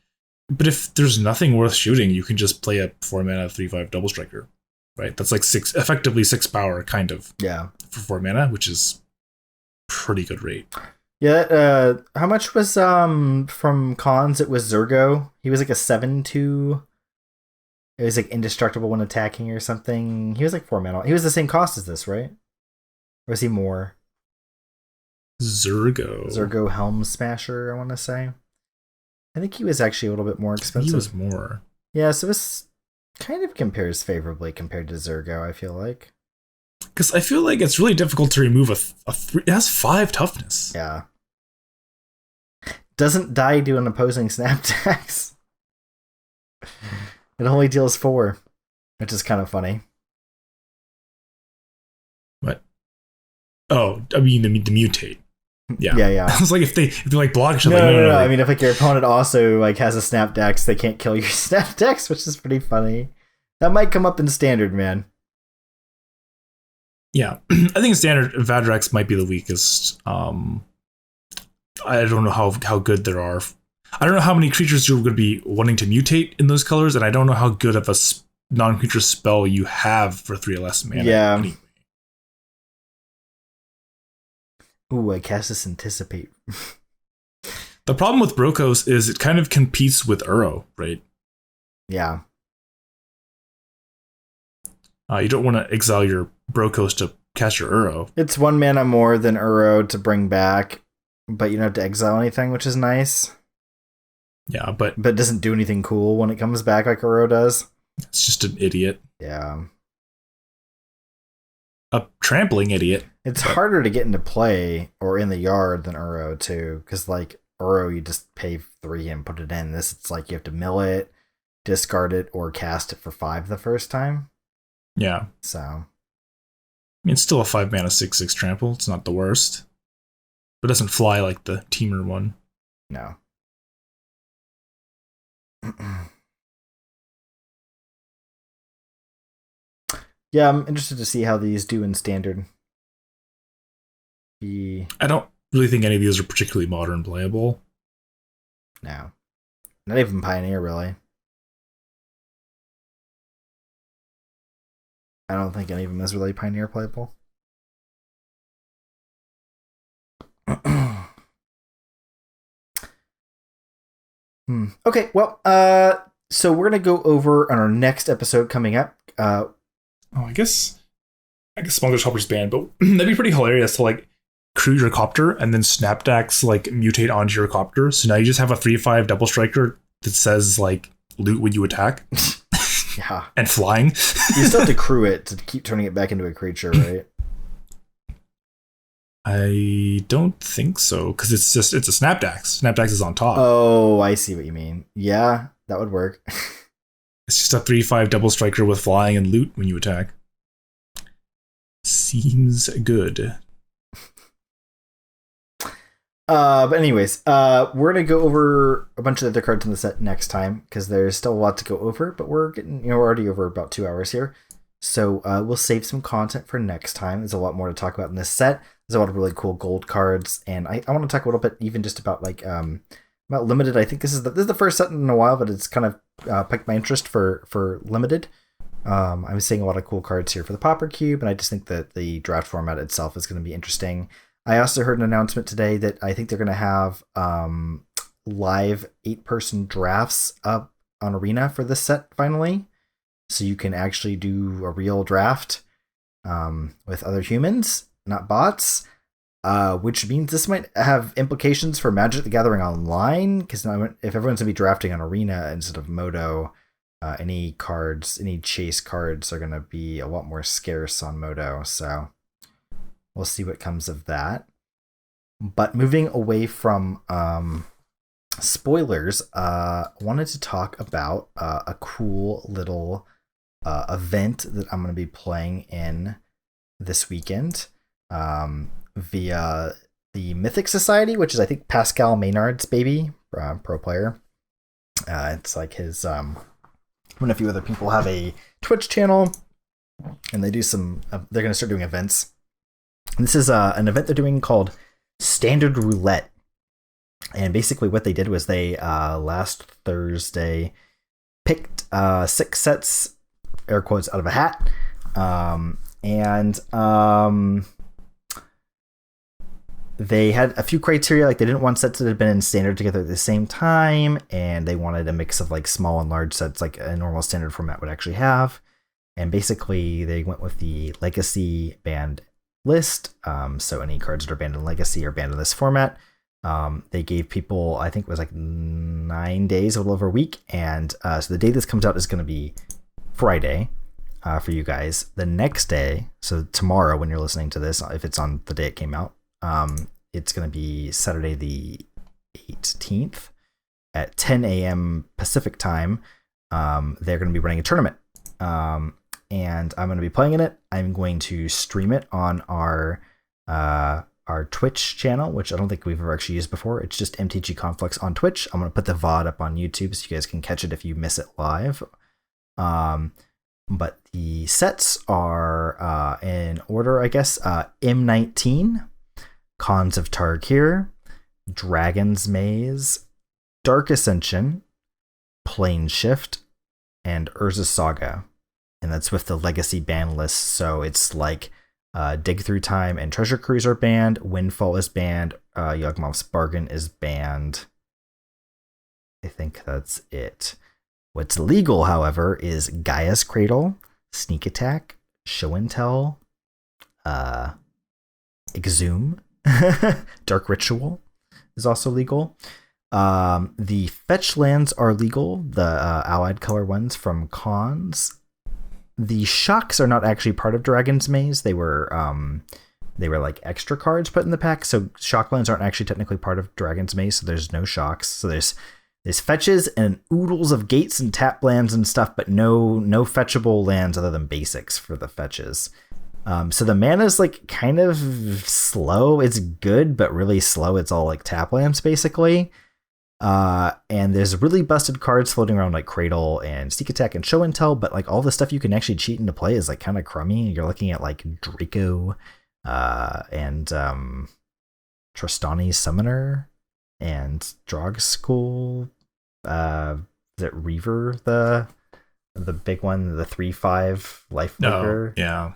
But if there's nothing worth shooting, you can just play a 4 mana 3/5 double striker, right? That's like effectively 6 power, kind of. Yeah. For 4 mana, which is pretty good rate. Yeah. How much was from Cons? It was Zergo. He was like a 7/2. It was like indestructible when attacking or something. He was like 4 mana. He was the same cost as this, right? Or was he more? Zergo Helm Smasher, I want to say. I think he was actually a little bit more expensive. He was more. Yeah, so this kind of compares favorably compared to Zergo, I feel like. Because I feel like it's really difficult to remove a 3. It has 5 toughness. Yeah. Doesn't die to an opposing Snapdax. It only deals 4, which is kind of funny. What? Oh, I mean the mutate. Yeah. Yeah. I was like, if they like block each other. No. I mean, if like your opponent also like has a Snapdax, they can't kill your Snapdax, which is pretty funny. That might come up in Standard, man. Yeah, I think in Standard, Vadrax might be the weakest. I don't know how good there are. I don't know how many creatures you're going to be wanting to mutate in those colors, and I don't know how good of a non-creature spell you have for 3 or less mana. Yeah. Anyway. Ooh, I cast this Anticipate. The problem with Brokos is it kind of competes with Uro, right? Yeah. You don't want to exile your Brokos to cast your Uro. It's 1 mana more than Uro to bring back, but you don't have to exile anything, which is nice. Yeah, but it doesn't do anything cool when it comes back like Uro does. It's just an idiot. Yeah. A trampling idiot. It's harder to get into play or in the yard than Uro too, because like Uro you just pay 3 and put it in. This it's like you have to mill it, discard it, or cast it for 5 the first time. Yeah. So I mean, it's still a 5 mana 6/6 trample. It's not the worst. But it doesn't fly like the Teamer one. No. Yeah, I'm interested to see how these do in Standard. I don't really think any of these are particularly modern playable. No. Not even Pioneer, really. I don't think any of them is really Pioneer playable. Okay, well, so we're gonna go over on our next episode coming up. I guess Smuggler's Helper's banned, but that'd be pretty hilarious to like crew your copter and then Snapdax like mutate onto your copter. So now you just have a 3/5 double striker that says like loot when you attack. Yeah. And flying. You still have to crew it to keep turning it back into a creature, right? I don't think so, because it's a Snapdax. Snapdax is on top. Oh, I see what you mean. Yeah, that would work. It's just a 3/5 double striker with flying and loot when you attack. Seems good. But anyways, we're gonna go over a bunch of other cards in the set next time because there's still a lot to go over. But we're getting, we're already over about 2 hours here, so we'll save some content for next time. There's a lot more to talk about in this set. There's a lot of really cool gold cards, and I want to talk a little bit even just about like about limited. I think this is the first set in a while, but it's kind of piqued my interest for limited. I'm seeing a lot of cool cards here for the Pauper Cube, and I just think that the draft format itself is going to be interesting. I also heard an announcement today that I think they're going to have live 8-person drafts up on Arena for this set finally. So you can actually do a real draft with other humans, not bots, which means this might have implications for Magic the Gathering Online, because if everyone's going to be drafting on Arena instead of Modo, any chase cards are going to be a lot more scarce on Modo. So we'll see what comes of that. But moving away from spoilers, wanted to talk about a cool little event that I'm going to be playing in this weekend via the Mythic Society, which is I think Pascal Maynard's baby, pro player. It's like his him and a few other people have a Twitch channel, and they do they're going to start doing events. And this is an event they're doing called Standard Roulette. And basically what they did was they last Thursday picked 6 sets, air quotes, out of a hat. They had a few criteria, like they didn't want sets that had been in standard together at the same time, and they wanted a mix of like small and large sets like a normal standard format would actually have. And basically they went with the legacy banned list. So any cards that are banned in legacy are banned in this format. They gave people, I think it was like 9 days, a little over a week. And so the day this comes out is going to be Friday for you guys. The next day, so tomorrow when you're listening to this, if it's on the day it came out, it's going to be Saturday the 18th at 10 a.m. Pacific time. They're going to be running a tournament. And I'm going to be playing in it. I'm going to stream it on our Twitch channel, which I don't think we've ever actually used before. It's just MTG Conflux on Twitch. I'm going to put the VOD up on YouTube so you guys can catch it if you miss it live. But the sets are in order, I guess. M19, Khans of Tarkir, Dragon's Maze, Dark Ascension, Plane Shift, and Urza's Saga. And that's with the legacy ban list. So it's like Dig Through Time and Treasure Cruise are banned. Windfall is banned. Yawgmoth's Bargain is banned. I think that's it. What's legal, however, is Gaia's Cradle, Sneak Attack, Show and Tell, Exhume, Dark Ritual is also legal. The fetch lands are legal, the allied color ones from Khans. The shocks are not actually part of Dragon's Maze. They were like extra cards put in the pack. So shock lands aren't actually technically part of Dragon's Maze. So there's no shocks. So there's fetches and oodles of gates and tap lands and stuff, but no fetchable lands other than basics for the fetches. So the mana is like kind of slow. It's good, but really slow. It's all like tap lands basically. And there's really busted cards floating around like Cradle and Sneak Attack and Show and Tell, but like all the stuff you can actually cheat into play is like kind of crummy. You're looking at like Draco, and Tristani's Summoner and Drogskool. Is it Reaver, the big one, the 3/5 life blinker? No, yeah.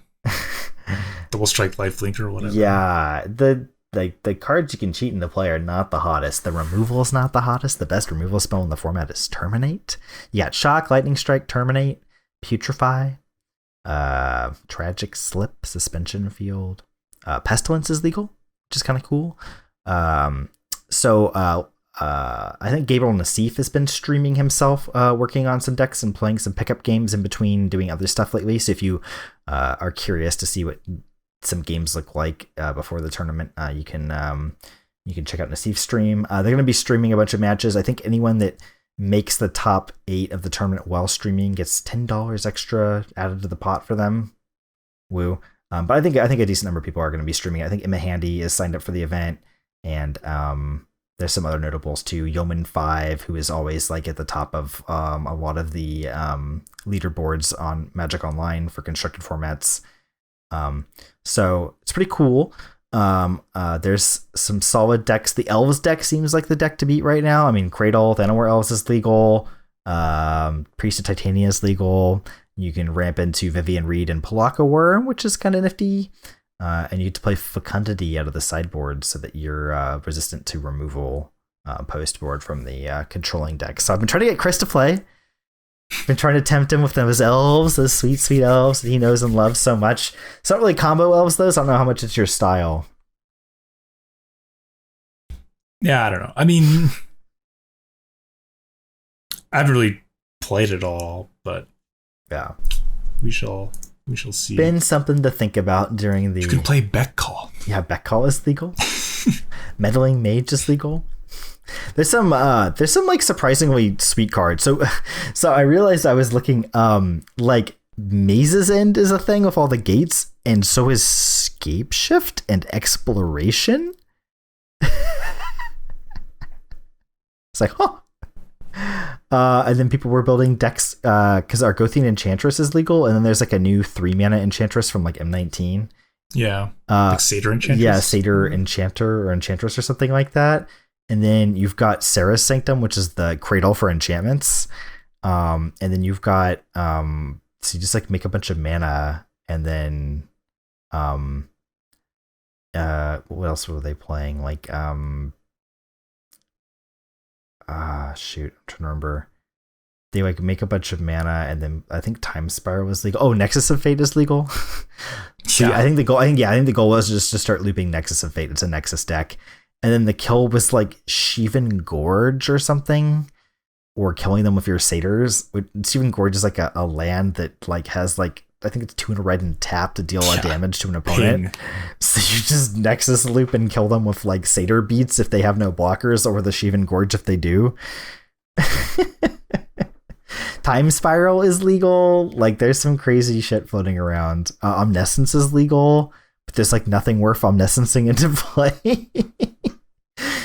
Double strike life blinker or whatever. Yeah, the cards you can cheat into play are not the hottest. The removal is not the hottest. The best removal spell in the format is Terminate. You got Shock, Lightning Strike, Terminate, Putrefy, Tragic Slip, Suspension Field. Pestilence is legal, which is kind of cool. So I think Gabriel Nassif has been streaming himself, working on some decks and playing some pickup games in between doing other stuff lately. So if you are curious to see what some games look like before the tournament, you can check out Nassif's stream. They're going to be streaming a bunch of matches. I think anyone that makes the top 8 of the tournament while streaming gets $10 extra added to the pot for them. Woo. But I think a decent number of people are going to be streaming. I think Emma Handy is signed up for the event, and there's some other notables too. Yeoman 5, who is always like at the top of a lot of the leaderboards on Magic Online for constructed formats. So it's pretty cool. There's some solid decks. The Elves deck seems like the deck to beat right now. I mean, Cradle, Thanawar Elves is legal. Priest of Titania is legal. You can ramp into Vivian Reed and Palaka Worm, which is kind of nifty. And you get to play Fecundity out of the sideboard so that you're resistant to removal post board from the controlling deck. So I've been trying to get Chris to play. Been trying to tempt him with those elves, those sweet, sweet elves that he knows and loves so much. It's not really combo elves, though, so I don't know how much it's your style. Yeah, I don't know. I mean, I haven't really played it all, but yeah, we shall see. Been something to think about during the. You can play Beck Call. Yeah, Beck Call is legal. Meddling Mage is legal. There's some like surprisingly sweet cards. So I realized I was looking like Maze's End is a thing with all the gates, and so is Scape Shift and Exploration. It's like, huh. And then people were building decks because Argothian Enchantress is legal, and then there's like a new 3-mana Enchantress from like M19. Yeah, like Satyr Enchantress. Yeah, Satyr Enchanter or Enchantress or something like that. And then you've got Sarah's Sanctum, which is the cradle for enchantments. And then you've got so you just like make a bunch of mana, and then what else were they playing? Like shoot, I'm trying to remember. They like make a bunch of mana, and then I think Time Spiral was legal. Oh, Nexus of Fate is legal. So yeah. I think the goal was just to start looping Nexus of Fate. It's a Nexus deck. And then the kill was like Sheevan Gorge or something, or killing them with your satyrs. Sheevan Gorge is like a land that like has like, I think it's 2 in a red and tap to deal a lot of damage to an opponent. Ping. So you just Nexus loop and kill them with like satyr beats if they have no blockers, or the Sheevan Gorge if they do. Time Spiral is legal. Like there's some crazy shit floating around. Omniscience is legal, but there's like nothing worth omnisciencing into play.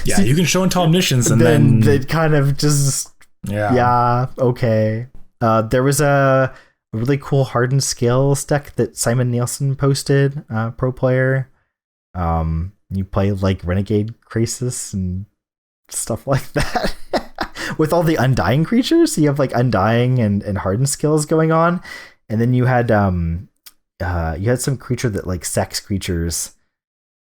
Yeah, so you can show into Omniscience, and then it kind of just okay. There was a really cool Hardened Scales deck that Simon Nielsen posted, pro player. You play like Renegade Krasis and stuff like that. With all the Undying creatures, so you have like Undying and Hardened Scales going on, and then you had some creature that like sacks creatures.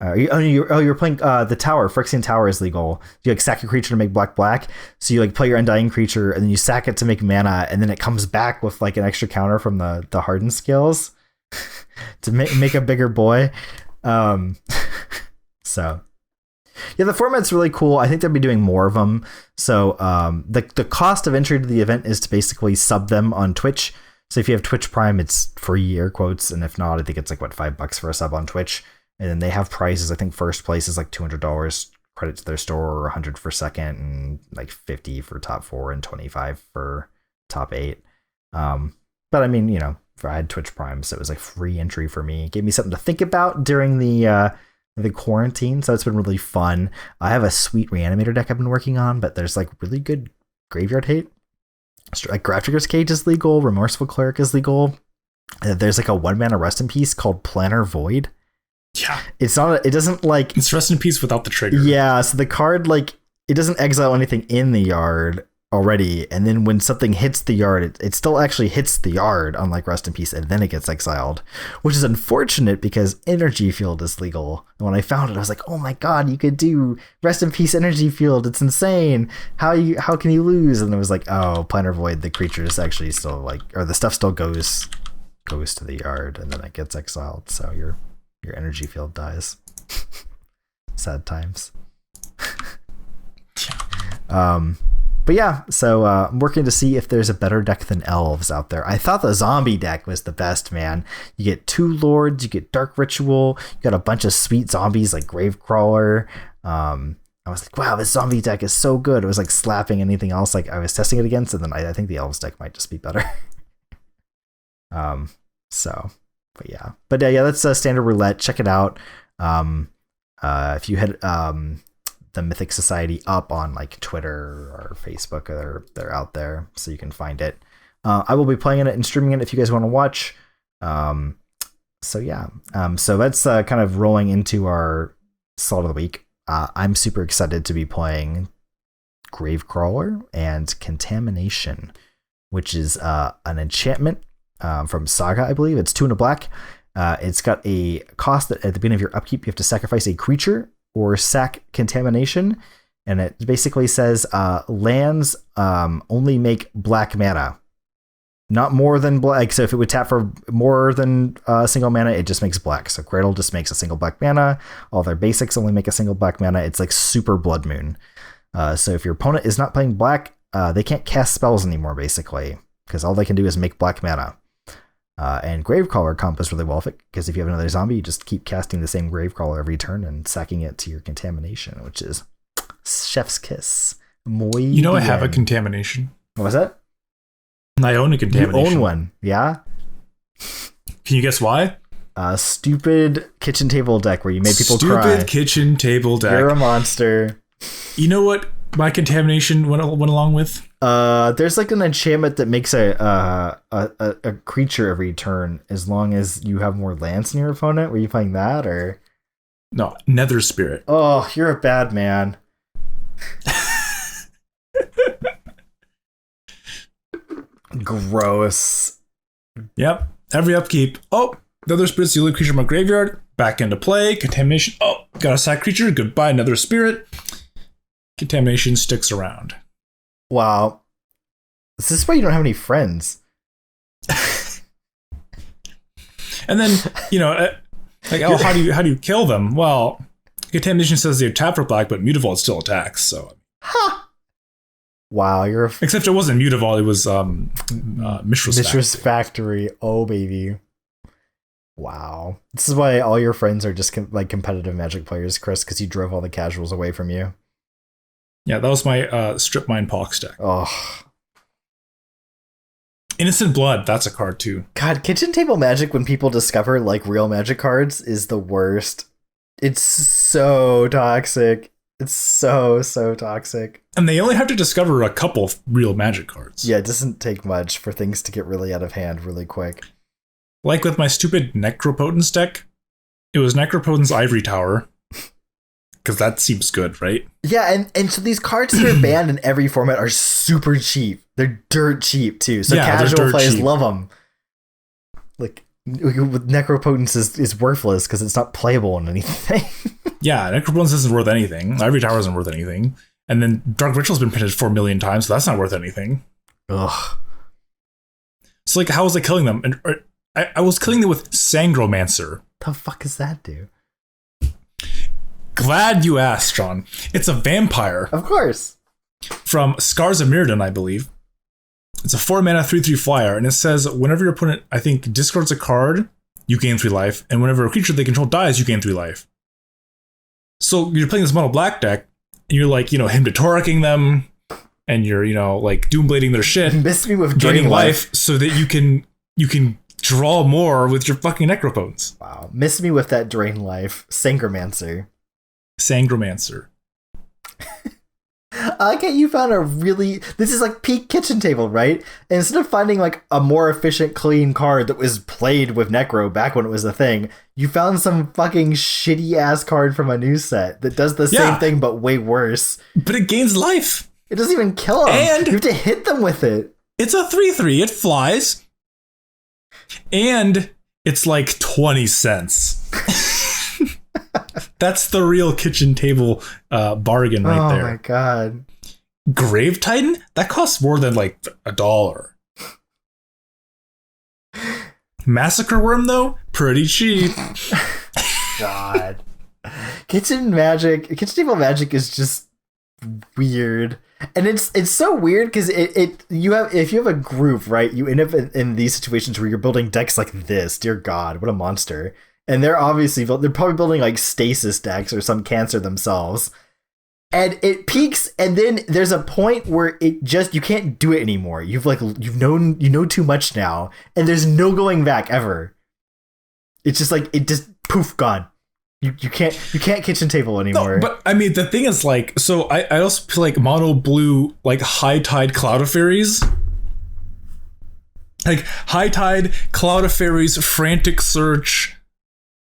You're playing the Tower. Phyrexian Tower is legal. You like sack a creature to make black, so you like play your Undying creature, and then you sack it to make mana, and then it comes back with like an extra counter from the Hardened Scales to make a bigger boy. So. Yeah, the format's really cool. I think they'll be doing more of them. So the cost of entry to the event is to basically sub them on Twitch. So if you have Twitch Prime, it's free, air quotes. And if not, I think it's like, what, $5 for a sub on Twitch. And then they have prizes. I think first place is like $200 credit to their store, or $100 for second, and like $50 for top 4 and $25 for top 8. But I mean, you know, I had Twitch Prime, so it was like free entry for me. It gave me something to think about during the quarantine, so it's been really fun. I have a sweet Reanimator deck I've been working on, but there's like really good graveyard hate. Like Grafdigger's Cage is legal, Remorseful Cleric is legal. There's like a 1-mana Rest in Peace called Planner Void. Yeah, it's Rest in Peace without the trigger. Yeah, so the card, like, it doesn't exile anything in the yard already, and then when something hits the yard, it still actually hits the yard, unlike Rest in Peace, and then it gets exiled, which is unfortunate because Energy Field is legal. And when I found it, I was like, oh my god, you could do Rest in Peace Energy Field, it's insane. How can you lose? And it was like, oh, Planner Void, the creatures actually still like, or the stuff still goes to the yard, and then it gets exiled, so your Energy Field dies. Sad times. But yeah, so I'm working to see if there's a better deck than Elves out there. I thought the zombie deck was the best, man. You get 2 Lords, you get Dark Ritual, you got a bunch of sweet zombies like Gravecrawler. I was like, wow, this zombie deck is so good. It was like slapping anything else like I was testing it against, and then I think the Elves deck might just be better. But yeah, that's Standard Roulette. Check it out. If you hit the Mythic Society up on like Twitter or Facebook, or they're out there, so you can find it. I will be playing it and streaming it if you guys want to watch. So that's kind of rolling into our slot of the week. I'm super excited to be playing Gravecrawler and Contamination, which is an enchantment from Saga, I believe. It's 2 and a black. It's got a cost that at the beginning of your upkeep, you have to sacrifice a creature or sack Contamination, and it basically says lands only make black mana, not more than black. So if it would tap for more than a single mana, it just makes black. So Cradle just makes a single black mana. All their basics only make a single black mana. It's like super Blood Moon. So if your opponent is not playing black, they can't cast spells anymore, basically, because all they can do is make black mana. And Gravecrawler combos really well with it, because if you have another zombie, you just keep casting the same Gravecrawler every turn and sacking it to your Contamination, which is chef's kiss. You know, I have a Contamination. What was that? I own a Contamination. You own one, yeah? Can you guess why? Stupid kitchen table deck where you made people cry. Stupid kitchen table deck. You're a monster. You know what my contamination went along with? There's like an enchantment that makes a creature every turn as long as you have more lands in your opponent. Were you playing that or? No, Nether Spirit. Oh, you're a bad man. Gross. Yep. Every upkeep. Oh, Nether Spirit's the only creature in my graveyard. Back into play. Contamination. Oh, got a sack creature. Goodbye, Nether Spirit. Contamination sticks around. Wow. Is this why you don't have any friends? And then, oh, how do you kill them? Well, contamination says they tap for black, but Mutavault still attacks. So, wow, you're except it wasn't Mutavault; it was Mishra's Factory. Oh, baby. Wow, this is why all your friends are just like competitive Magic players, Chris, because you drove all the casuals away from you. Yeah, that was my Strip Mine Pox deck. Oh. Innocent Blood, that's a card too. God, kitchen table Magic when people discover like real Magic cards is the worst. It's so toxic. It's so toxic. And they only have to discover a couple of real Magic cards. Yeah, it doesn't take much for things to get really out of hand really quick. Like with my stupid Necropotence deck, it was Necropotence Ivory Tower. Because that seems good, right? Yeah, and so these cards that are banned in every format are super cheap. They're dirt cheap, too. So casual players love them. Like, with Necropotence is worthless because it's not playable in anything. Yeah, Necropotence isn't worth anything. Ivory Tower isn't worth anything. And then Dark Ritual's been printed 4 million times, so that's not worth anything. Ugh. So, like, how was I killing them? And I was killing them with Sangromancer. The fuck does that do? Glad you asked, John. It's a vampire. Of course. From Scars of Mirrodin, I believe. It's a 4-mana 3/3 flyer, and it says whenever your opponent, I think, discards a card, you gain 3 life, and whenever a creature they control dies, you gain 3 life. So you're playing this mono black deck, and you're like, him to Torquing them, and you're, like Doomblading their shit. Miss me with gaining Drain life so that you can draw more with your fucking Necropotence. Wow. Miss me with that Drain Life. Sangromancer. I like how you found a really... This is like peak kitchen table, right? And instead of finding like a more efficient, clean card that was played with Necro back when it was a thing, you found some fucking shitty-ass card from a new set that does the same thing but way worse. But it gains life. It doesn't even kill them. And you have to hit them with it. It's a 3/3. It flies. And it's like 20 cents. That's the real kitchen table bargain right there. Oh my god. Grave Titan? That costs more than like $1. Massacre Worm, though? Pretty cheap. God. Kitchen table magic is just weird. And it's so weird because if you have a group, right, you end up in these situations where you're building decks like this. Dear God, what a monster. And they're probably building like stasis decks or some cancer themselves. And it peaks, and then there's a point where you can't do it anymore. You know too much now, and there's no going back ever. It's just like poof, gone. You can't kitchen table anymore. No, but I mean the thing is like, so I also play like mono blue like High Tide Cloud of Fairies. Like High Tide, Cloud of Fairies, Frantic Search,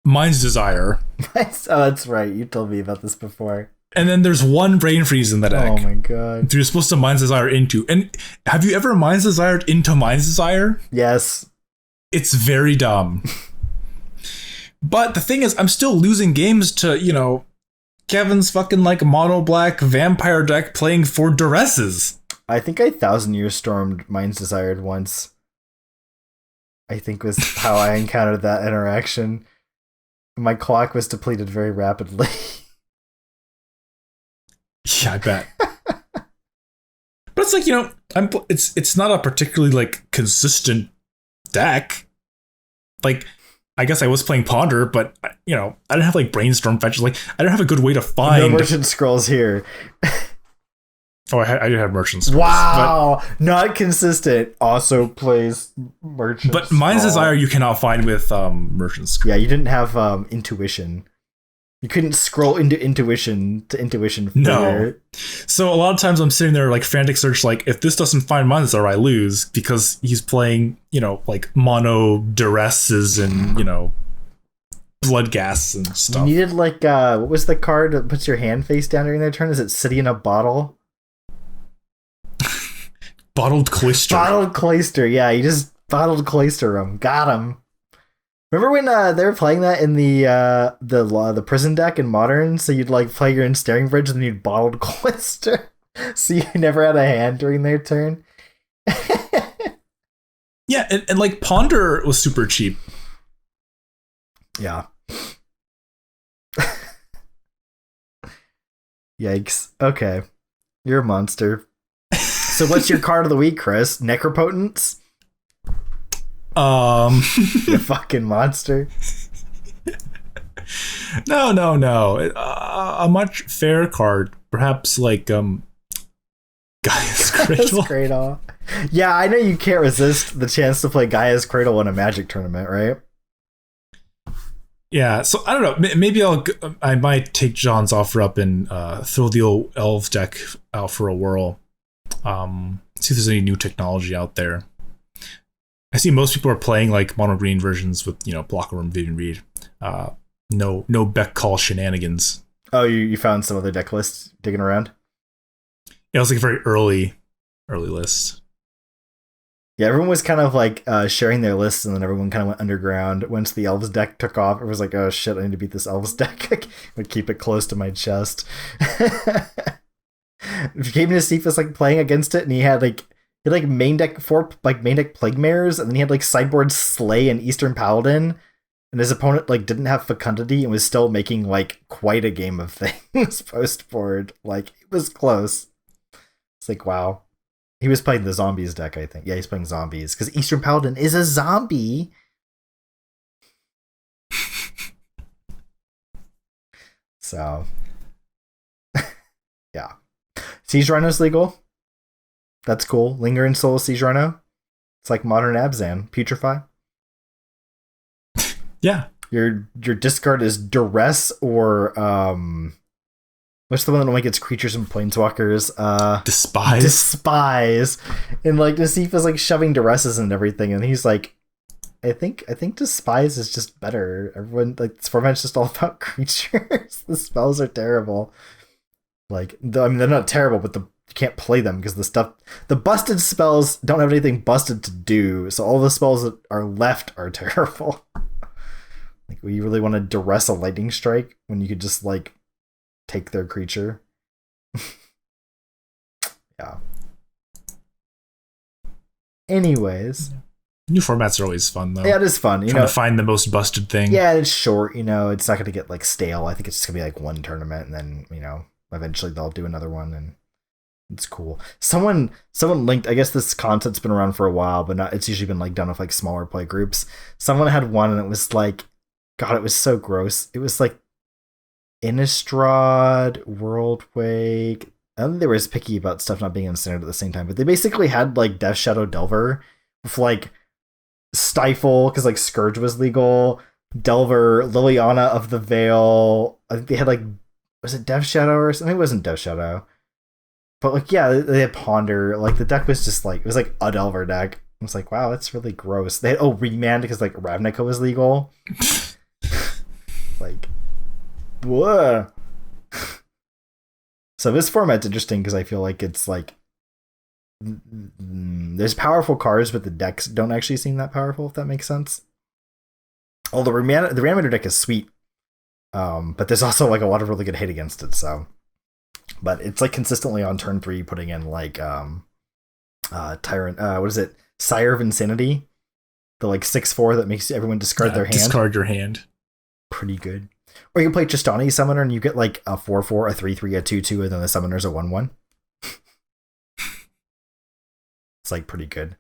Mind's Desire. Oh, that's right. You told me about this before. And then there's one Brain Freeze in the deck. Oh my god. You're supposed to Mind's Desire into. And have you ever Mind's Desired into Mind's Desire? Yes. It's very dumb. But the thing is, I'm still losing games to, Kevin's fucking like mono black vampire deck playing for Duresses. I think I 1,000 Year Stormed Mind's Desired once. I think was how I encountered that interaction. My clock was depleted very rapidly. Yeah, I bet. But it's like, it's not a particularly like consistent deck. Like, I guess I was playing Ponder, but I didn't have like Brainstorm fetches. Like, I don't have a good way to find. No Merchant Scrolls here. Oh, I do have Merchant Scrolls. Wow, not consistent. Also plays Merchant. But mine's Desire you cannot find with Merchant Scrolls. Yeah, you didn't have Intuition. You couldn't scroll into Intuition to Intuition. No. So a lot of times I'm sitting there like frantic search, like if this doesn't find mine, I lose, because he's playing, like mono duresses and, blood gas and stuff. You needed like, what was the card that puts your hand face down during their turn? Is it City in a Bottle? Bottled Cloister. Bottled Cloister, yeah. You just bottled Cloister him. Got him. Remember when they were playing that in the prison deck in Modern? So you'd like play your Ensnaring Bridge and then you'd bottled Cloister. So you never had a hand during their turn. Yeah, and like Ponder was super cheap. Yeah. Yikes. Okay. You're a monster. So what's your card of the week, Chris? Necropotence? You fucking monster. No. A much fair card. Perhaps like Gaia's Cradle. Cradle. Yeah, I know you can't resist the chance to play Gaia's Cradle in a Magic tournament, right? Yeah, so I don't know. Maybe I might take John's offer up and throw the old Elves deck out for a whirl. See if there's any new technology out there. I see most people are playing like mono green versions with, Blocker Room, Vivian Reed. No Beck Call shenanigans. Oh, you found some other deck lists digging around? Yeah, it was like a very early list. Yeah, everyone was kind of like sharing their lists, and then everyone kind of went underground. Once the Elves deck took off, it was like, oh shit, I need to beat this Elves deck. I would keep it close to my chest. If you came to Cephas like playing against it, and he had main deck Plague Mares, and then he had like sideboard Slay and Eastern Paladin, and his opponent like didn't have Fecundity and was still making like quite a game of things post board. Like it was close. It's like, wow. He was playing the Zombies deck, I think. Yeah, he's playing Zombies because Eastern Paladin is a zombie. So, yeah. Siege Rhino's legal. That's cool. Linger in Soul Siege Rhino. It's like modern Abzan. Putrefy. Yeah. Your discard is Duress or what's the one that only gets creatures and planeswalkers? Despise. And like Nassif is like shoving Duresses and everything, and he's like, I think Despise is just better. Everyone like this format's just all about creatures. The spells are terrible. Like they're not terrible, but you can't play them because the busted spells don't have anything busted to do. So all the spells that are left are terrible. Like, you really want to duress a lightning strike when you could just like take their creature? Yeah. Anyways, new formats are always fun though. Yeah, it is fun. Trying to find the most busted thing. Yeah, it's short. It's not going to get like stale. I think it's just going to be like one tournament, and then eventually they'll do another one, and it's cool. Someone linked. I guess this concept's been around for a while, but it's usually been like done with like smaller play groups. Someone had one, and it was like, God, it was so gross. It was like Innistrad, Worldwake. I don't think they were as picky about stuff not being in standard at the same time, but they basically had like Death Shadow Delver with like Stifle, because like Scourge was legal, Delver, Liliana of the Veil. I think they had like, was it Death Shadow or something? It wasn't Death Shadow. But like, yeah, they had Ponder. Like the deck was just like, it was like a Delver deck. I was like, wow, that's really gross. They had Remand because like Ravnica was legal. Like, whoa. So this format's interesting because I feel like it's like there's powerful cards, but the decks don't actually seem that powerful, if that makes sense. Oh, the Reanimator deck is sweet, but there's also like a lot of really good hit against it. So, but it's like consistently on turn 3 putting in like Tyrant. What is it? Sire of Insanity, the like 6/4 that makes everyone discard their hand. Discard your hand. Pretty good. Or you can play Tristani Summoner and you get like a 4/4, a 3/3, a 2/2, and then the Summoner's a 1/1. It's like pretty good.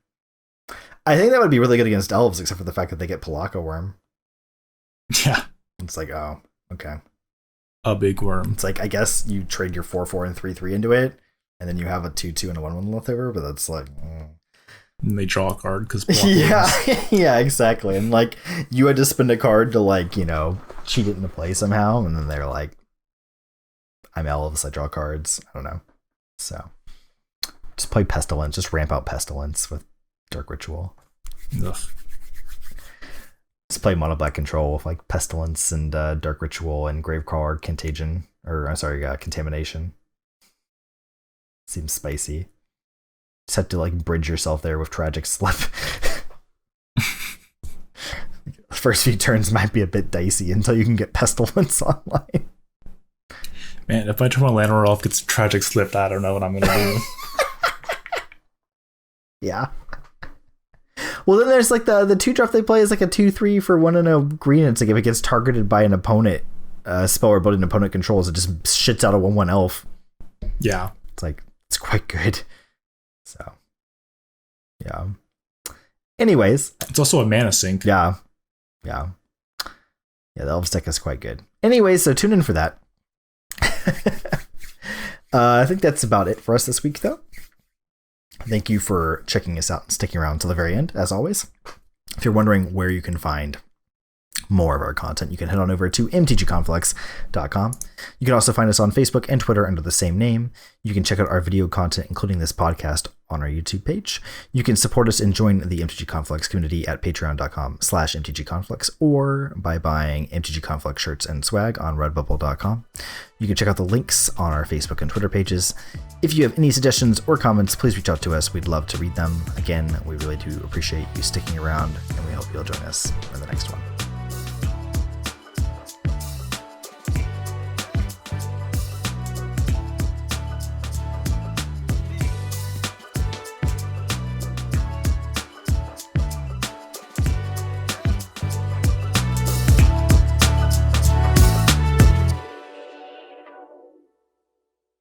I think that would be really good against Elves, except for the fact that they get Pelaka Worm. Yeah. It's like, oh, okay. A big worm. It's like, I guess you trade your 4/4 and 3/3 into it, and then you have a 2/2 and a 1/1 left over, but that's like. And they draw a card because yeah, exactly. And like you had to spend a card to like cheat it into play somehow, and then they're like, "I'm Elves, I draw cards." I don't know. So just play Pestilence. Just ramp out Pestilence with Dark Ritual. Ugh. Just play Mono Black Control with like Pestilence and Dark Ritual and Gravecrawler Contagion, or I'm sorry, Contamination. Seems spicy. Just have to like bridge yourself there with Tragic Slip. First few turns might be a bit dicey until you can get Pestilence online. Man, if I turn my land roll off, gets Tragic Slipped, I don't know what I'm gonna do. Yeah. Well, then there's like the 2-drop they play is like a 2/3 for 1 and a green. It's like if it gets targeted by an opponent spell or ability an opponent controls, it just shits out a 1/1 elf. Yeah. It's quite good. So, yeah. Anyways. It's also a mana sink. Yeah. Yeah. Yeah, the Elves deck is quite good. Anyways, so tune in for that. I think that's about it for us this week, though. Thank you for checking us out and sticking around till the very end, as always. If you're wondering where you can find more of our content, you can head on over to mtgconflux.com. You can also find us on Facebook and Twitter under the same name. You can check out our video content, including this podcast, on our YouTube page. You can support us and join the MTG Conflux community at patreon.com/mtgconflux or by buying MTG Conflux shirts and swag on redbubble.com. You can check out the links on our Facebook and Twitter pages. If you have any suggestions or comments, please reach out to us. We'd love to read them. Again, we really do appreciate you sticking around, and we hope you'll join us in the next one.